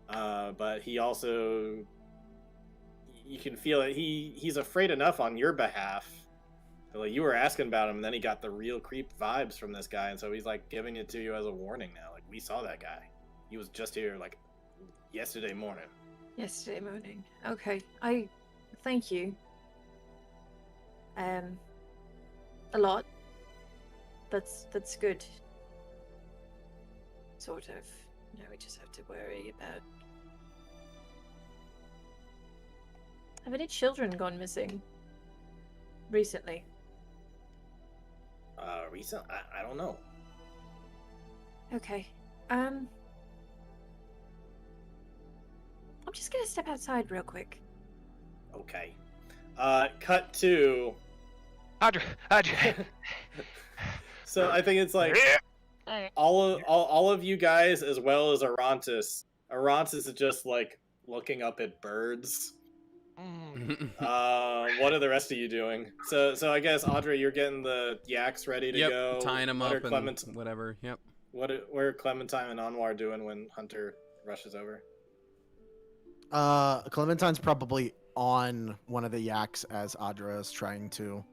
But he also, you can feel it. He's afraid enough on your behalf. Like, you were asking about him, and then he got the real creep vibes from this guy, and so he's like giving it to you as a warning now. Like, we saw that guy. He was just here like yesterday morning.
Yesterday morning. Okay. I thank you. A lot. That's good. Sort of. Now we just have to worry about. Have any children gone missing recently?
Recent? I don't know.
Okay. I'm just gonna step outside real quick.
Okay. Cut to.
Audrey.
So I think it's like all of you guys as well as Arantis. Arantis is just like looking up at birds. What are the rest of you doing? So I guess Audrey, you're getting the yaks ready to go.
Tying them
What
up
are
and whatever. Yep.
What are Clementine and Anwar doing when Hunter rushes over?
Clementine's probably on one of the yaks as Audra is trying to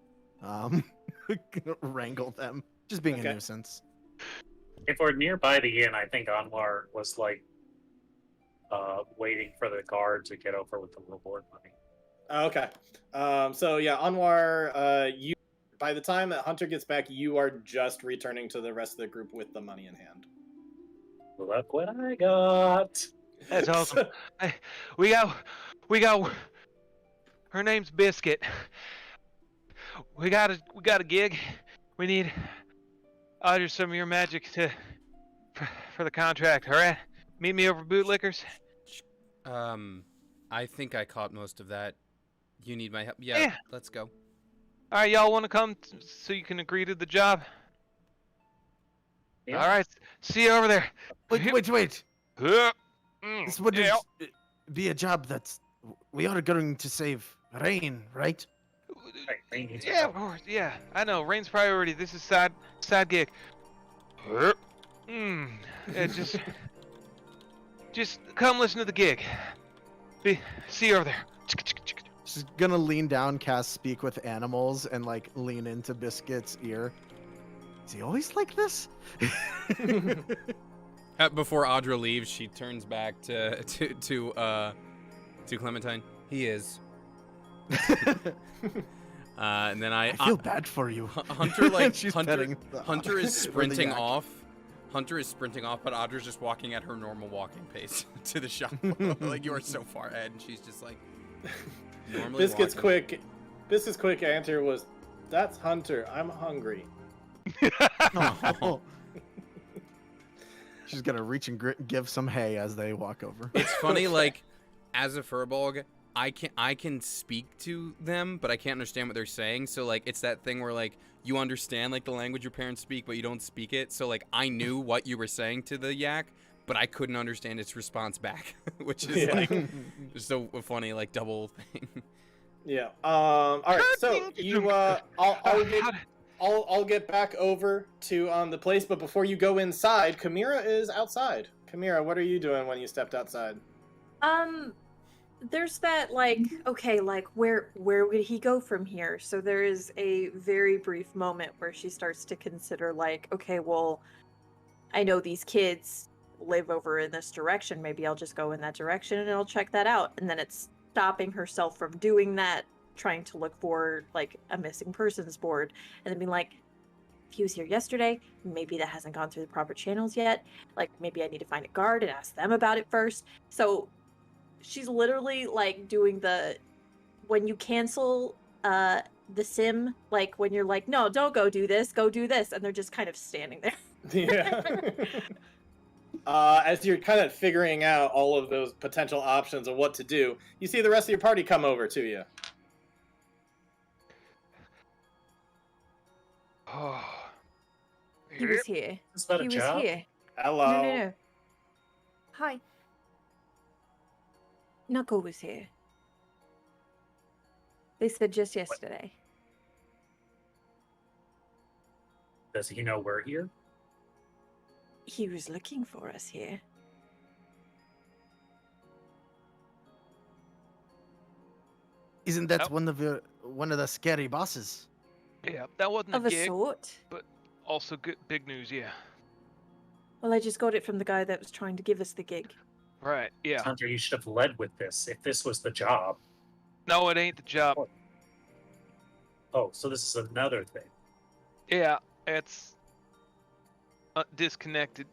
wrangle them. Just being
Okay.
a nuisance.
If we're nearby the inn, I think Anwar was like waiting for the guard to get over with the reward money.
Okay. So yeah, Anwar, you by the time that Hunter gets back, you are just returning to the rest of the group with the money in hand.
Look what I got.
That's awesome. Hey, we got. Her name's Biscuit. We got a gig. We need Audrey some of your magic for the contract. All right, meet me over Bootlickers.
I think I caught most of that. You need my help? Yeah. Let's go.
All right, y'all want to come so you can agree to the job?
Yeah.
All right, see you over there.
Wait.
Mm,
This wouldn't
yeah.
be a job that's. We are going to save Rain, right?
Right, they need to
Yeah,
help.
of course. Yeah, I know. Rain's priority. This is side gig. Yeah, just come listen to the gig. See you over there.
She's gonna lean down, cast Speak with Animals, and like lean into Biscuit's ear. Is he always like this?
Before Audra leaves, she turns back to Clementine. He is. And then
I feel bad for you.
Hunter like
She's
Hunter
petting the-
Hunter is
or the
sprinting
yak.
off. Hunter is sprinting off, but Audra's just walking at her normal walking pace to the shop. Like, you are so far ahead, and she's just like normally
Biscuit's
walking.
quick answer was, "That's Hunter. I'm hungry."
Oh. She's gonna reach and give some hay as they walk over.
It's funny, like, as a furbolg, I can speak to them, but I can't understand what they're saying. So like, it's that thing where like you understand like the language your parents speak, but you don't speak it. So like, I knew what you were saying to the yak, but I couldn't understand its response back, which is like just a funny like double thing.
Yeah. All right. So you, I'll get back over to the place, but before you go inside, Chimera is outside. Chimera, what are you doing when you stepped outside?
There's that like, okay, like where would he go from here? So there is a very brief moment where she starts to consider like, okay, well, I know these kids live over in this direction. Maybe I'll just go in that direction and I'll check that out. And then it's stopping herself from doing that, trying to look for like a missing persons board, and then being like, if he was here yesterday, maybe that hasn't gone through the proper channels yet. Like maybe I need to find a guard and ask them about it first. So she's literally like doing the, when you cancel the sim, like when you're like, no, don't go do this, go do this, and they're just kind of standing there.
Yeah. As you're kind of figuring out all of those potential options of what to do, you see the rest of your party come over to you.
Oh.
He was here.
Is that
He
a
was
job?
here.
Hello.
No. Hi. Knuckle was here. They said just yesterday.
Does he know we're here?
He was looking for us here.
Isn't that
Oh.
one of the scary bosses?
Yeah, that wasn't
Of
a
a
gig,
sort.
but also good, big news. Yeah.
Well, I just got it from the guy that was trying to give us the gig.
Right. Yeah.
Hunter, you should have led with this. If this was the job.
No, it ain't the job.
Oh, so this is another thing.
Yeah, it's disconnected.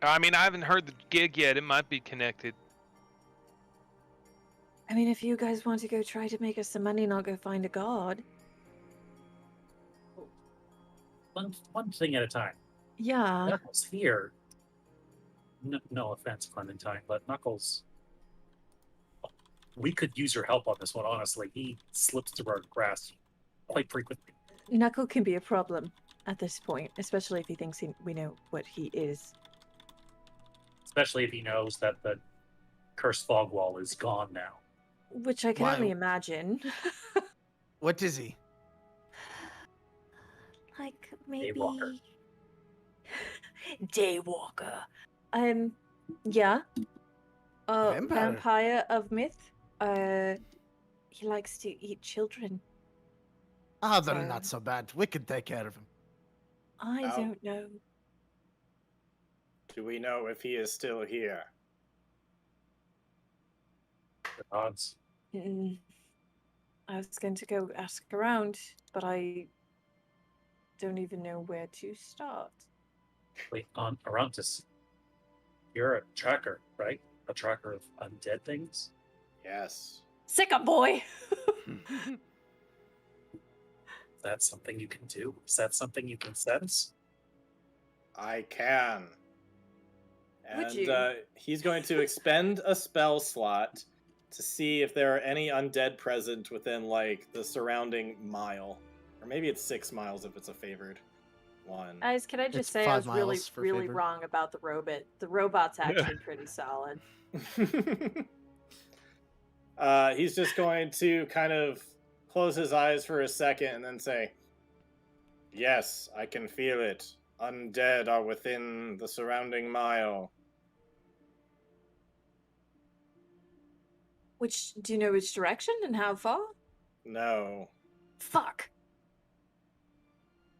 I mean, I haven't heard the gig yet. It might be connected.
I mean, if you guys want to go try to make us some money, not go find a god.
One thing at a time.
Yeah.
Knuckles here. No offense, Clementine, but Knuckles. We could use your help on this one, honestly. He slips through our grasp quite frequently.
Knuckle can be a problem at this point, especially if he thinks we know what he is.
Especially if he knows that the cursed fog wall is gone now.
Which I can
Why-
only imagine.
What is he?
Like, maybe...
Daywalker.
Daywalker. Yeah. Vampire of myth. He likes to eat children.
Ah, they're not so bad. We can take care of him.
I
Oh.
don't know.
Do we know if he is still here?
The odds.
I was going to go ask around, but I don't even know where to start.
Wait, on Arantis. You're a tracker, right? A tracker of undead things?
Yes.
Sick 'em, boy!
Is that something you can do? Is that something you can sense?
I can.
Would
And
you?
he's going to expend a spell slot to see if there are any undead present within, like, the surrounding mile. Or maybe it's 6 miles if it's a favored one.
Guys, can I just
It's
say I
5
was really,
miles for
really
favored.
wrong about the robot. The robot's actually pretty solid.
He's just going to kind of close his eyes for a second and then say, "Yes, I can feel it. Undead are within the surrounding mile."
Do you know which direction and how far?
No.
Fuck.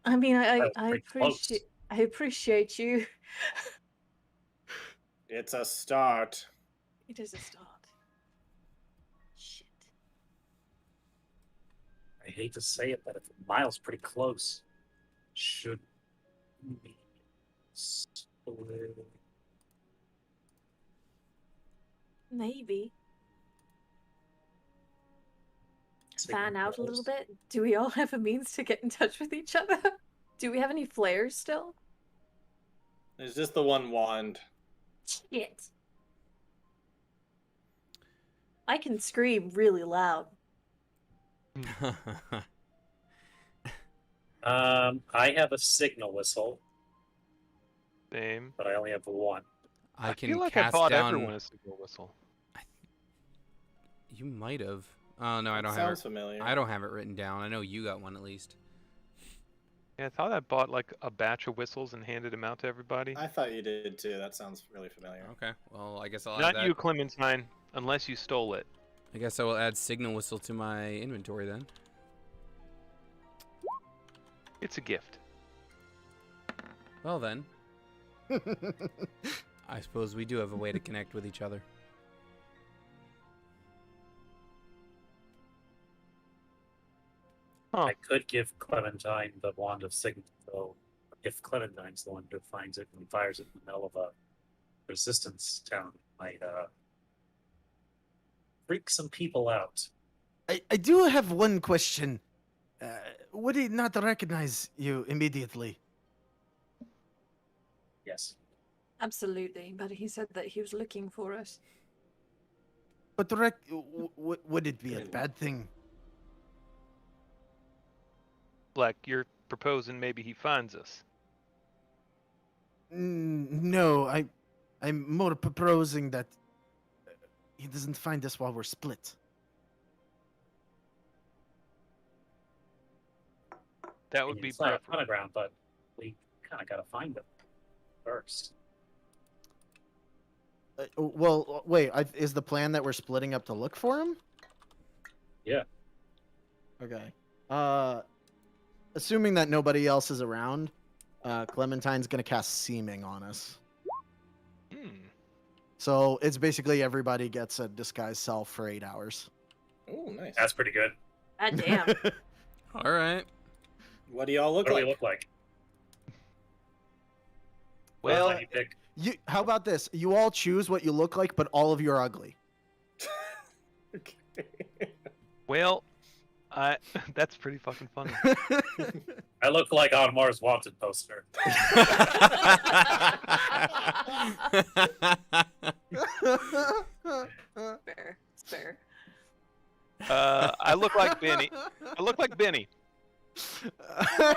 I mean, I
Pretty close.
appreciate you.
It's a start.
It is a start. Shit.
I hate to say it, but if a mile's pretty close, should we split?
Maybe.
Signal
Fan out a little
close.
bit. Do we all have a means to get in touch with each other? Do we have any flares still?
There's just the one wand.
Shit. I can scream really loud.
I have a signal whistle,
Same.
but I only have one.
I can
feel like I
cast
bought
down.
everyone a signal whistle.
You might have. Oh no, I don't have
Sounds
it.
familiar.
I don't have it written down. I know you got one at least.
Yeah, I thought I bought like a batch of whistles and handed them out to everybody.
I thought you did too. That sounds really familiar.
Okay, well I guess I'll add
Not
that.
you, Clementine, unless you stole it.
I guess I will add signal whistle to my inventory then.
It's a gift.
Well then, I suppose we do have a way to connect with each other.
Huh.
I could give Clementine the wand of signal, though. If Clementine's the one who finds it and fires it in the middle of a resistance town, might freak some people out.
I do have one question. Would he not recognize you immediately?
Yes.
Absolutely, but he said that he was looking for us.
But would it be a bad thing?
Like you're proposing maybe he finds us.
No, I'm more proposing that he doesn't find us while we're split.
That would be
It's not a ton
preferable.
of ground, but we kind of got to find them first.
Well, wait. Is the plan that we're splitting up to look for him?
Yeah.
Okay. assuming that nobody else is around, Clementine's gonna cast Seeming on us.
Hmm.
So it's basically everybody gets a disguised self for 8 hours.
Oh, nice.
That's pretty good.
God damn.
All right.
What do y'all look
What do
like?
we look like?
Well,
You pick.
How about this? You all choose what you look like, but all of you are ugly.
Okay.
well, that's pretty fucking funny.
I look like on Mars Wanted poster.
Fair. It's fair.
I look like Benny. I look like Benny.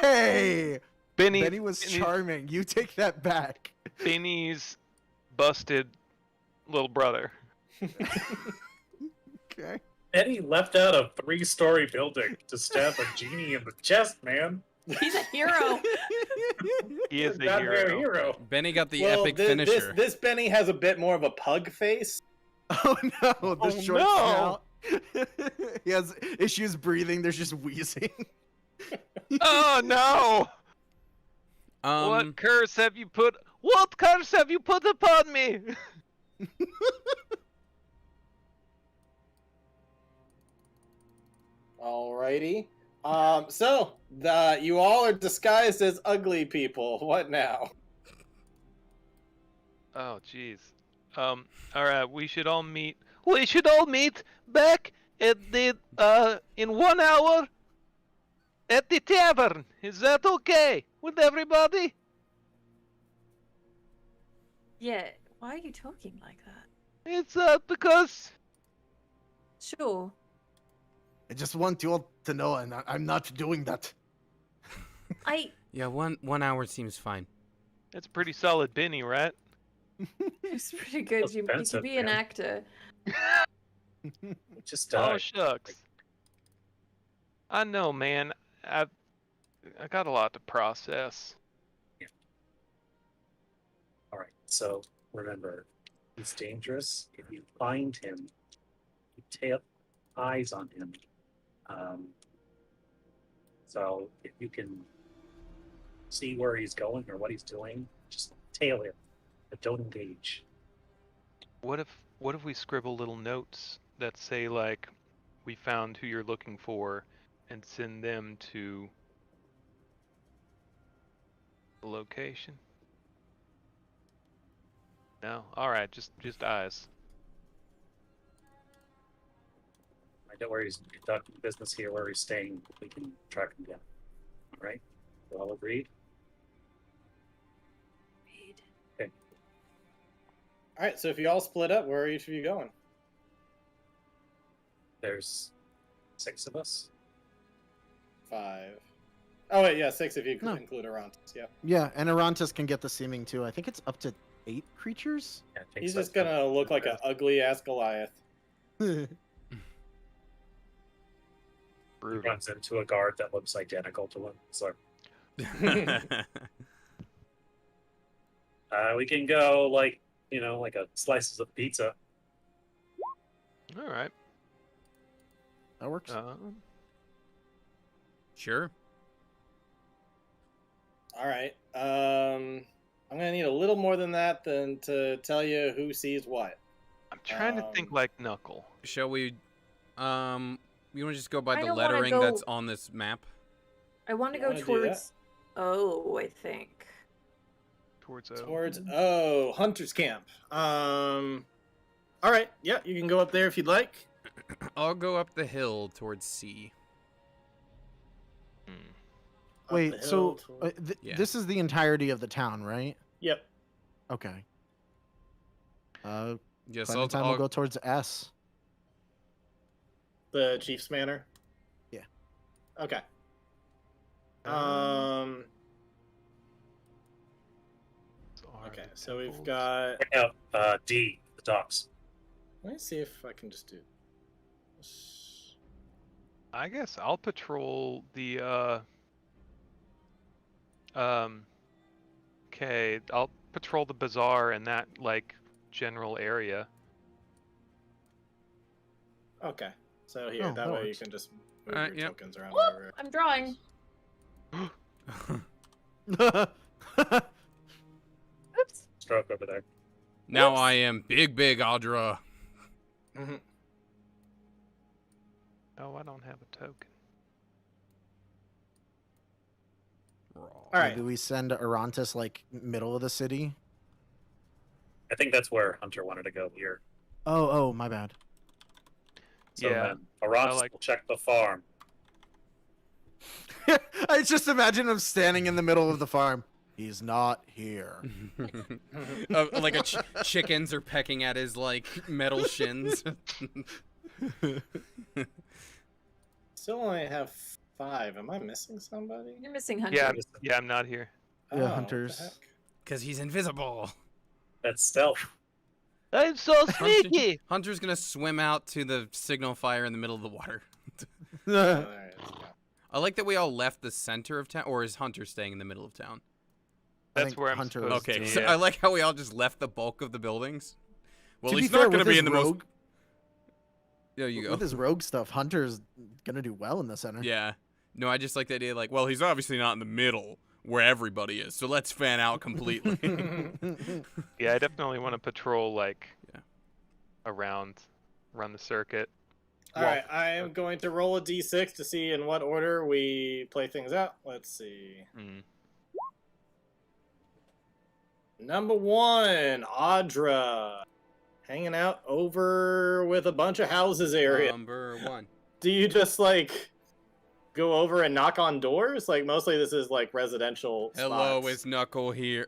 Hey!
Benny.
Benny was charming. You take that back.
Benny's busted little brother.
Okay.
Eddie left out a 3-story building to stab a genie in the chest, man.
He's a hero.
He is a
Goddamn
hero.
Benny got the
Well,
epic
this
finisher.
this Benny has a bit more of a pug face.
Oh no, the
Oh,
short
no.
snout. He has issues breathing. There's just wheezing.
Oh no! What curse have you put? What curse have you put upon me?
Alrighty. So you all are disguised as ugly people. What now?
Oh jeez. All right. We should all meet. We should all meet back at the in 1 hour at the tavern. Is that okay with everybody?
Yeah. Why are you talking like that?
It's because
Sure.
I just want you all to know, and I'm not doing that.
Yeah, one hour seems fine.
that's pretty solid, Benny, right?
It's pretty good. You could
Offensive,
be an
man.
actor.
Just
Oh shucks. I know, man. I got a lot to process.
All right. So remember, he's dangerous. If you find him, you tail eyes on him. So if you can see where he's going or what he's doing, just tail him, but don't engage.
What if we scribble little notes that say like, we found who you're looking for, and send them to the location? No. All right. Just eyes.
I know where he's conducting business here, where he's staying. We can track him down. All right. We all agreed?
All right. So if you all split up, where are each of you going?
There's 6 of us.
5. Oh wait, yeah, 6 if you
No.
include Arantes. Yeah.
Yeah, and Arantes can get the Seeming too. I think it's up to 8 creatures.
Yeah, it takes
He's
that
just gonna look like an ugly ass Goliath.
He
Brutal.
runs into a guard that looks identical to him. So we can go like a slices of pizza.
All right.
That works.
Sure.
All right. I'm gonna need a little more than that than to tell you who sees what.
I'm trying to think like Knuckle.
Shall we? You want to just go by
I
the
don't wanna
lettering
go-
that's on this map?
I want to
You
go
wanna do
towards. Oh, I think.
Towards
Towards Hunter's Camp. All right. Yeah, you can go up there if you'd like.
I'll go up the hill towards C.
Up
Wait,
the
so
hill toward-
Yeah.
this is the entirety of the town, right?
Yep.
Okay.
Yes,
Clementine will go towards S.
The Chief's Manor.
Yeah.
Okay. Okay, so we've got.
Check out D, the docks.
Let me see if I can just do.
I guess I'll patrol the okay, I'll patrol the bazaar and that like general area.
Okay, so here,
Oh,
that
that
way you
works.
can just move
Alright,
your
yep.
tokens around
Whoop,
wherever.
I'm drawing. Oops.
Stroke over there.
Now
Oops.
I am big Audra.
Mhm.
Oh, I don't have a token.
All right.
Maybe we send Arantis like middle of the city.
I think that's where Hunter wanted to go here.
Oh, my bad.
So
Yeah,
then Arantis
like-
will check the farm.
I just imagine him standing in the middle of the farm. He's not here.
Like chickens are pecking at his like metal shins.
Still only have 5. Am I missing somebody?
You're missing Hunter.
Yeah, yeah, I'm not here.
Yeah,
what the
Hunter's-
heck?
Because he's invisible.
That's stealth.
I'm so sneaky.
Hunter's gonna swim out to the signal fire in the middle of the water.
All right, let's go.
I like that we all left the center of town, or is Hunter staying in the middle of town?
I
That's
think
where I'm
Hunter
supposed
was
Okay,
to
doing
so
it.
yeah.
I like how we all just left the bulk of the buildings. Well,
To be
he's
fair,
not gonna
with
be
his
in the
rogue,
most. There you go.
with his rogue stuff, Hunter's gonna do well in the center.
Yeah. No, I just like the idea, like, well, he's obviously not in the middle where everybody is, so let's fan out completely.
Yeah, I definitely want to patrol like
Yeah.
around the circuit.
All right, I am going to roll a d6 to see in what order we play things out. Let's see.
Mm.
Number 1, Audra. Hanging out over with a bunch of houses area.
Number 1.
Do you just, like, go over and knock on doors? Like, mostly this is, like, residential
Hello,
spots.
it's Knuckle here.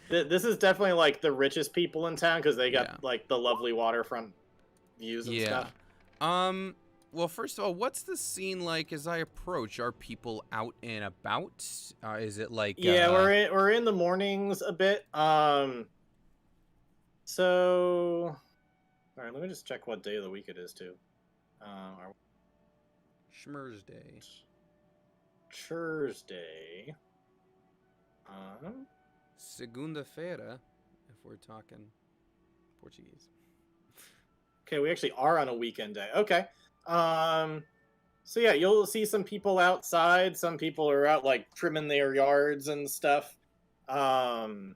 This is definitely, like, the richest people in town because they got,
Yeah.
like, the lovely waterfront views and
Yeah.
stuff.
Well, first of all, what's the scene like as I approach? Are people out and about? Is it like
Yeah, we're in the mornings a bit. So, all right, let me just check what day of the week it is too.
Schmurz Day?
Thursday.
Segunda-feira, if we're talking Portuguese.
Okay, we actually are on a weekend day. Okay. So yeah, you'll see some people outside. Some people are out like trimming their yards and stuff. And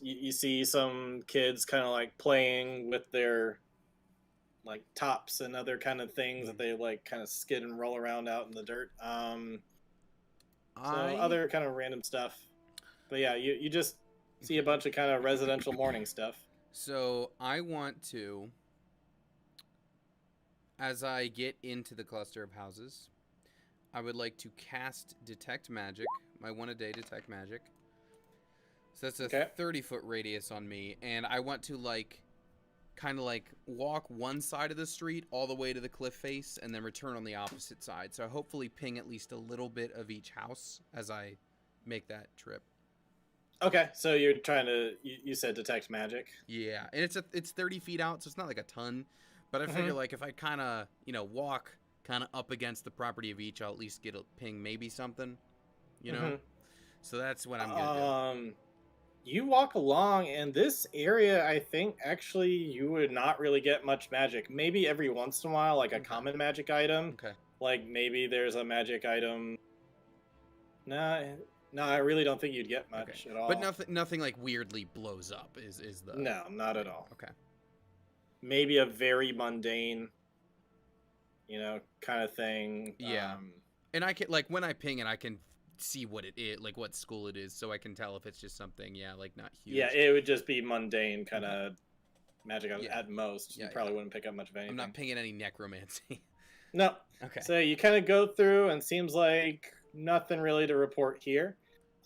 you see some kids kind of like playing with their like tops and other kind of things that they like kind of skid and roll around out in the dirt. So other kind of random stuff. But yeah, you just see a bunch of kind of residential morning stuff.
So I want to, as I get into the cluster of houses, I would like to cast Detect Magic, my 1-a-day Detect Magic. So that's a
Okay.
30-foot radius on me, and I want to like, kind of like walk one side of the street all the way to the cliff face, and then return on the opposite side. So hopefully ping at least a little bit of each house as I make that trip.
Okay, so you're trying to you said detect magic.
Yeah, and it's 30 feet out, so it's not like a ton, but I figure like if I kind of walk kind of up against the property of each, I'll at least get a ping maybe something, So that's what I'm gonna do.
You walk along, and this area, I think, actually, you would not really get much magic. Maybe every once in a while, like a
Okay.
common magic item.
Okay.
Like maybe there's a magic item. No, I really don't think you'd get much at all.
But nothing like weirdly blows up is the
No, not at all.
Okay.
Maybe a very mundane, kind of thing.
Yeah. And I can like when I ping it, I can see what it is, like what school it is, so I can tell if it's just something, like not huge.
Yeah, it would just be mundane kind of magic
Yeah.
at most.
Yeah,
You probably wouldn't pick up much of anything.
I'm not pinging any necromancy.
No.
Okay.
So you kind of go through, and seems like nothing really to report here.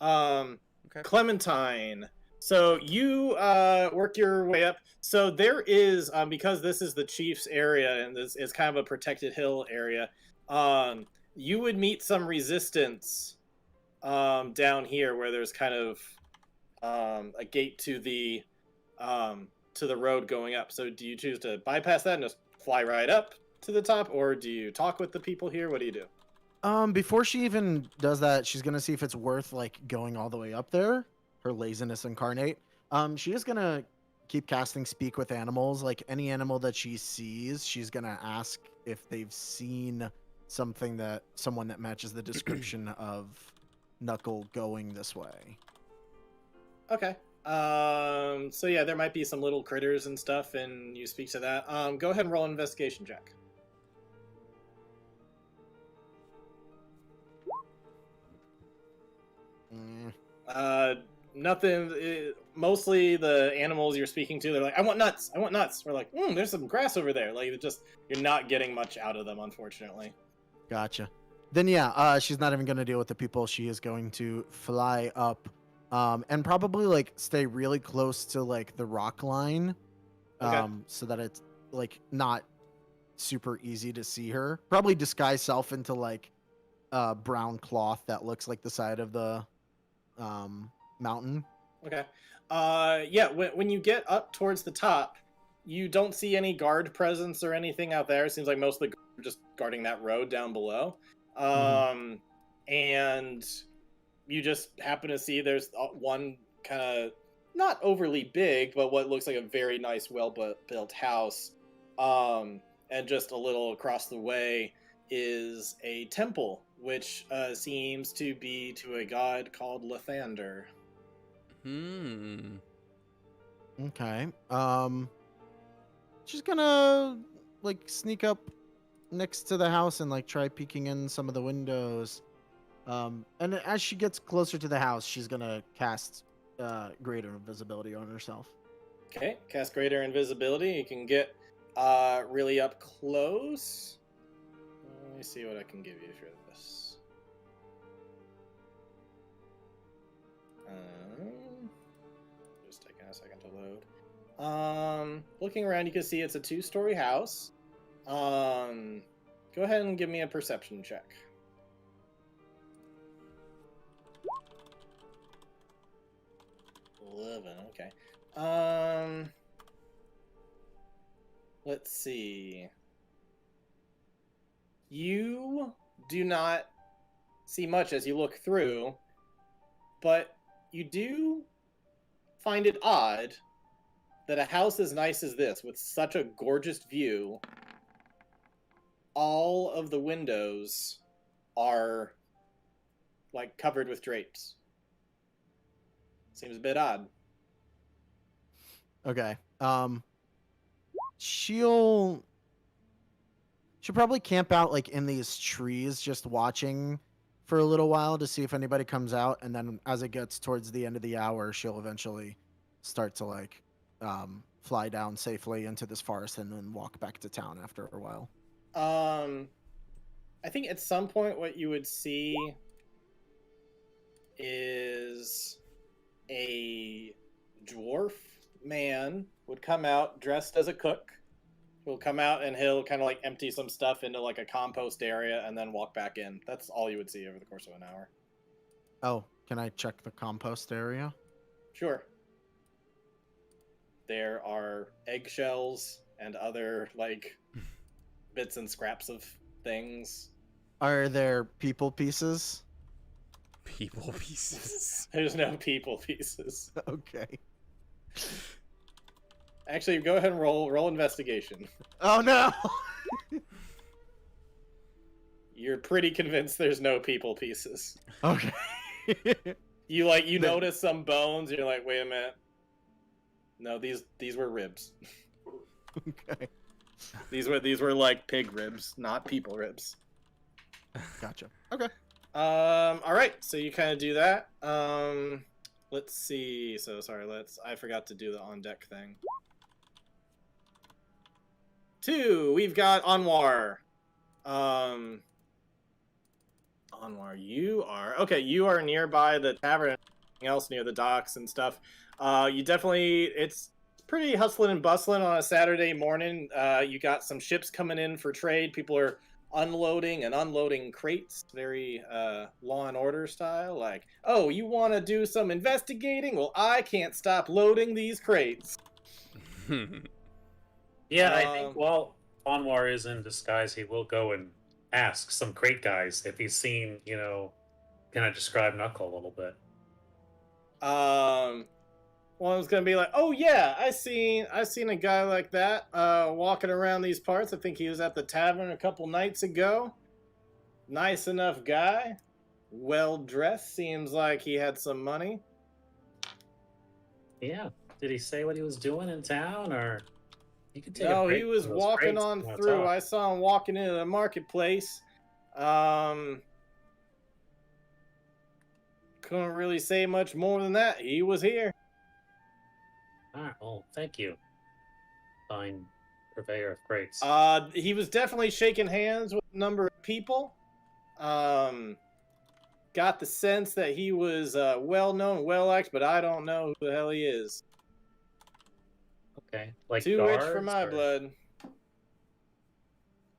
Okay.
Clementine. So you work your way up. So there is, because this is the chief's area, and this is kind of a protected hill area, you would meet some resistance down here, where there's kind of a gate to the road going up. So do you choose to bypass that and just fly right up to the top, or do you talk with the people here? What do you do?
Before she even does that, she's gonna see if it's worth like going all the way up there. Her laziness incarnate. She is gonna keep casting Speak with Animals. Like any animal that she sees, she's gonna ask if they've seen someone that matches the description of Knuckle going this way.
Okay. So yeah, there might be some little critters and stuff, and you speak to that. Go ahead and roll an investigation check. Nothing. Mostly the animals you're speaking to, they're like, "I want nuts. I want nuts." We're like, "There's some grass over there." Like, you're not getting much out of them, unfortunately.
Gotcha. Then yeah, she's not even gonna deal with the people. She is going to fly up, and probably like stay really close to like the rock line,
Okay.
so that it's like not super easy to see her. Probably disguise self into like brown cloth that looks like the side of the mountain.
Okay. Yeah. When you get up towards the top, you don't see any guard presence or anything out there. It seems like most of the guards are just guarding that road down below. And you just happen to see there's one kind of not overly big, but what looks like a very nice, well-built house. And just a little across the way is a temple, which seems to be to a god called Lathander.
Okay. She's gonna like sneak up next to the house and like try peeking in some of the windows. And as she gets closer to the house, she's gonna cast greater invisibility on herself.
Okay, cast greater invisibility. You can get really up close. Let me see what I can give you for this. Just taking a second to load. Looking around, you can see it's a 2-story house. Go ahead and give me a perception check. 11, okay. Let's see. You do not see much as you look through, but you do find it odd that a house as nice as this, with such a gorgeous view, all of the windows are like covered with drapes. Seems a bit odd.
Okay. She'll probably camp out like in these trees, just watching for a little while to see if anybody comes out, and then as it gets towards the end of the hour, she'll eventually start to like fly down safely into this forest and then walk back to town after a while.
I think at some point what you would see is a dwarf man would come out dressed as a cook. He'll come out and he'll kind of like empty some stuff into like a compost area and then walk back in. That's all you would see over the course of an hour.
Oh, can I check the compost area?
Sure. There are eggshells and other like bits and scraps of things.
Are there people pieces?
People pieces.
There's no people pieces.
Okay.
Actually, go ahead and roll investigation.
Oh no.
You're pretty convinced there's no people pieces.
Okay.
You notice some bones. You're like, wait a minute. No, these were ribs.
Okay.
These were like pig ribs, not people ribs.
Gotcha. Okay.
All right. So you kind of do that. Let's see. So sorry. I forgot to do the on deck thing. 2. We've got Anwar. Anwar, you are nearby the tavern and everything else near the docks and stuff. It's pretty hustling and bustling on a Saturday morning. You got some ships coming in for trade. People are unloading and unloading crates, very Law and Order style. Like, oh, you want to do some investigating? Well, I can't stop loading these crates.
Yeah, I think while Anwar is in disguise, he will go and ask some crate guys if he's seen, can I describe Knuckle a little bit?
One's gonna be like, oh yeah, I seen a guy like that walking around these parts. I think he was at the tavern a couple nights ago. Nice enough guy. Well dressed. Seems like he had some money.
Yeah. Did he say what he was doing in town, or you could take a
No,
break
he was
from those
walking
crates if
on
you wanna
through.
talk.
I saw him walking into the marketplace. Couldn't really say much more than that. He was here.
All right. Well, thank you. Fine purveyor of crates.
He was definitely shaking hands with a number of people. Got the sense that he was well known, well liked, but I don't know who the hell he is.
Okay. Like
Too rich for
guards,
my
or
blood.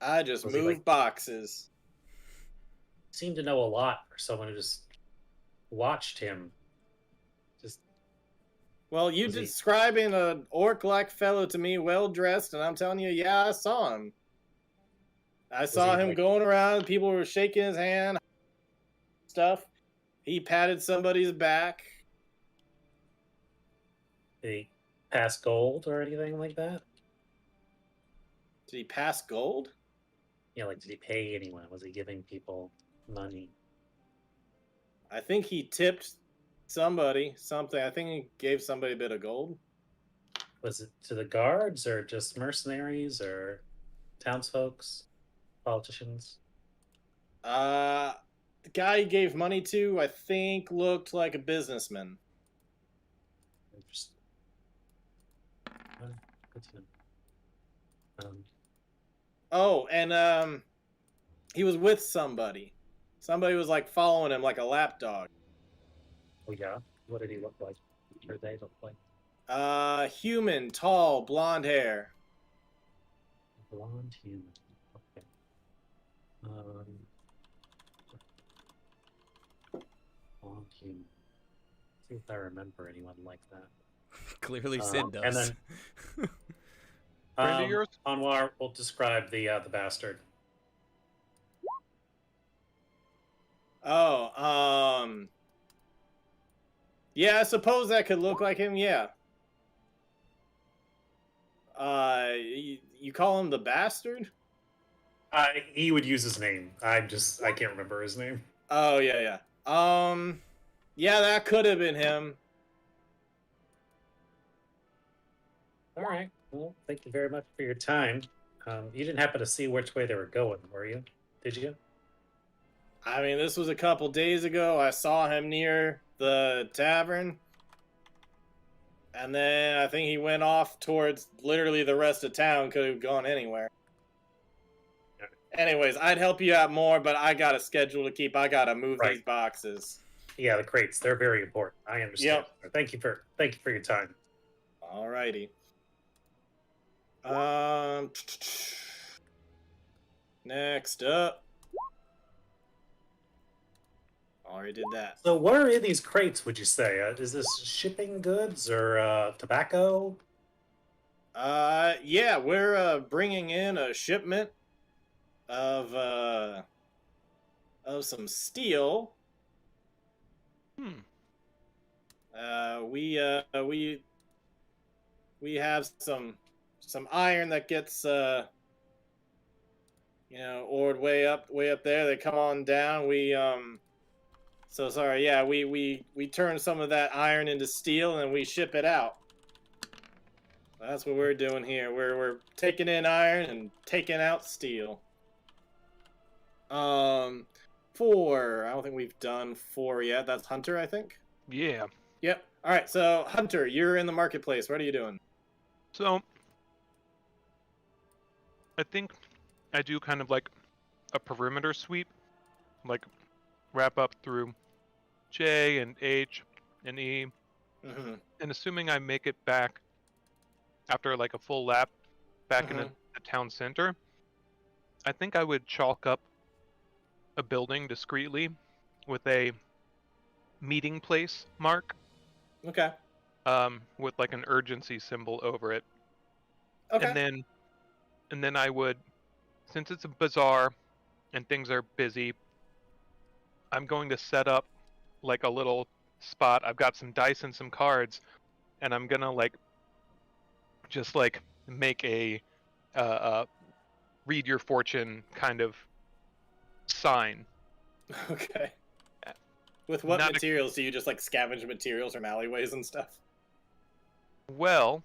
I just
Was he,
move
like-
boxes.
seemed to know a lot for someone who just watched him. Just
Well, you
Was he-
describing an orc-like fellow to me, well dressed, and I'm telling you, yeah, I saw him. I saw
he,
him
like-
going around. People were shaking his hand, stuff. He patted somebody's back.
did he pass gold or anything like that?
Did he pass gold?
Yeah, like did he pay anyone? Was he giving people money?
I think he tipped somebody something. I think he gave somebody a bit of gold.
Was it to the guards or just mercenaries or townsfolks, politicians?
The guy he gave money to, I think, looked like a businessman.
Interesting. Good to know.
Oh, and he was with somebody. Somebody was like following him like a lapdog.
Oh yeah. What did he look like? Or they look like?
Human, tall, blonde hair.
Blonde human. Okay. Blonde human. See if I remember anyone like that.
Clearly, Sid does.
And then
Friend of yours?
Anwar will describe the bastard.
Oh, yeah, I suppose that could look like him, yeah. You call him the bastard?
He would use his name. I can't remember his name.
Oh, yeah. Yeah, that could have been him.
All right. Well, thank you very much for your time. You didn't happen to see which way they were going, were you? Did you?
I mean, this was a couple days ago. I saw him near the tavern. And then I think he went off towards literally the rest of town. Could have gone anywhere. Anyways, I'd help you out more, but I got a schedule to keep. I gotta move
Right.
these boxes.
Yeah, the crates. They're very important. I understand.
Yep.
Thank you for your time.
Alrighty. Next up. Already did that.
So, what are in these crates? Would you say? Is this shipping goods or tobacco?
Yeah, we're bringing in a shipment of some steel. We have some iron that gets ored way up there. They come on down. So sorry, yeah, we turn some of that iron into steel and we ship it out. That's what we're doing here. We're taking in iron and taking out steel. 4. I don't think we've done 4 yet. That's Hunter, I think.
Yeah.
Yep. All right. So Hunter, you're in the marketplace. What are you doing?
So, I think I do kind of like a perimeter sweep, like wrap up through J and H and E,
Mm-hmm.
and assuming I make it back after like a full lap back in
Mhm.
the town center, I think I would chalk up a building discreetly with a meeting place mark,
Okay.
with like an urgency symbol over it.
Okay.
And then I would, since it's a bazaar and things are busy, I'm going to set up like a little spot. I've got some dice and some cards, and I'm gonna like just like make a read your fortune kind of sign.
Okay. With what
Not a-
materials? Do you just like scavenge materials from alleyways and stuff?
Well,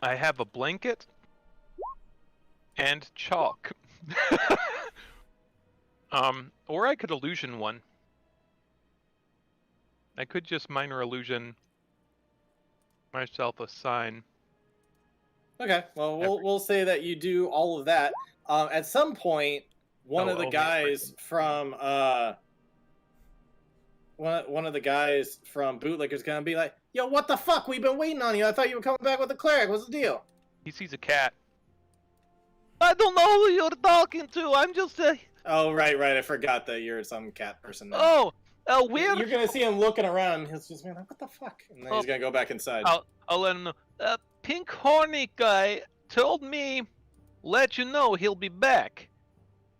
I have a blanket and chalk. Or I could illusion one. I could just minor illusion myself a sign.
Okay. Well, we'll say that you do all of that. At some point, one of the guys from one of the guys from Bootlicker's gonna be like, "Yo, what the fuck? We've been waiting on you. I thought you were coming back with the cleric. What's the deal?"
He sees a cat. I don't know who you're talking to. I'm just a.
Oh, right. I forgot that you're some cat person now.
We're.
You're gonna see him looking around. He's just like, "What the fuck?" And then he's gonna go back inside.
I'll let him know. Pink horny guy told me, let you know he'll be back.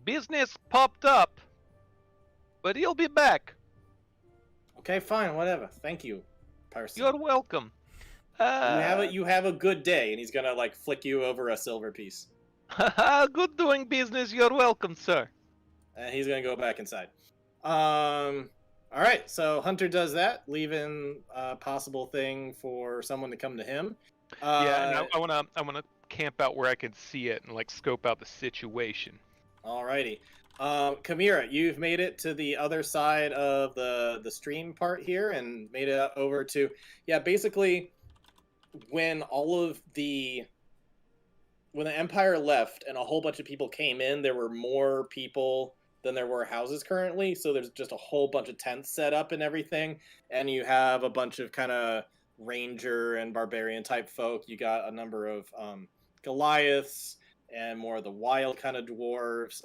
Business popped up, but he'll be back.
Okay, fine, whatever. Thank you, person.
You're welcome.
You have a good day, and he's gonna like flick you over a silver piece.
Good doing business. You're welcome, sir.
And he's gonna go back inside. All right. So Hunter does that, leaving a possible thing for someone to come to him.
Yeah, and I wanna camp out where I can see it and like scope out the situation.
Alrighty. Kamira, you've made it to the other side of the stream part here and made it over to basically when when the Empire left and a whole bunch of people came in, there were more people than there were houses currently, so there's just a whole bunch of tents set up and everything, and you have a bunch of kind of ranger and barbarian type folk. You got a number of Goliaths and more of the wild kind of dwarves.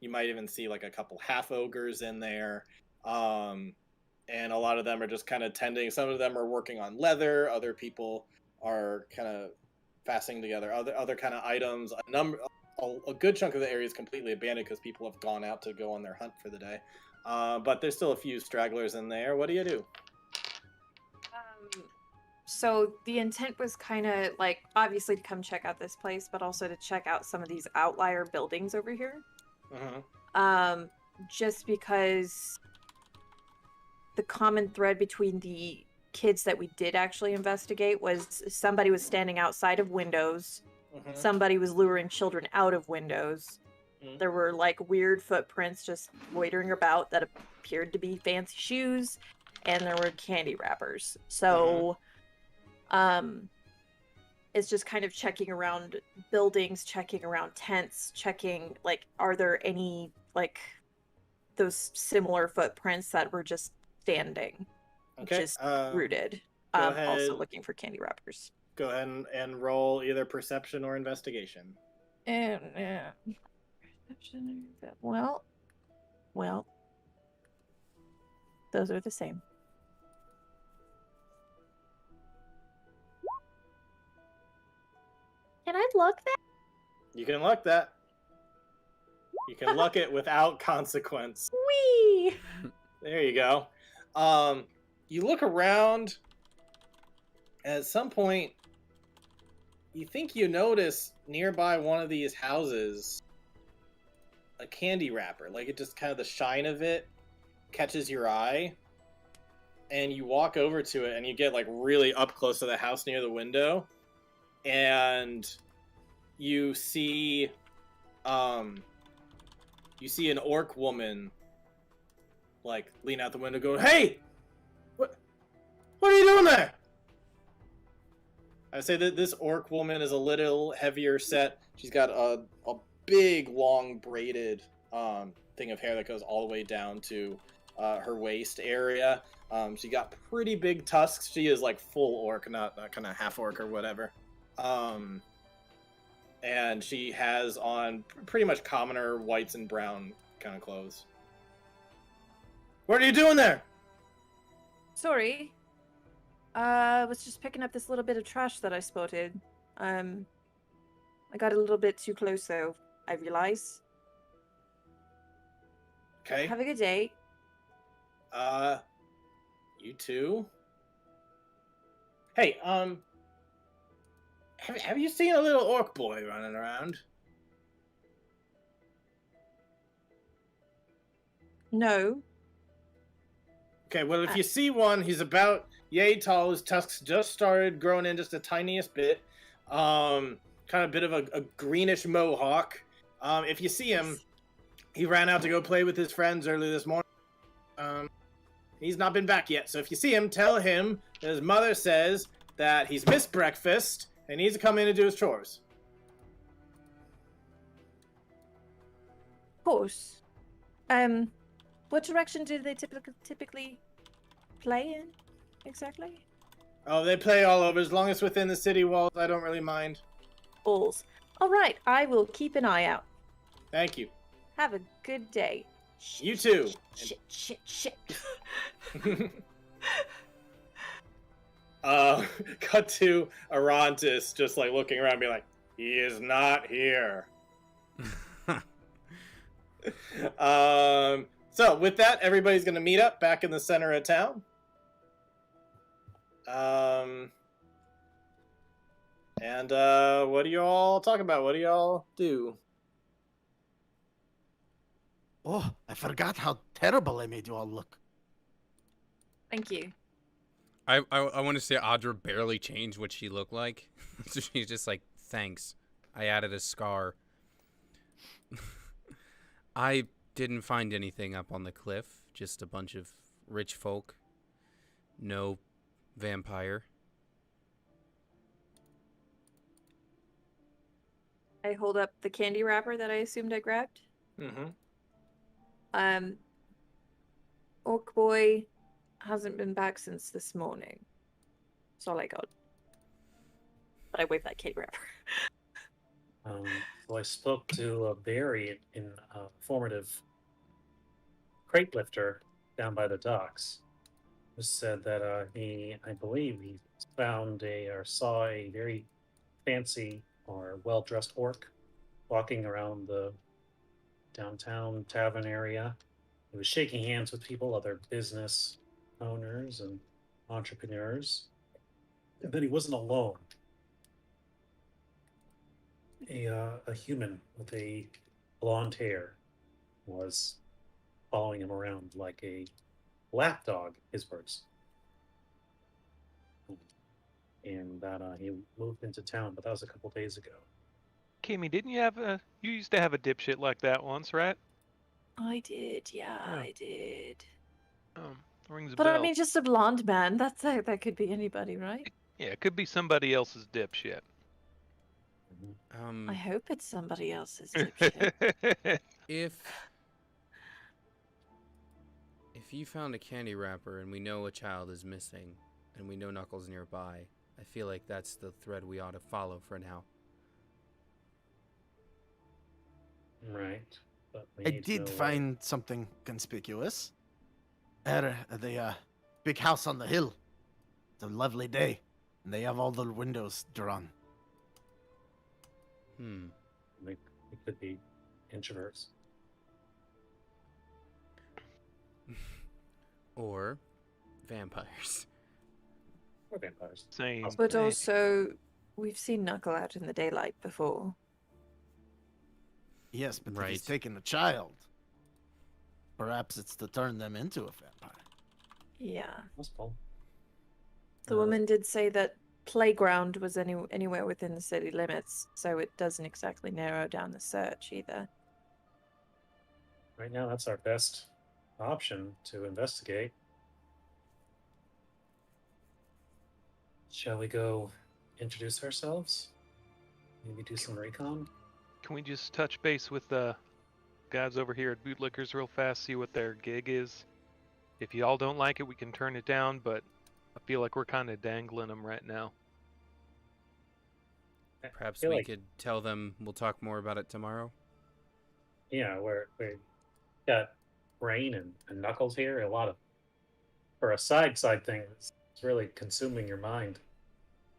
You might even see like a couple half ogres in there. And a lot of them are just kind of tending. Some of them are working on leather. Other people are kind of fastening together other kind of items. A good chunk of the area is completely abandoned because people have gone out to go on their hunt for the day. But there's still a few stragglers in there. What do you do?
So the intent was kind of like obviously to come check out this place, but also to check out some of these outlier buildings over here.
Mm-hmm.
Just because the common thread between the kids that we did actually investigate was somebody was standing outside of windows, somebody was luring children out of windows. There were like weird footprints just loitering about that appeared to be fancy shoes, and there were candy wrappers. So it's just kind of checking around buildings, checking around tents, checking like are there any like those similar footprints that were just standing, just rooted. Also looking for candy wrappers.
Go ahead and roll either perception or investigation.
Well, those are the same. Can I luck that?
You can luck that. You can luck it without consequence.
Whee!
There you go. You look around. At some point, you think you notice nearby one of these houses a candy wrapper. Like it just kind of the shine of it catches your eye. And you walk over to it and you get like really up close to the house near the window. And you see an orc woman like lean out the window going, "Hey! What are you doing there?" I say that this orc woman is a little heavier set. She's got a big, long, braided thing of hair that goes all the way down to her waist area. She got pretty big tusks. She is like full orc, not kind of half orc or whatever. And she has on pretty much commoner whites and brown kind of clothes. What are you doing there?
Sorry. I was just picking up this little bit of trash that I spotted. I got a little bit too close, though, I realize.
Okay.
Have a good day.
You too? Hey, have you seen a little orc boy running around?
No.
Okay, well, if you see one, he's about yay tall. His tusks just started growing in just the tiniest bit. Kind of a bit of a greenish mohawk. If you see him, he ran out to go play with his friends early this morning. He's not been back yet, so if you see him, tell him that his mother says that he's missed breakfast and needs to come in and do his chores.
Of course. What direction do they typically play in, exactly?
Oh, they play all over. As long as within the city walls, I don't really mind.
Balls. All right, I will keep an eye out.
Thank you.
Have a good day.
You too.
Shit.
Cut to Arantis just like looking around, being like, he is not here. So with that, everybody's gonna meet up back in the center of town. What do you all talk about? What do y'all do?
Oh, I forgot how terrible I made you all look.
Thank you.
I want to say Audra barely changed what she looked like. So she's just like, thanks. I added a scar. I didn't find anything up on the cliff. Just a bunch of rich folk. No vampire.
I hold up the candy wrapper that I assumed I grabbed.
Mm-hmm.
Orc boy hasn't been back since this morning. That's all I got. But I wave that candy wrapper.
So I spoke to Barry in a formative crate lifter down by the docks. Who said that I believe he found or saw a very fancy or well-dressed orc walking around the downtown tavern area. He was shaking hands with people, other business owners and entrepreneurs. And then he wasn't alone. A human with a blonde hair was following him around like a lapdog, his words. And that he moved into town, but that was a couple days ago.
Kimmy, didn't you have you used to have a dipshit like that once, right?
I did, yeah,
Yeah.
I did.
Rings a
But
bell.
I mean, just a blonde man. That could be anybody, right?
Yeah, it could be somebody else's dipshit.
I hope it's somebody else's dipshit.
If you found a candy wrapper and we know a child is missing and we know Knuckles nearby, I feel like that's the thread we ought to follow for now.
Right. But we
I
need to
did
know
find something conspicuous. At the big house on the hill. It's a lovely day, and they have all the windows drawn.
It could be introverts.
Or vampires.
Or vampires.
Same.
But
thing.
also, we've seen Knuckle out in the daylight before.
Yes, but if
Right.
he's taking a child, perhaps it's to turn them into a vampire.
Yeah.
Possible.
The woman did say that playground was anywhere within the city limits, so it doesn't exactly narrow down the search either.
Right now, that's our best option to investigate. Shall we go introduce ourselves? Maybe do some recon?
Can we just touch base with the guys over here at Bootlickers real fast, see what their gig is? If y'all don't like it, we can turn it down, but I feel like we're kind of dangling them right now.
Perhaps
feel
we
like-
could tell them we'll talk more about it tomorrow.
Yeah, we got Rain and Knuckles here. A lot of for a side thing. It's really consuming your mind.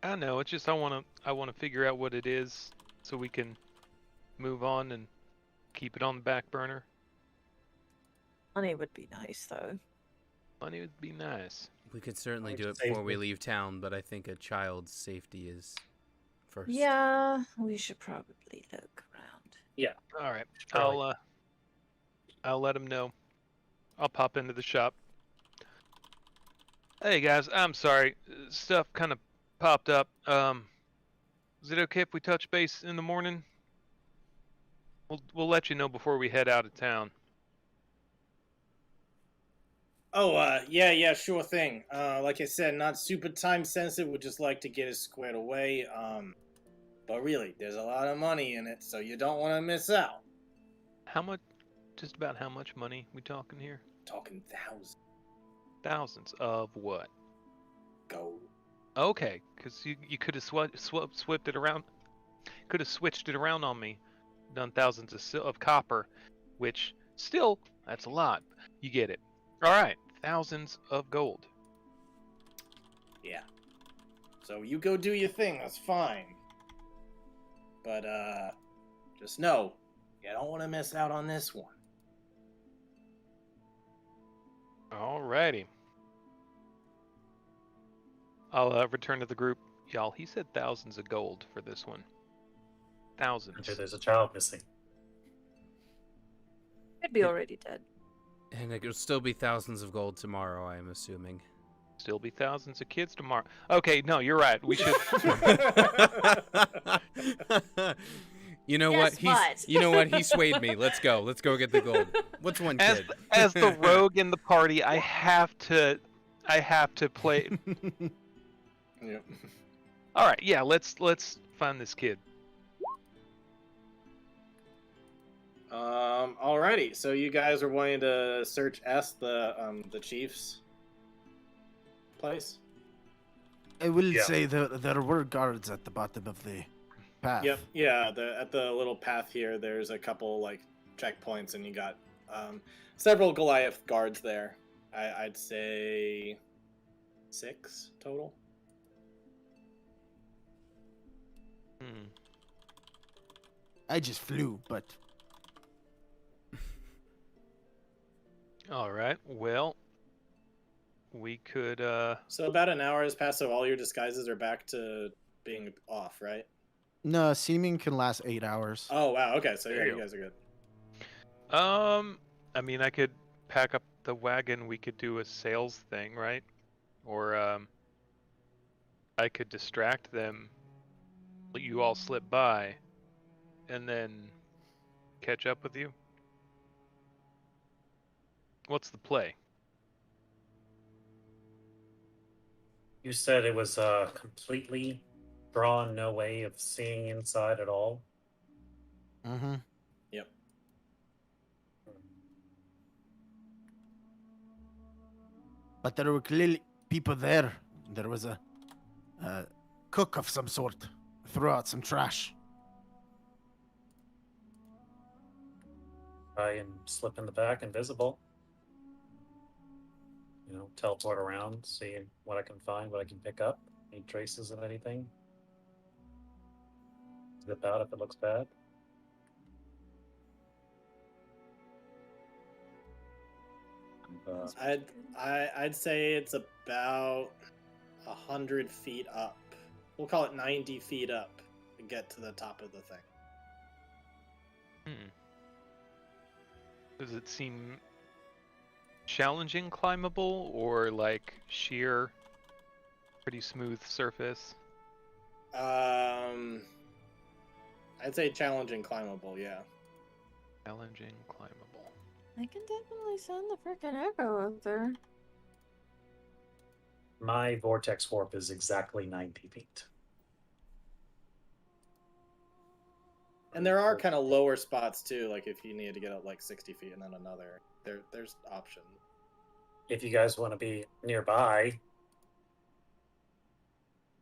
I know, it's just I want to figure out what it is so we can move on and keep it on the back burner.
Money would be nice, though.
Money would be nice.
We could certainly
would
do
you
it
say
before we
with-
leave town, but I think a child's safety is first.
Yeah, we should probably look around.
All right,
Charlie.
I'll let them know. I'll pop into the shop. Hey guys, I'm sorry. Stuff kind of popped up. Is it okay if we touch base in the morning? We'll let you know before we head out of town.
Oh, yeah, sure thing. Like I said, not super time sensitive. Would just like to get it squared away. But really, there's a lot of money in it, so you don't want to miss out.
How much? Just about how much money we talking here?
Talking thousands.
Thousands of what?
Gold.
Okay, because you could have swapped it around. Could have switched it around on me. Done thousands of copper, which still that's a lot. You get it. All right, thousands of gold.
Yeah. So you go do your thing. That's fine. But just know, you don't want to miss out on this one.
Alrighty. I'll return to the group. Y'all, he said thousands of gold for this one. Thousands.
Hunter, there's a child missing.
Could be already dead.
And it will still be thousands of gold tomorrow, I am assuming.
Still be thousands of kids tomorrow. Okay, no, you're right. We should.
You know what? You know what? He swayed me. Let's go. Let's go get the gold. What's one kid?
As the rogue in the party, I have to play.
Yep.
All right, yeah. Let's find this kid.
Alrighty. So you guys are wanting to search the chief's place?
I will
Yeah.
say there were guards at the bottom of the path.
Yep. Yeah. At the little path here, there's a couple like checkpoints, and you got several Goliath guards there. I'd say 6 total.
Hmm.
I just flew, but
All right. Well, we could.
So about an hour has passed, so all your disguises are back to being off, right?
no, seeming can last 8 hours.
Oh wow. Okay. So yeah,
There you
you
go.
guys are good.
I mean, I could pack up the wagon. We could do a sales thing, right? Or I could distract them. Let you all slip by, and then catch up with you. What's the play?
You said it was completely drawn, no way of seeing inside at all.
Mm-hmm.
Yep.
But there were clearly people there. There was a cook of some sort. Threw out some trash.
Try and slip in the back invisible. You know, teleport around, see what I can find, what I can pick up. Any traces of anything. Zip out if it looks bad.
I'd say it's about 100 feet up. We'll call it 90 feet up to get to the top of the thing.
Does it seem challenging climbable, or like sheer, pretty smooth surface?
I'd say challenging climbable, yeah.
Challenging climbable.
I can definitely send the frickin' echo up there.
My vortex warp is exactly 90 feet.
And there are kind of lower spots too, like if you needed to get up like 60 feet and then another. There's options.
If you guys want to be nearby,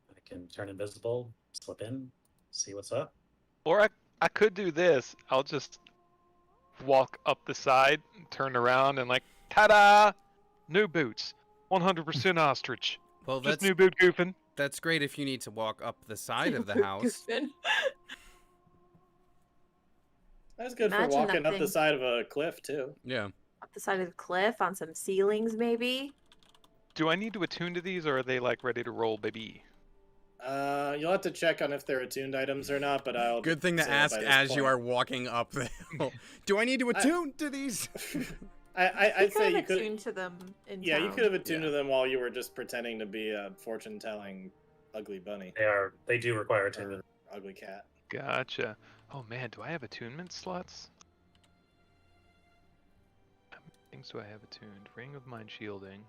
I can turn invisible, slip in, see what's up.
Or I could do this. I'll just walk up the side, turn around, and like, ta-da! New boots. 100% ostrich.
Well,
Just new boot goofing.
that's great if you need to walk up the side of the house.
That's good
Imagine
for
that
walking up the
thing.
side of a cliff too.
Yeah.
Up the side of the cliff on some ceilings, maybe.
Do I need to attune to these, or are they like ready to roll, baby?
You'll have to check on if they're attuned items or not, but I'll
Good thing to
say that
ask
by this
as you
point.
are walking up the hill. Do I need to attune to these?
I'd say you
have
could.
attuned to them in
Yeah,
town.
you could have attuned
Yeah.
to them while you were just pretending to be a fortune-telling ugly bunny
They do require attunement.
or ugly cat.
Gotcha. Oh man, do I have attunement slots? How many things do I have attuned? Ring of Mind Shielding.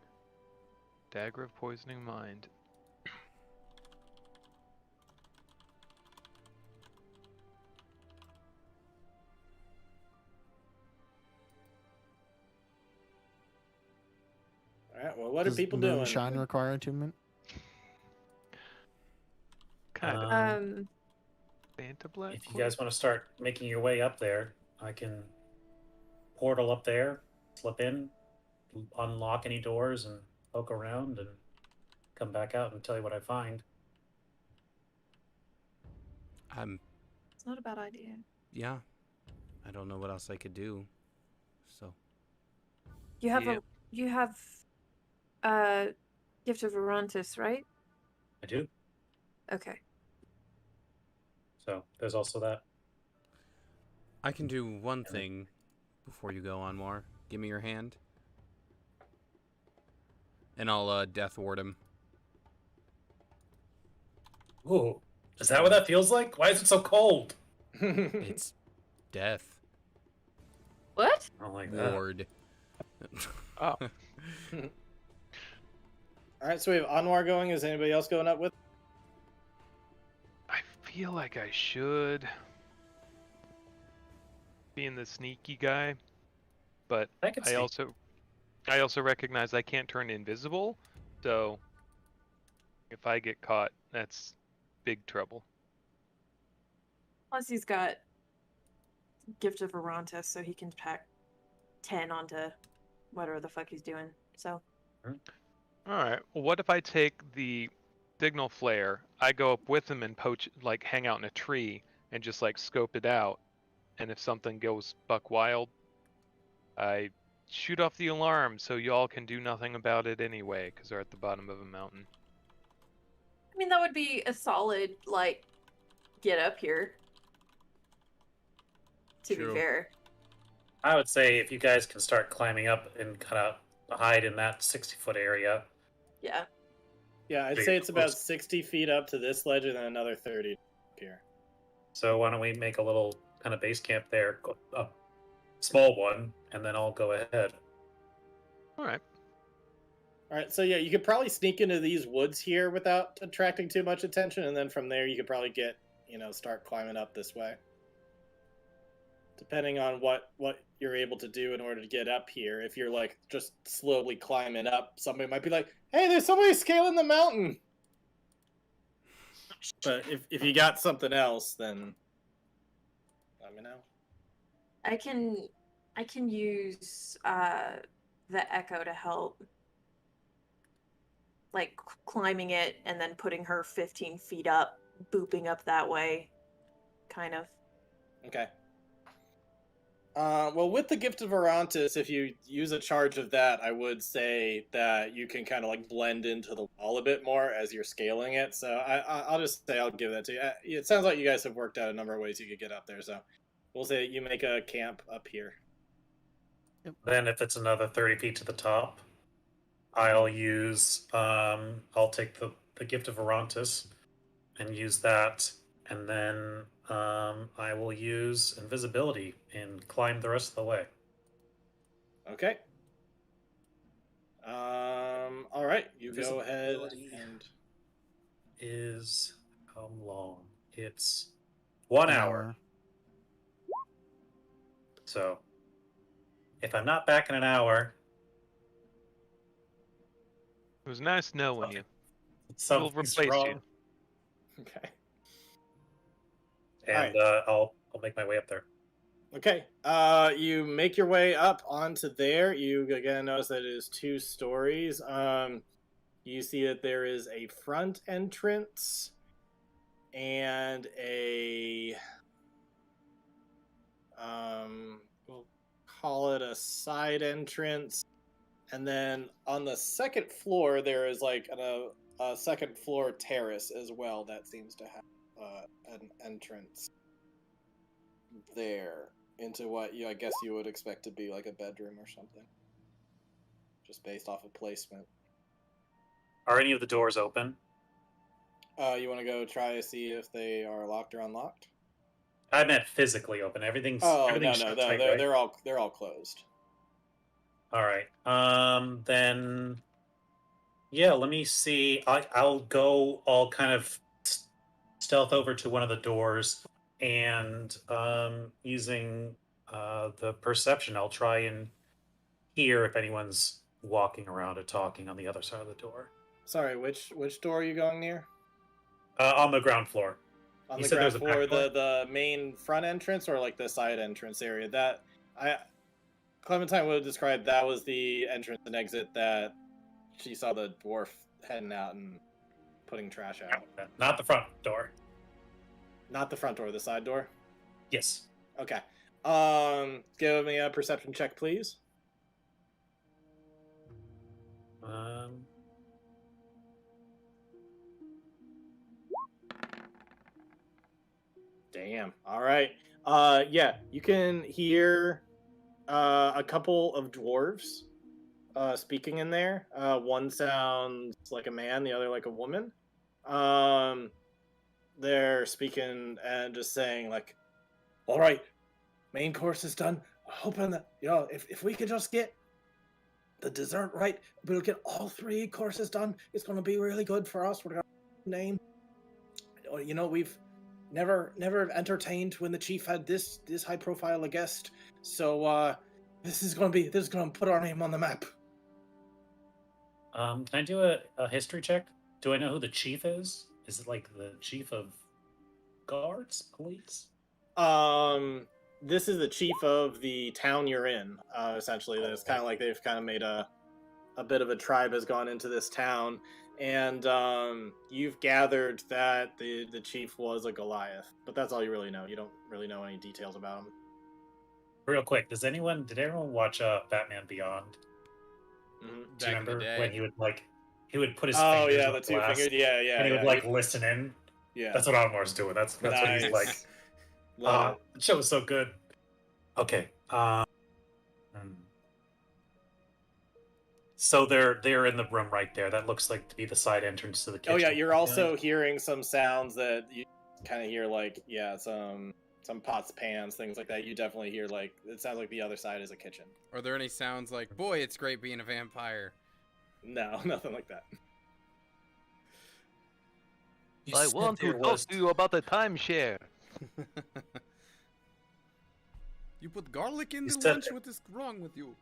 Dagger of Poisoning Mind.
All right. Well, what are
Does
people doing?
moonshine require attunement?
Kind of. Santa Black.
If you guys want to start making your way up there, I can portal up there, slip in, unlock any doors, and poke around, and come back out and tell you what I find.
I'm
It's not a bad idea.
yeah. I don't know what else I could do. So
You have
Yep.
you have Gift of Arantis, right?
I do.
Okay.
So there's also that.
I can do one thing before you go, Anwar. Give me your hand. And I'll death ward him.
Ooh, is that what that feels like? Why is it so cold?
It's death
What?
I don't like that.
ward.
Oh.
All right. So we have Anwar going. Is anybody else going up with?
I feel like I should. Being the sneaky guy. But
I can see.
I also recognize I can't turn invisible, so if I get caught, that's big trouble.
Plus, he's got Gift of Arantis, so he can pack 10 onto whatever the fuck he's doing. So,
Alright, well, what if I take the signal flare, I go up with him and hang out in a tree and just scope it out, and if something goes buck wild, I shoot off the alarm so y'all can do nothing about it anyway, because they're at the bottom of a mountain.
I mean, that would be a solid, get up here. To
True.
be fair.
I would say if you guys can start climbing up and kind of hide in that 60-foot area.
Yeah.
Yeah, I'd
Pretty
say it's about
close.
60 feet up to this ledge and then another 30 here.
So why don't we make a little kind of base camp there, a small one, and then I'll go ahead.
Alright.
All right, so yeah, you could probably sneak into these woods here without attracting too much attention, and then from there you could probably get, start climbing up this way. Depending on what you're able to do in order to get up here. If you're just slowly climbing up, somebody might be like, "Hey, there's somebody scaling the mountain." But if you got something else, then let me know.
I can use the echo to help. Climbing it and then putting her 15 feet up, booping up that way. Kind of.
Okay. Well, with the Gift of Arantis, if you use a charge of that, I would say that you can kind of blend into the wall a bit more as you're scaling it. So I'll just say I'll give that to you. It sounds like you guys have worked out a number of ways you could get up there. So we'll say you make a camp up here.
Then if it's another 30 feet to the top, I'll use I'll take the Gift of Arantis and use that, and then I will use invisibility and climb the rest of the way.
Okay. All right, you go ahead and
Is how long? It's 1 hour. So if I'm not back in an hour,
It was nice knowing you. We'll
something's
replace
wrong.
you.
okay.
And I'll make my way up there.
Okay. You make your way up onto there. You again notice that it is 2 stories. You see that there is a front entrance and a we'll call it a side entrance. And then on the second floor there is a second floor terrace as well that seems to have an entrance there. into what I guess you would expect to be like a bedroom or something, just based off of placement.
Are any of the doors open?
You want to go try to see if they are locked or unlocked?
I meant physically open. Everything's
Oh
everything's
no,
shut
no,
tight,
they're
right?
they're all closed.
All right. Then yeah, let me see. I'll go. I'll kind of stealth over to one of the doors, and using the perception, I'll try and hear if anyone's walking around or talking on the other side of the door.
Sorry, which door are you going near?
On the ground floor.
On
You
the
said
ground
there's a
floor,
back door?
the main front entrance, or like the side entrance area? That I Clementine would have described that was the entrance and exit that she saw the dwarf heading out and putting trash out.
Not the front door.
Not the front door, the side door.
Yes.
Okay. Give me a perception check, please.
Um.
Damn. All right. Yeah, you can hear a couple of dwarves speaking in there. One sounds like a man, the other like a woman. They're speaking and just saying like, "All right, main course is done. Hoping that if we could just get the dessert right, we'll get all 3 courses done. It's going to be really good for us. We're going to name. We've never entertained when the chief had this high profile a guest. So this is going to put our name on the map."
Can I do a history check? Do I know who the chief is? Is it like the chief of guards, police?
This is the chief of the town you're in. Essentially, it's kind of like they've kind of made a bit of a tribe has gone into this town, and you've gathered that the chief was a Goliath, but that's all you really know. You don't really know any details about him.
Real quick, did anyone watch Batman Beyond?
Mm-hmm.
Do you
Back in the
remember
day.
when he would put his
Oh
fingers
yeah,
on
the 2
glass,
fingers. Yeah,
and he would
yeah.
like listen in?
Yeah.
That's what Anwar's doing. That's what he's
Nice.
like.
Love it.
The show was so good. Okay. So they're in the room right there. That looks like to be the side entrance to the kitchen.
Oh yeah, you're also hearing some sounds that you kind of hear like some pots, pans, things like that. You definitely hear like it sounds like the other side is a kitchen.
Are there any sounds like, boy, it's great being a vampire?
No, nothing like that.
You
I
said
want to
there
talk
was-
to you about the timeshare.
You put garlic in
You
the
said
lunch?
that-
What is wrong with you?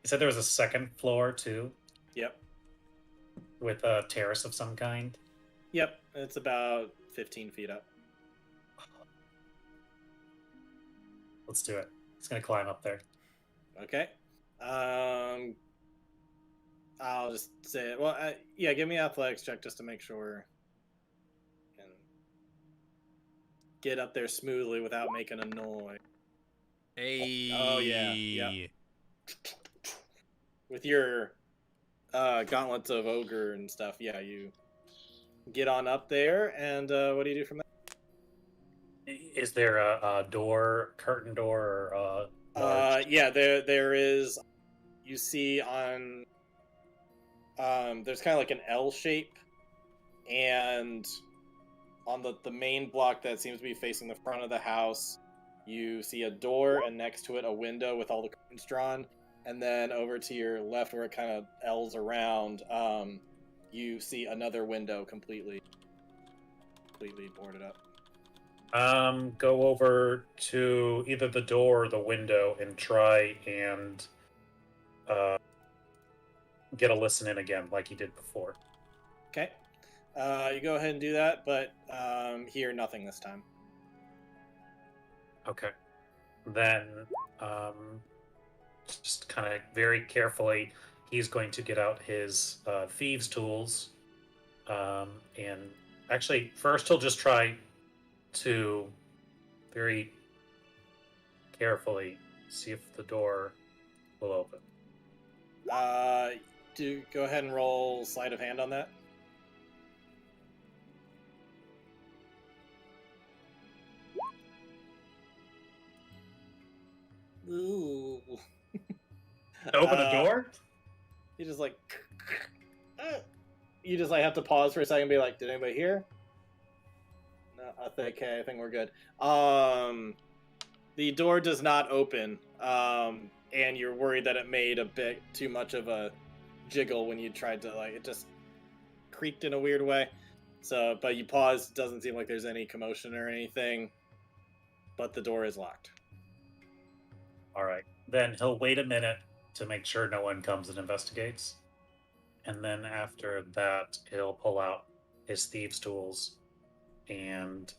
You said there was a second floor too,
Yep.
with a terrace of some kind.
Yep. It's about 15 feet up.
Let's do it. He's gonna climb up there.
Okay. I'll just say it. Well, yeah, give me an athletics check just to make sure you can get up there smoothly without making a noise.
Hey.
Oh, yeah. With your gauntlets of ogre and stuff, yeah, you get on up there, and what do you do from there?
Is there a door, curtain door, or large...
Yeah, there is. You see on there's kind of like an L shape, and on the main block that seems to be facing the front of the house, you see a door, and next to it a window with all the curtains drawn, and then over to your left where it kind of L's around, you see another window completely boarded up.
Go over to either the door or the window and try and get a listen in again, like you did before.
Okay. You go ahead and do that, but hear nothing this time.
Okay. Then, just kind of very carefully, he's going to get out his thieves' tools. And actually, first he'll just try to very carefully see if the door will open.
Go ahead and roll sleight of hand on that.
Open a door?
You just like you just like have to pause for a second and be like, did anybody hear? No, okay, I think we're good. The door does not open, and you're worried that it made a bit too much of a jiggle when you tried to, like, it just creaked in a weird way. So, but you pause, doesn't seem like there's any commotion or anything, but the door is locked.
All right. Then he'll wait a minute to make sure no one comes and investigates. And then after that, he'll pull out his thieves' tools, and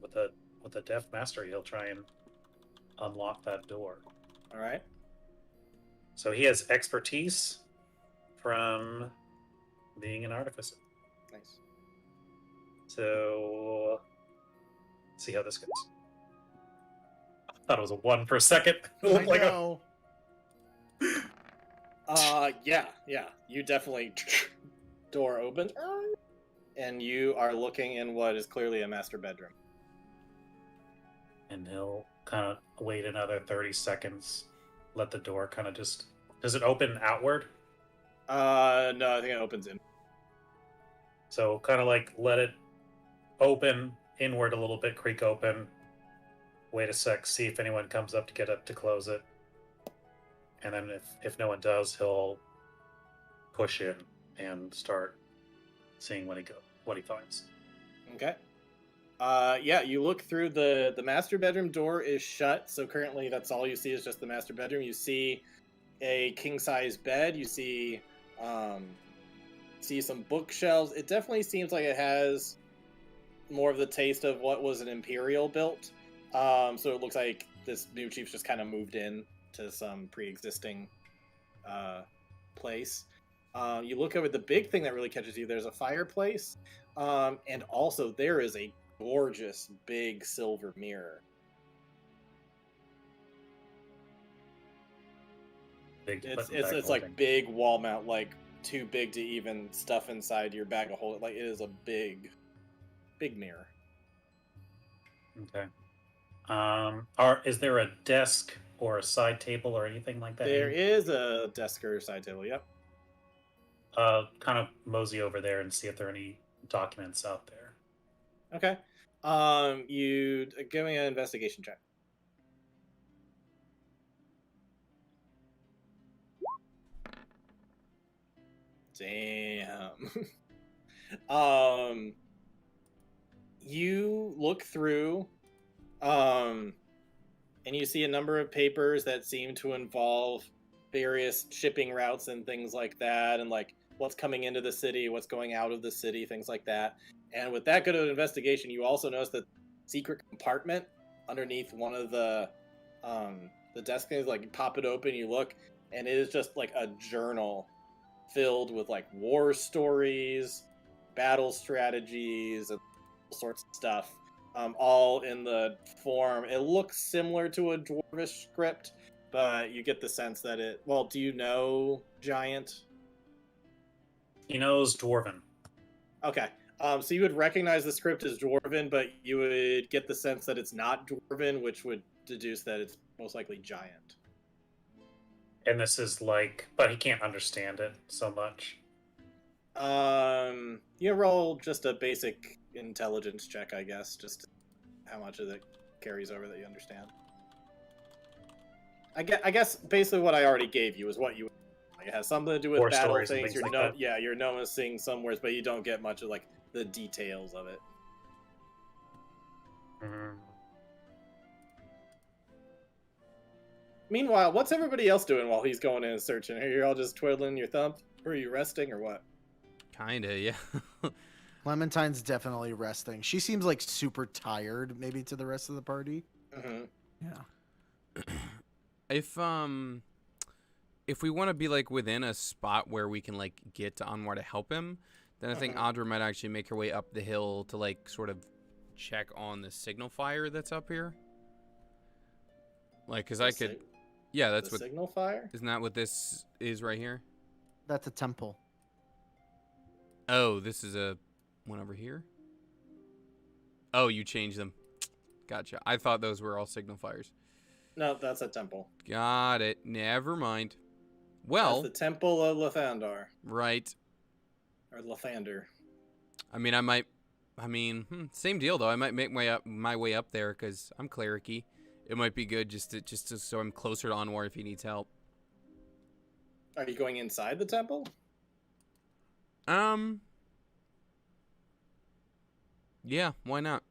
with a deft mastery, he'll try and unlock that door.
All right.
So he has expertise from being an artificer.
Nice.
So let's see how this goes. I thought it was a 1 for a second. It looked like
know.
Yeah. You definitely door opens, and you are looking in what is clearly a master bedroom.
And he'll kind of wait another 30 seconds, let the door kind of just... Does it open outward?
No, I think it opens in.
So kind of like let it open inward a little bit, creak open. Wait a sec, see if anyone comes up to get up to close it. And then if no one does, he'll push in and start seeing what he finds.
Okay. Yeah, you look through the master bedroom door is shut, so currently that's all you see is just the master bedroom. You see a king-size bed, you see some bookshelves. It definitely seems like it has more of the taste of what was an imperial built. So it looks like this new chief's just kind of moved in to some pre-existing place. You look over, the big thing that really catches you, there's a fireplace, and also there is a gorgeous big silver mirror. It's like big wall mount, like too big to even stuff inside your bag of holding. Like, it is a big mirror.
Okay. Is there a desk or a side table or anything like that?
There is a desk or side table. Yep.
Kind of mosey over there and see if there are any documents out there.
Okay. You give me an investigation check. Damn. You look through, and you see a number of papers that seem to involve various shipping routes and things like that, and like what's coming into the city, what's going out of the city, things like that. And with that good of an investigation, you also notice that secret compartment underneath one of the desk things. Like, you pop it open, you look, and it is just like a journal filled with like war stories, battle strategies, and all sorts of stuff, all in the form. It looks similar to a dwarvish script, but you get the sense that it... Well, do you know Giant?
He knows Dwarven.
Okay. So you would recognize the script as Dwarven, but you would get the sense that it's not Dwarven, which would deduce that it's most likely Giant.
And this is like... But he can't understand it so much.
You roll just a basic intelligence check, I guess. Just how much of it carries over that you understand. I guess basically what I already gave you is what you... Like, it has something to do with
War
battle
stories and
things.
things
You're
like that.
Yeah, you're noticing some words, but you don't get much of like the details of it.
Mm.
Meanwhile, what's everybody else doing while he's going in and searching? Are you all just twiddling your thumb? Or are you resting, or what?
Kinda, yeah.
Clementine's definitely resting. She seems like super tired, maybe, to the rest of the party.
Mm-hmm.
Yeah.
If we want to be like within a spot where we can like get to Anwar to help him, then I think Audra might actually make her way up the hill to like sort of check on the signal fire that's up here. Like, cause I could, yeah, that's
the
what
signal fire.
Isn't that what this is right here?
That's a temple.
Oh, this is a one over here. Oh, you changed them. Gotcha. I thought those were all signal fires.
No, that's a temple.
Got it. Never mind. Well,
That's the Temple of Lathandar.
right.
Or Lathander.
I mean, same deal though. I might make my way up there because I'm clericy. It might be good just to so I'm closer to Anwar if he needs help.
Are you going inside the temple?
Yeah, why not?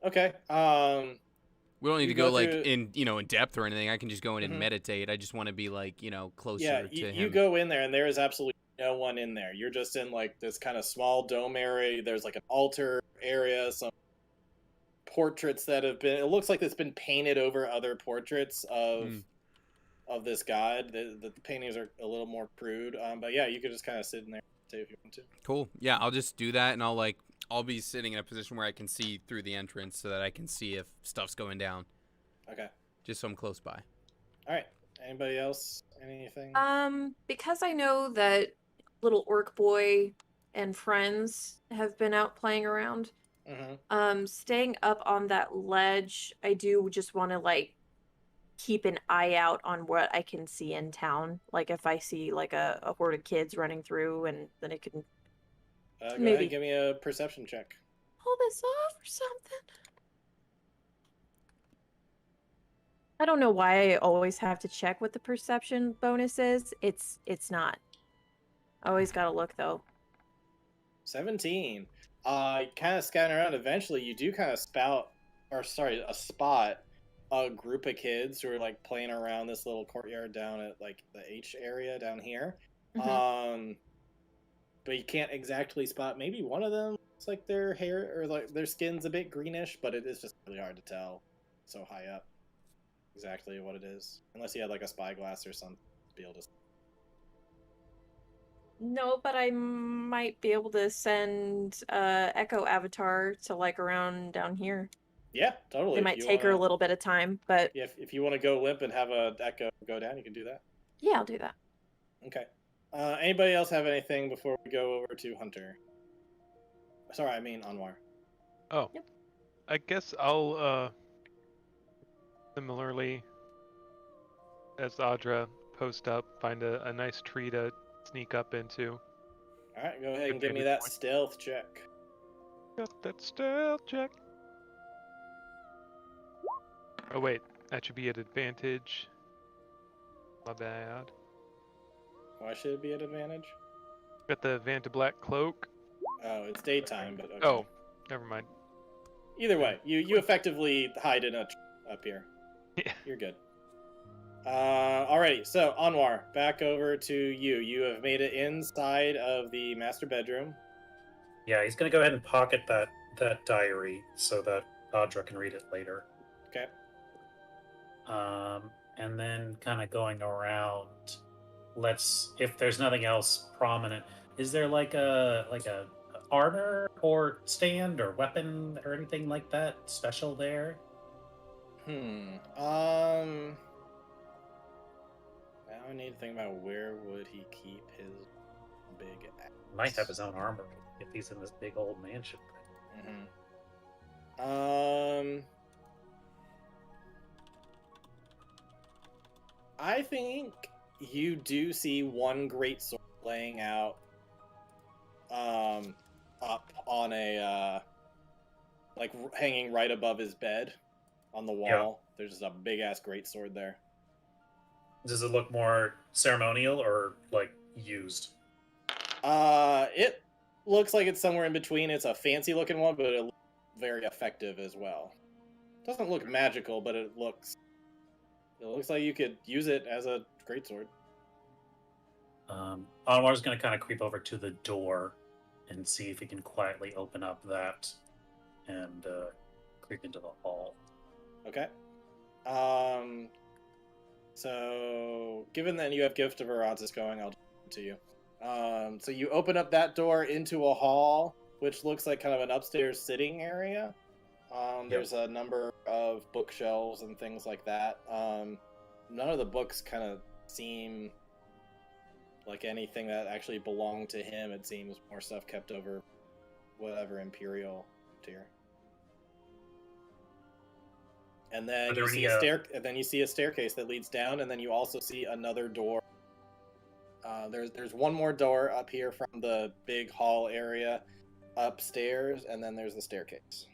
Okay.
We don't need
You
to go like
through-
in depth or anything. I can just go in and
Mhm.
meditate. I just want to be like closer
Yeah,
to
you
him.
go in there and there is absolutely no one in there. You're just in like this kind of small dome area. There's like an altar area, some portraits that have been. It looks like it's been painted over other portraits of this god. The paintings are a little more crude, but yeah, you could just kind of sit in there too if you want to.
Cool. Yeah, I'll just do that, and I'll be sitting in a position where I can see through the entrance so that I can see if stuff's going down.
Okay.
Just so I'm close by.
All right. Anybody else? Anything?
Because I know that little orc boy and friends have been out playing around.
Mm-hmm.
Staying up on that ledge, I do just want to like keep an eye out on what I can see in town. Like if I see like a horde of kids running through, and then I can
Go ahead
maybe
and give me a perception check.
pull this off or something. I don't know why I always have to check what the perception bonus is. It's not. I always gotta look though.
17. Kind of scouting around. Eventually, you do kind of spot a group of kids who are like playing around this little courtyard down at like the H area down here.
Mhm.
But you can't exactly spot. Maybe one of them looks like their hair or like their skin's a bit greenish, but it is just really hard to tell so high up exactly what it is, unless you had like a spyglass or something to be able to.
No, but I might be able to send Echo Avatar to like around down here.
Yeah, totally.
It might take her a little bit of time, but
If you want to go limp and have a echo go down, you can do that.
yeah, I'll do that.
Okay. Anybody else have anything before we go over to Hunter? Sorry, I mean Anwar.
Oh.
Yep.
I guess I'll similarly as Audra post up, find a nice tree to sneak up into.
All right, go ahead and
Good
give me
vantage
that
point.
stealth check.
Got that stealth check. Oh wait, that should be at advantage. My bad.
Why should it be at advantage?
Got the Vanta Black cloak.
Oh, it's daytime, but okay.
Oh, never mind.
Either way, you effectively hide in a up here.
Yeah.
You're good. Alrighty, so Anwar, back over to you. You have made it inside of the master bedroom.
Yeah, he's gonna go ahead and pocket that diary so that Audra can read it later.
Okay.
And then kind of going around. If there's nothing else prominent, is there like a armor or stand or weapon or anything like that special there?
Now I need to think about where would he keep his big axe.
Might have his own armor if he's in this big old mansion thing.
I think you do see one great sword laying out up on a like hanging right above his bed on the wall.
Yeah.
There's just a big ass great sword there.
Does it look more ceremonial or like used?
It looks like it's somewhere in between. It's a fancy looking one, but it looks very effective as well. Doesn't look magical, but it looks like you could use it as a greatsword.
Anwar's going to kind of creep over to the door and see if he can quietly open up that and creep into the hall.
Okay. So given that you have Gift of Arantis going, I'll do it to you. So you open up that door into a hall, which looks like kind of an upstairs sitting area. There's a number of bookshelves and things like that. None of the books kind of seem like anything that actually belonged to him. It seems more stuff kept over whatever Imperial tier. And then
Are there
you see
any,
and then you see a staircase that leads down, and then you also see another door. There's one more door up here from the big hall area upstairs, and then there's the staircase.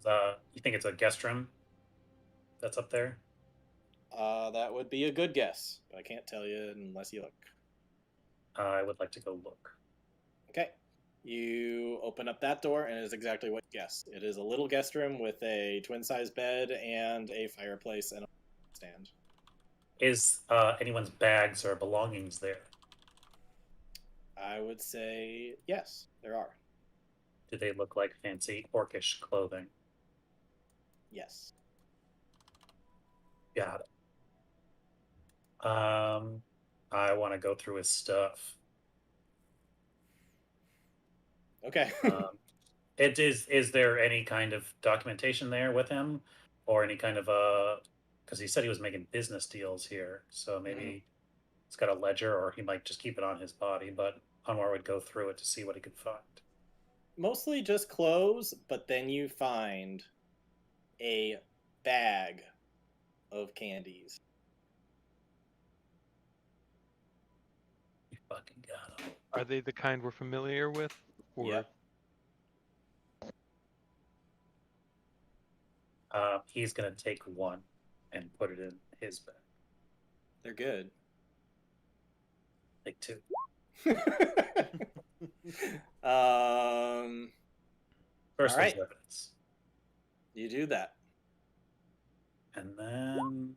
You think it's a guest room that's up there?
That would be a good guess, but I can't tell you unless you look.
I would like to go look.
Okay. You open up that door, and it is exactly what you guessed. It is a little guest room with a twin-size bed and a fireplace and a stand.
Is anyone's bags or belongings there?
I would say yes, there are.
Do they look like fancy orcish clothing?
Yes.
Got it. I want to go through his stuff.
Okay.
Is there any kind of documentation there with him, or any kind of because he said he was making business deals here, so maybe it's got a ledger, or he might just keep it on his body. But Anwar would go through it to see what he could find.
Mostly just clothes, but then you find a bag of candies.
You fucking got him.
Are they the kind we're familiar with? Or...
Yep.
He's gonna take one and put it in his bag.
They're good.
Take two. First,
all right.
there's evidence,
You do that.
and then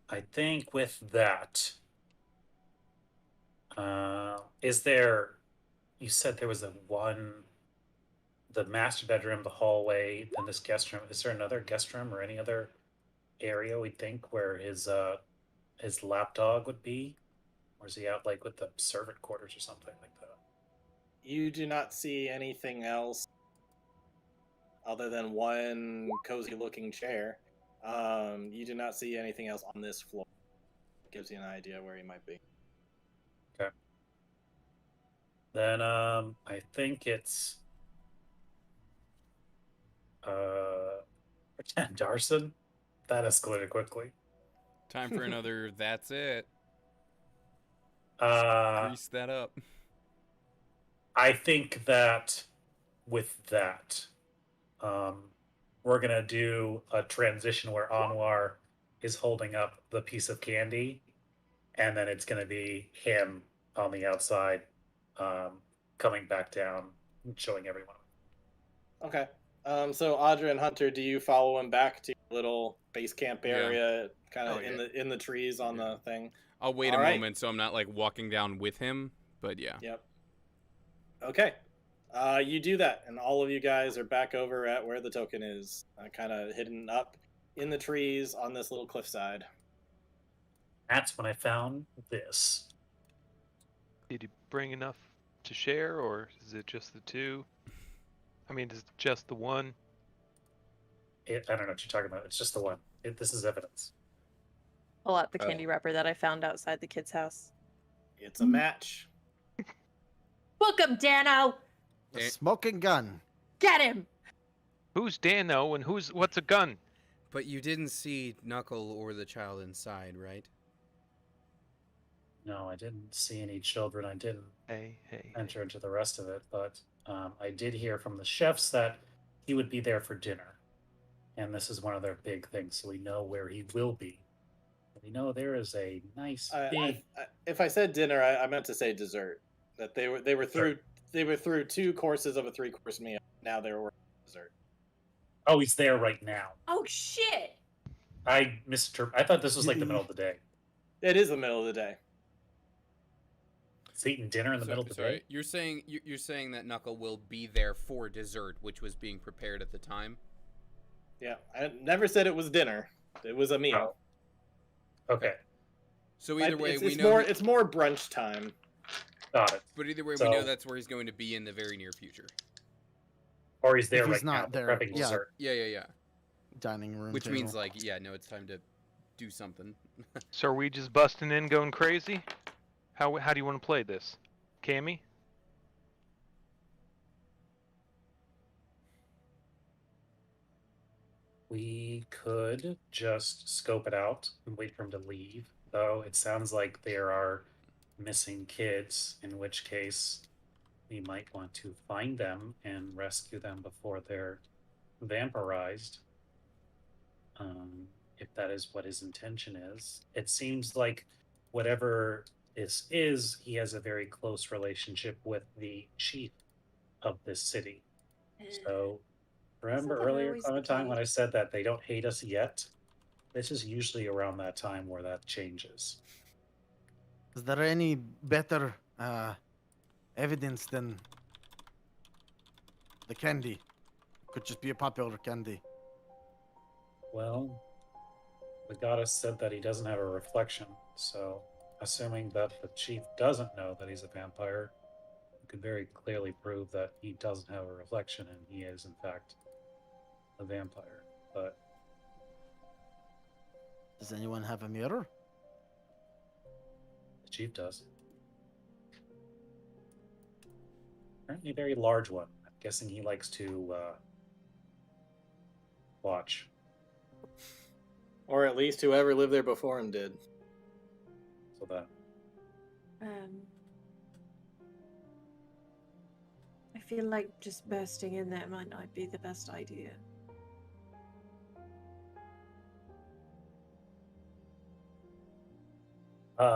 I think with that, is there? You said there was the master bedroom, the hallway, then this guest room. Is there another guest room or any other area we think where his lapdog would be? Or is he out like with the servant quarters or something like that?
You do not see anything else other than one cozy looking chair. You do not see anything else on this floor. Gives you an idea where he might be.
Okay. Then I think it's pretend Darson. That escalated quickly.
Time for another. That's it.
Uh,
Grease that up.
I think that with that, we're gonna do a transition where Anwar is holding up the piece of candy, and then it's gonna be him on the outside, coming back down and showing everyone.
Okay. So Audra and Hunter, do you follow him back to your little base camp area, kind of in the trees on the thing?
I'll wait
All
a
right.
moment so I'm not like walking down with him, but yeah.
Yep. Okay. You do that, and all of you guys are back over at where the token is, kind of hidden up in the trees on this little cliffside.
That's when I found this.
Did you bring enough to share, or is it just the two? I mean, is it just the one?
I don't know what you're talking about. It's just the one. This is evidence.
Pull out the candy wrapper that I found outside the kid's house.
It's a match.
Book him, Dano!
The smoking gun.
Get him!
Who's Dano and what's a gun?
But you didn't see Knuckle or the child inside, right?
No, I didn't see any children. I didn't
Hey.
enter into the rest of it, but I did hear from the chefs that he would be there for dinner. And this is one of their big things, so we know where he will be. We know there is a nice big...
If I said dinner, I meant to say dessert. That they were through 2 courses of a 3-course meal. Now they were dessert.
Oh, he's there right now.
Oh, shit!
I thought this was like the middle of the day.
It is the middle of the day.
He's eating dinner in the middle of the day.
You're saying that Knuckle will be there for dessert, which was being prepared at the time?
Yeah, I never said it was dinner. It was a meal.
Oh. Okay.
So either way, we
it's
know
it's more brunch time.
Got it.
But either way,
So-
we know that's where he's going to be in the very near future.
Or he's there
If he's
right now,
not there,
prepping
yeah.
dessert.
Yeah.
Dining room.
Which
table.
means like, yeah, no, it's time to do something.
So are we just busting in, going crazy? How do you want to play this, Cammy?
We could just scope it out and wait for him to leave, though it sounds like there are missing kids, in which case we might want to find them and rescue them before they're vampirized. If that is what his intention is. It seems like whatever this is, he has a very close relationship with the chief of this city. So remember
Isn't that
earlier
always
on
the
a time when I
case?
said that they don't hate us yet? This is usually around that time where that changes.
Is there any better evidence than the candy? Could just be a popular candy.
Well, the goddess said that he doesn't have a reflection, so assuming that the chief doesn't know that he's a vampire, you could very clearly prove that he doesn't have a reflection and he is, in fact, a vampire. But
Does anyone have a mirror?
the chief does. Apparently a very large one. I'm guessing he likes to watch.
Or at least whoever lived there before him did.
So that
I feel like just bursting in there might not be the best idea.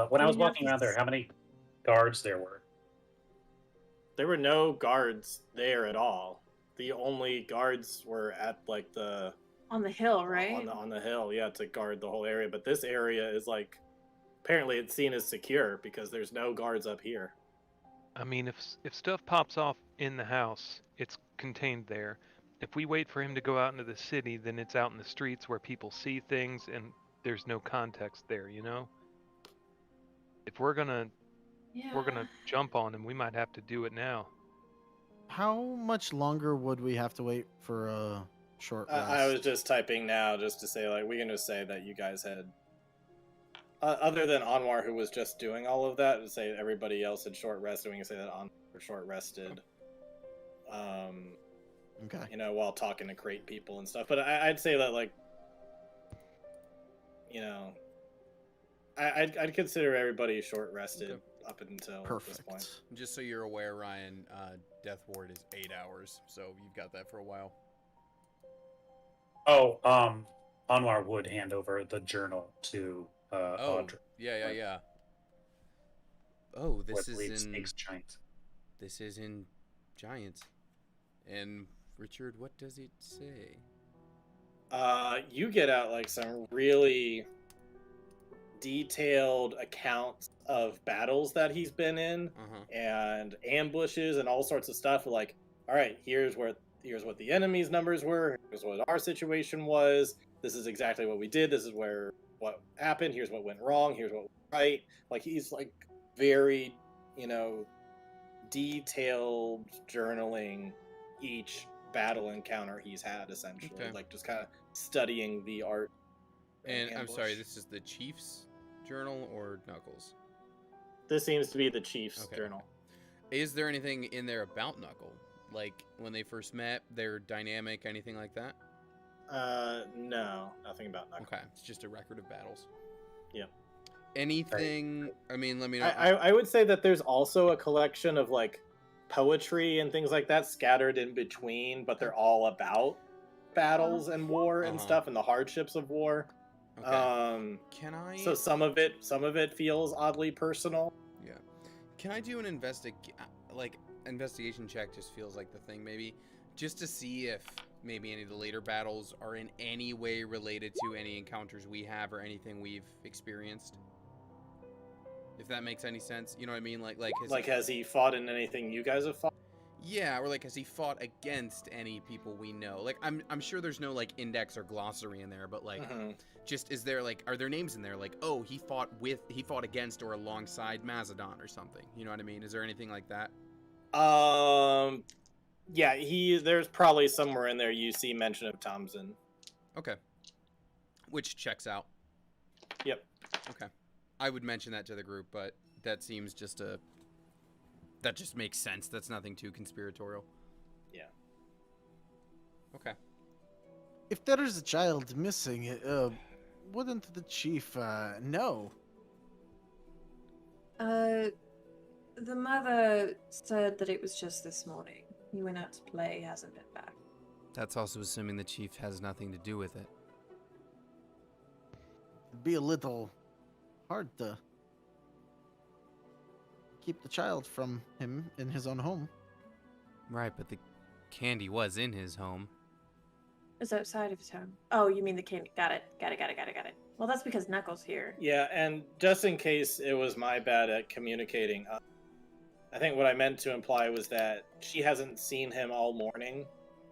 when I was
We have
walking around there,
this-
how many guards there were?
There were no guards there at all. The only guards were at like the
On the hill, right?
on the hill, yeah, to guard the whole area. But this area is like apparently it's seen as secure because there's no guards up here.
I mean, if stuff pops off in the house, it's contained there. If we wait for him to go out into the city, then it's out in the streets where people see things and there's no context there, you know? If we're gonna jump on him, we might have to do it now.
How much longer would we have to wait for a short rest?
I was just typing now just to say like we can just say that you guys had other than Anwar who was just doing all of that, to say everybody else had short rested. We can say that Anwar short rested.
Okay.
You know, while talking to crate people and stuff. But I'd say that like, you know, I'd consider everybody short rested up until this point.
Perfect.
Just so you're aware, Ryan, Death Ward is 8 hours, so you've got that for a while.
Oh, Anwar would hand over the journal to Audrey.
Yeah. Oh, this
What
is
leads
in
makes giant.
this is in Giants. And Richard, what does it say?
You get out like some really detailed accounts of battles that he's been in and ambushes and all sorts of stuff. Like, all right, here's what the enemy's numbers were. Here's what our situation was. This is exactly what we did. This is what happened. Here's what went wrong. Here's what went right. Like he's like very, you know, detailed journaling each battle encounter he's had, essentially.
Okay.
Like just kind of studying the art.
And I'm sorry,
ambush.
this is the Chief's journal or Knuckles?
This seems to be the Chief's
Okay.
journal.
Is there anything in there about Knuckle? Like when they first met, their dynamic, anything like that?
No, nothing about Knuckles.
Okay, it's just a record of battles.
Yeah.
Anything? I mean, let me know.
I would say that there's also a collection of like poetry and things like that scattered in between, but they're all about battles and war and stuff and the hardships of war.
Okay. Can I?
So some of it feels oddly personal.
Yeah. Can I do an investigation check? Just feels like the thing, maybe, just to see if maybe any of the later battles are in any way related to any encounters we have or anything we've experienced. If that makes any sense, you know what I mean?
Has he fought in anything you guys have fought?
Yeah, or like has he fought against any people we know? Like I'm sure there's no like index or glossary in there, but like just is there like are there names in there like oh he fought against or alongside Mazadon or something? You know what I mean? Is there anything like that?
Yeah, there's probably somewhere in there you see mention of Thompson.
Okay. Which checks out.
Yep.
Okay. I would mention that to the group, but that seems that just makes sense. That's nothing too conspiratorial.
Yeah.
Okay.
if there is a child missing, wouldn't the chief know?
The mother said that it was just this morning. He went out to play, hasn't been back.
That's also assuming the chief has nothing to do with it.
It'd be a little hard to keep the child from him in his own home.
Right, but the candy was in his home.
It's outside of his home. Oh, you mean the candy. Got it. Well, that's because Knuckles here.
Yeah, and just in case it was my bad at communicating, I think what I meant to imply was that she hasn't seen him all morning.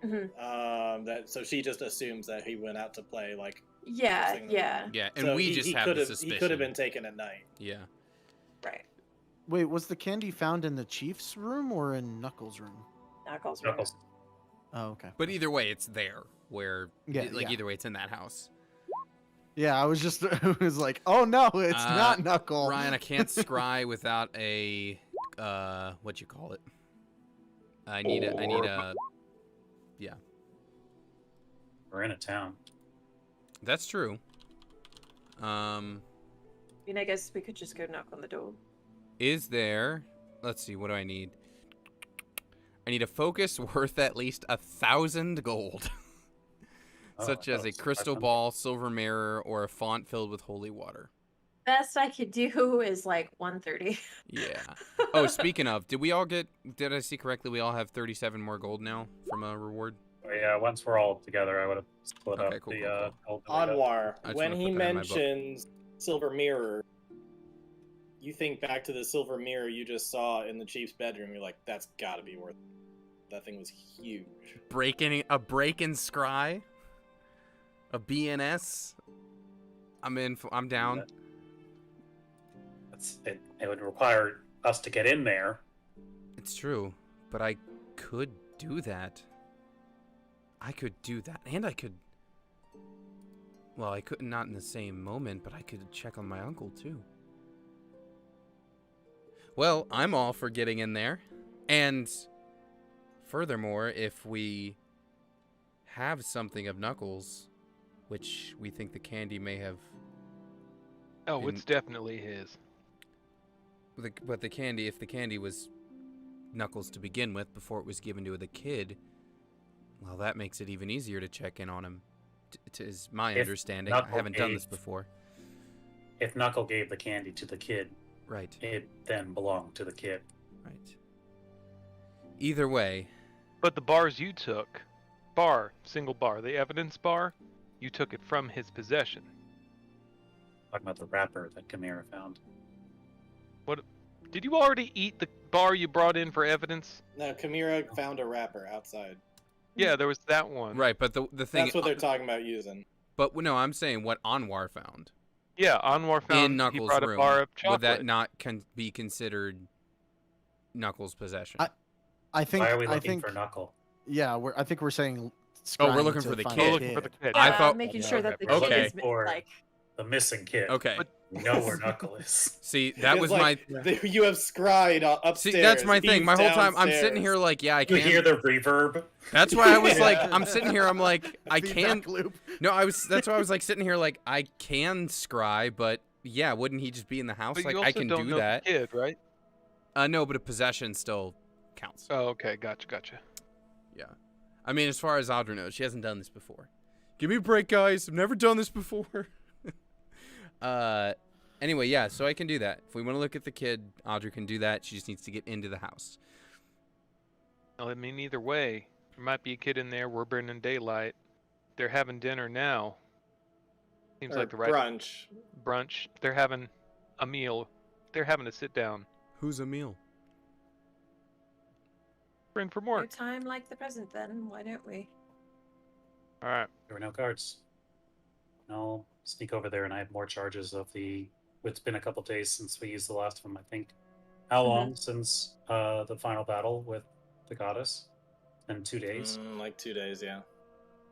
Mm-hmm.
So she just assumes that he went out to play, like.
Yeah, yeah.
Yeah, and
So
we just have the suspicion.
He could have been taken at night.
Yeah.
Right.
Wait, was the candy found in the chief's room or in Knuckles' room?
Knuckles.
Knuckles.
Oh, okay.
But either way, it's there. Where,
Yeah, yeah.
either way, it's in that house.
Yeah, I was just, I was like, oh no, it's not Knuckle.
Ryan, I can't scry without a, what you call it? I need a, yeah.
We're in a town.
That's true.
I mean, I guess we could just go knock on the door.
Is there, let's see, what do I need? I need a focus worth at least 1,000 gold. Such as a crystal ball, silver mirror, or a font filled with holy water.
Best I could do is like 130.
Yeah. Oh, speaking of, did I see correctly, we all have 37 more gold now from a reward?
Oh, yeah, once we're all together, I would have split
Okay,
up
cool,
the
cool,
gold.
Anwar,
I just
when
wanna
he
put that in my book.
mentions silver mirror, you think back to the silver mirror you just saw in the chief's bedroom. You're like, that's gotta be worth it. That thing was huge.
A break in scry? A BNS? I'm down.
It would require us to get in there.
It's true, but I could do that. And I could... Well, I could not in the same moment, but I could check on my uncle, too. Well, I'm all for getting in there. And furthermore, if we have something of Knuckles, which we think the candy may have...
Oh, it's definitely his.
But the candy, if the candy was Knuckles to begin with before it was given to the kid, well, that makes it even easier to check in on him, is my understanding. I haven't done this before.
If Knuckle gave the candy to the kid,
right,
it then belonged to the kid.
Right. Either way.
But the bars you took, single bar, the evidence bar, you took it from his possession.
Talking about the wrapper that Chimera found.
What? Did you already eat the bar you brought in for evidence?
No, Chimera found a wrapper outside.
Yeah, there was that one.
Right, but the thing...
That's what they're talking about using.
But no, I'm saying what Anwar found.
Yeah, Anwar found
in Knuckles'
he brought
room.
A bar of chocolate.
Would that not be considered Knuckles' possession?
I think.
Why are we looking for Knuckle?
Yeah, I think we're saying.
Oh, we're looking for the kid.
We're looking for the kid.
I thought
making sure that the
okay.
kid is
Or
like
the missing kid.
Okay.
We know where Knuckle is.
See, that
It's
was
like, you have scried upstairs.
See, that's my thing.
He's
My whole time, I'm
downstairs.
sitting here like, yeah, I
You
can't.
hear the reverb?
That's why I was like, I'm sitting here, I'm like, I
Feedback
can't.
loop.
No, that's why I was like sitting here like, I can scry, but yeah, wouldn't he just be in the house?
But
Like,
you also
I can
don't
do
know
that.
The kid, right?
No, but a possession still counts.
Oh, okay, gotcha.
Yeah. I mean, as far as Audra knows, she hasn't done this before. Give me a break, guys. I've never done this before. Anyway, yeah, so I can do that. If we want to look at the kid, Audra can do that. She just needs to get into the house.
Well, I mean, either way, there might be a kid in there. We're burning daylight. They're having dinner now. Seems
Or
like the right
brunch.
They're having a meal. They're having to sit down.
Who's Emil?
We're in for
no
more.
time like the present. Then why don't we?
All right.
There were no cards. I'll sneak over there, and I have more charges of the... It's been a couple days since we used the last of them, I think. How long since the final battle with the goddess? In 2 days?
Like 2 days, yeah.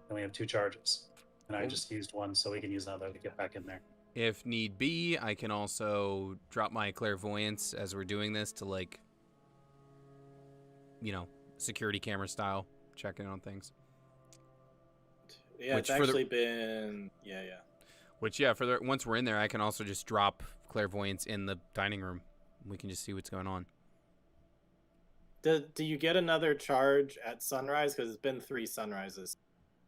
And we have 2 charges. And I just used one, so we can use another to get back in there.
If need be, I can also drop my clairvoyance as we're doing this to, like, you know, security camera style, check in on things.
Yeah,
Which
it's
for the-
actually been. Yeah.
Which, yeah, once we're in there, I can also just drop clairvoyance in the dining room. We can just see what's going on.
Do you get another charge at sunrise? Because it's been 3 sunrises.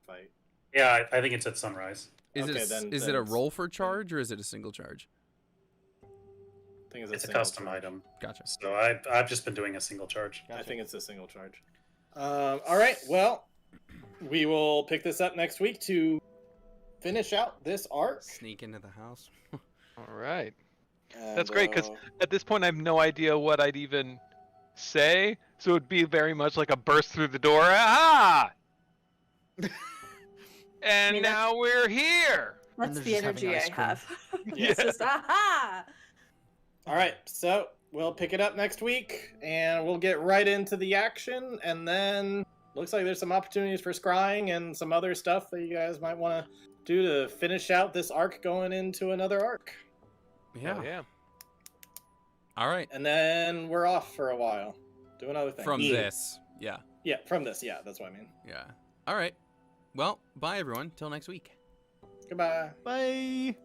Fight.
Yeah, I think it's at sunrise.
Is
Okay,
it
then-
is
then
it a
it's-
roll for charge or is it a some charge?
I think
It's a
single
custom
charge.
item.
Gotcha.
So I've just been doing a single charge.
I think it's a single charge. All right. Well, we will pick this up next week to finish out this arc.
Sneak into the house.
All right.
And,
That's great, 'cause at this point I have no idea what I'd even say, so it'd be very much like a burst through the door. Aha! And
mean,
now we're here.
That's
they're
the
just having
energy I
ice cream.
have.
Yeah.
It's just aha.
all right. So we'll pick it up next week, and we'll get right into the action. And then looks like there's some opportunities for scrying and some other stuff that you guys might want to do to finish out this arc going into another arc.
Yeah.
Yeah.
All right.
And then we're off for a while. Do another thing.
From
Yeah.
this. Yeah.
Yeah, from this. Yeah, that's what I mean.
Yeah. All right. Well, bye everyone. Till next week.
Goodbye.
Bye.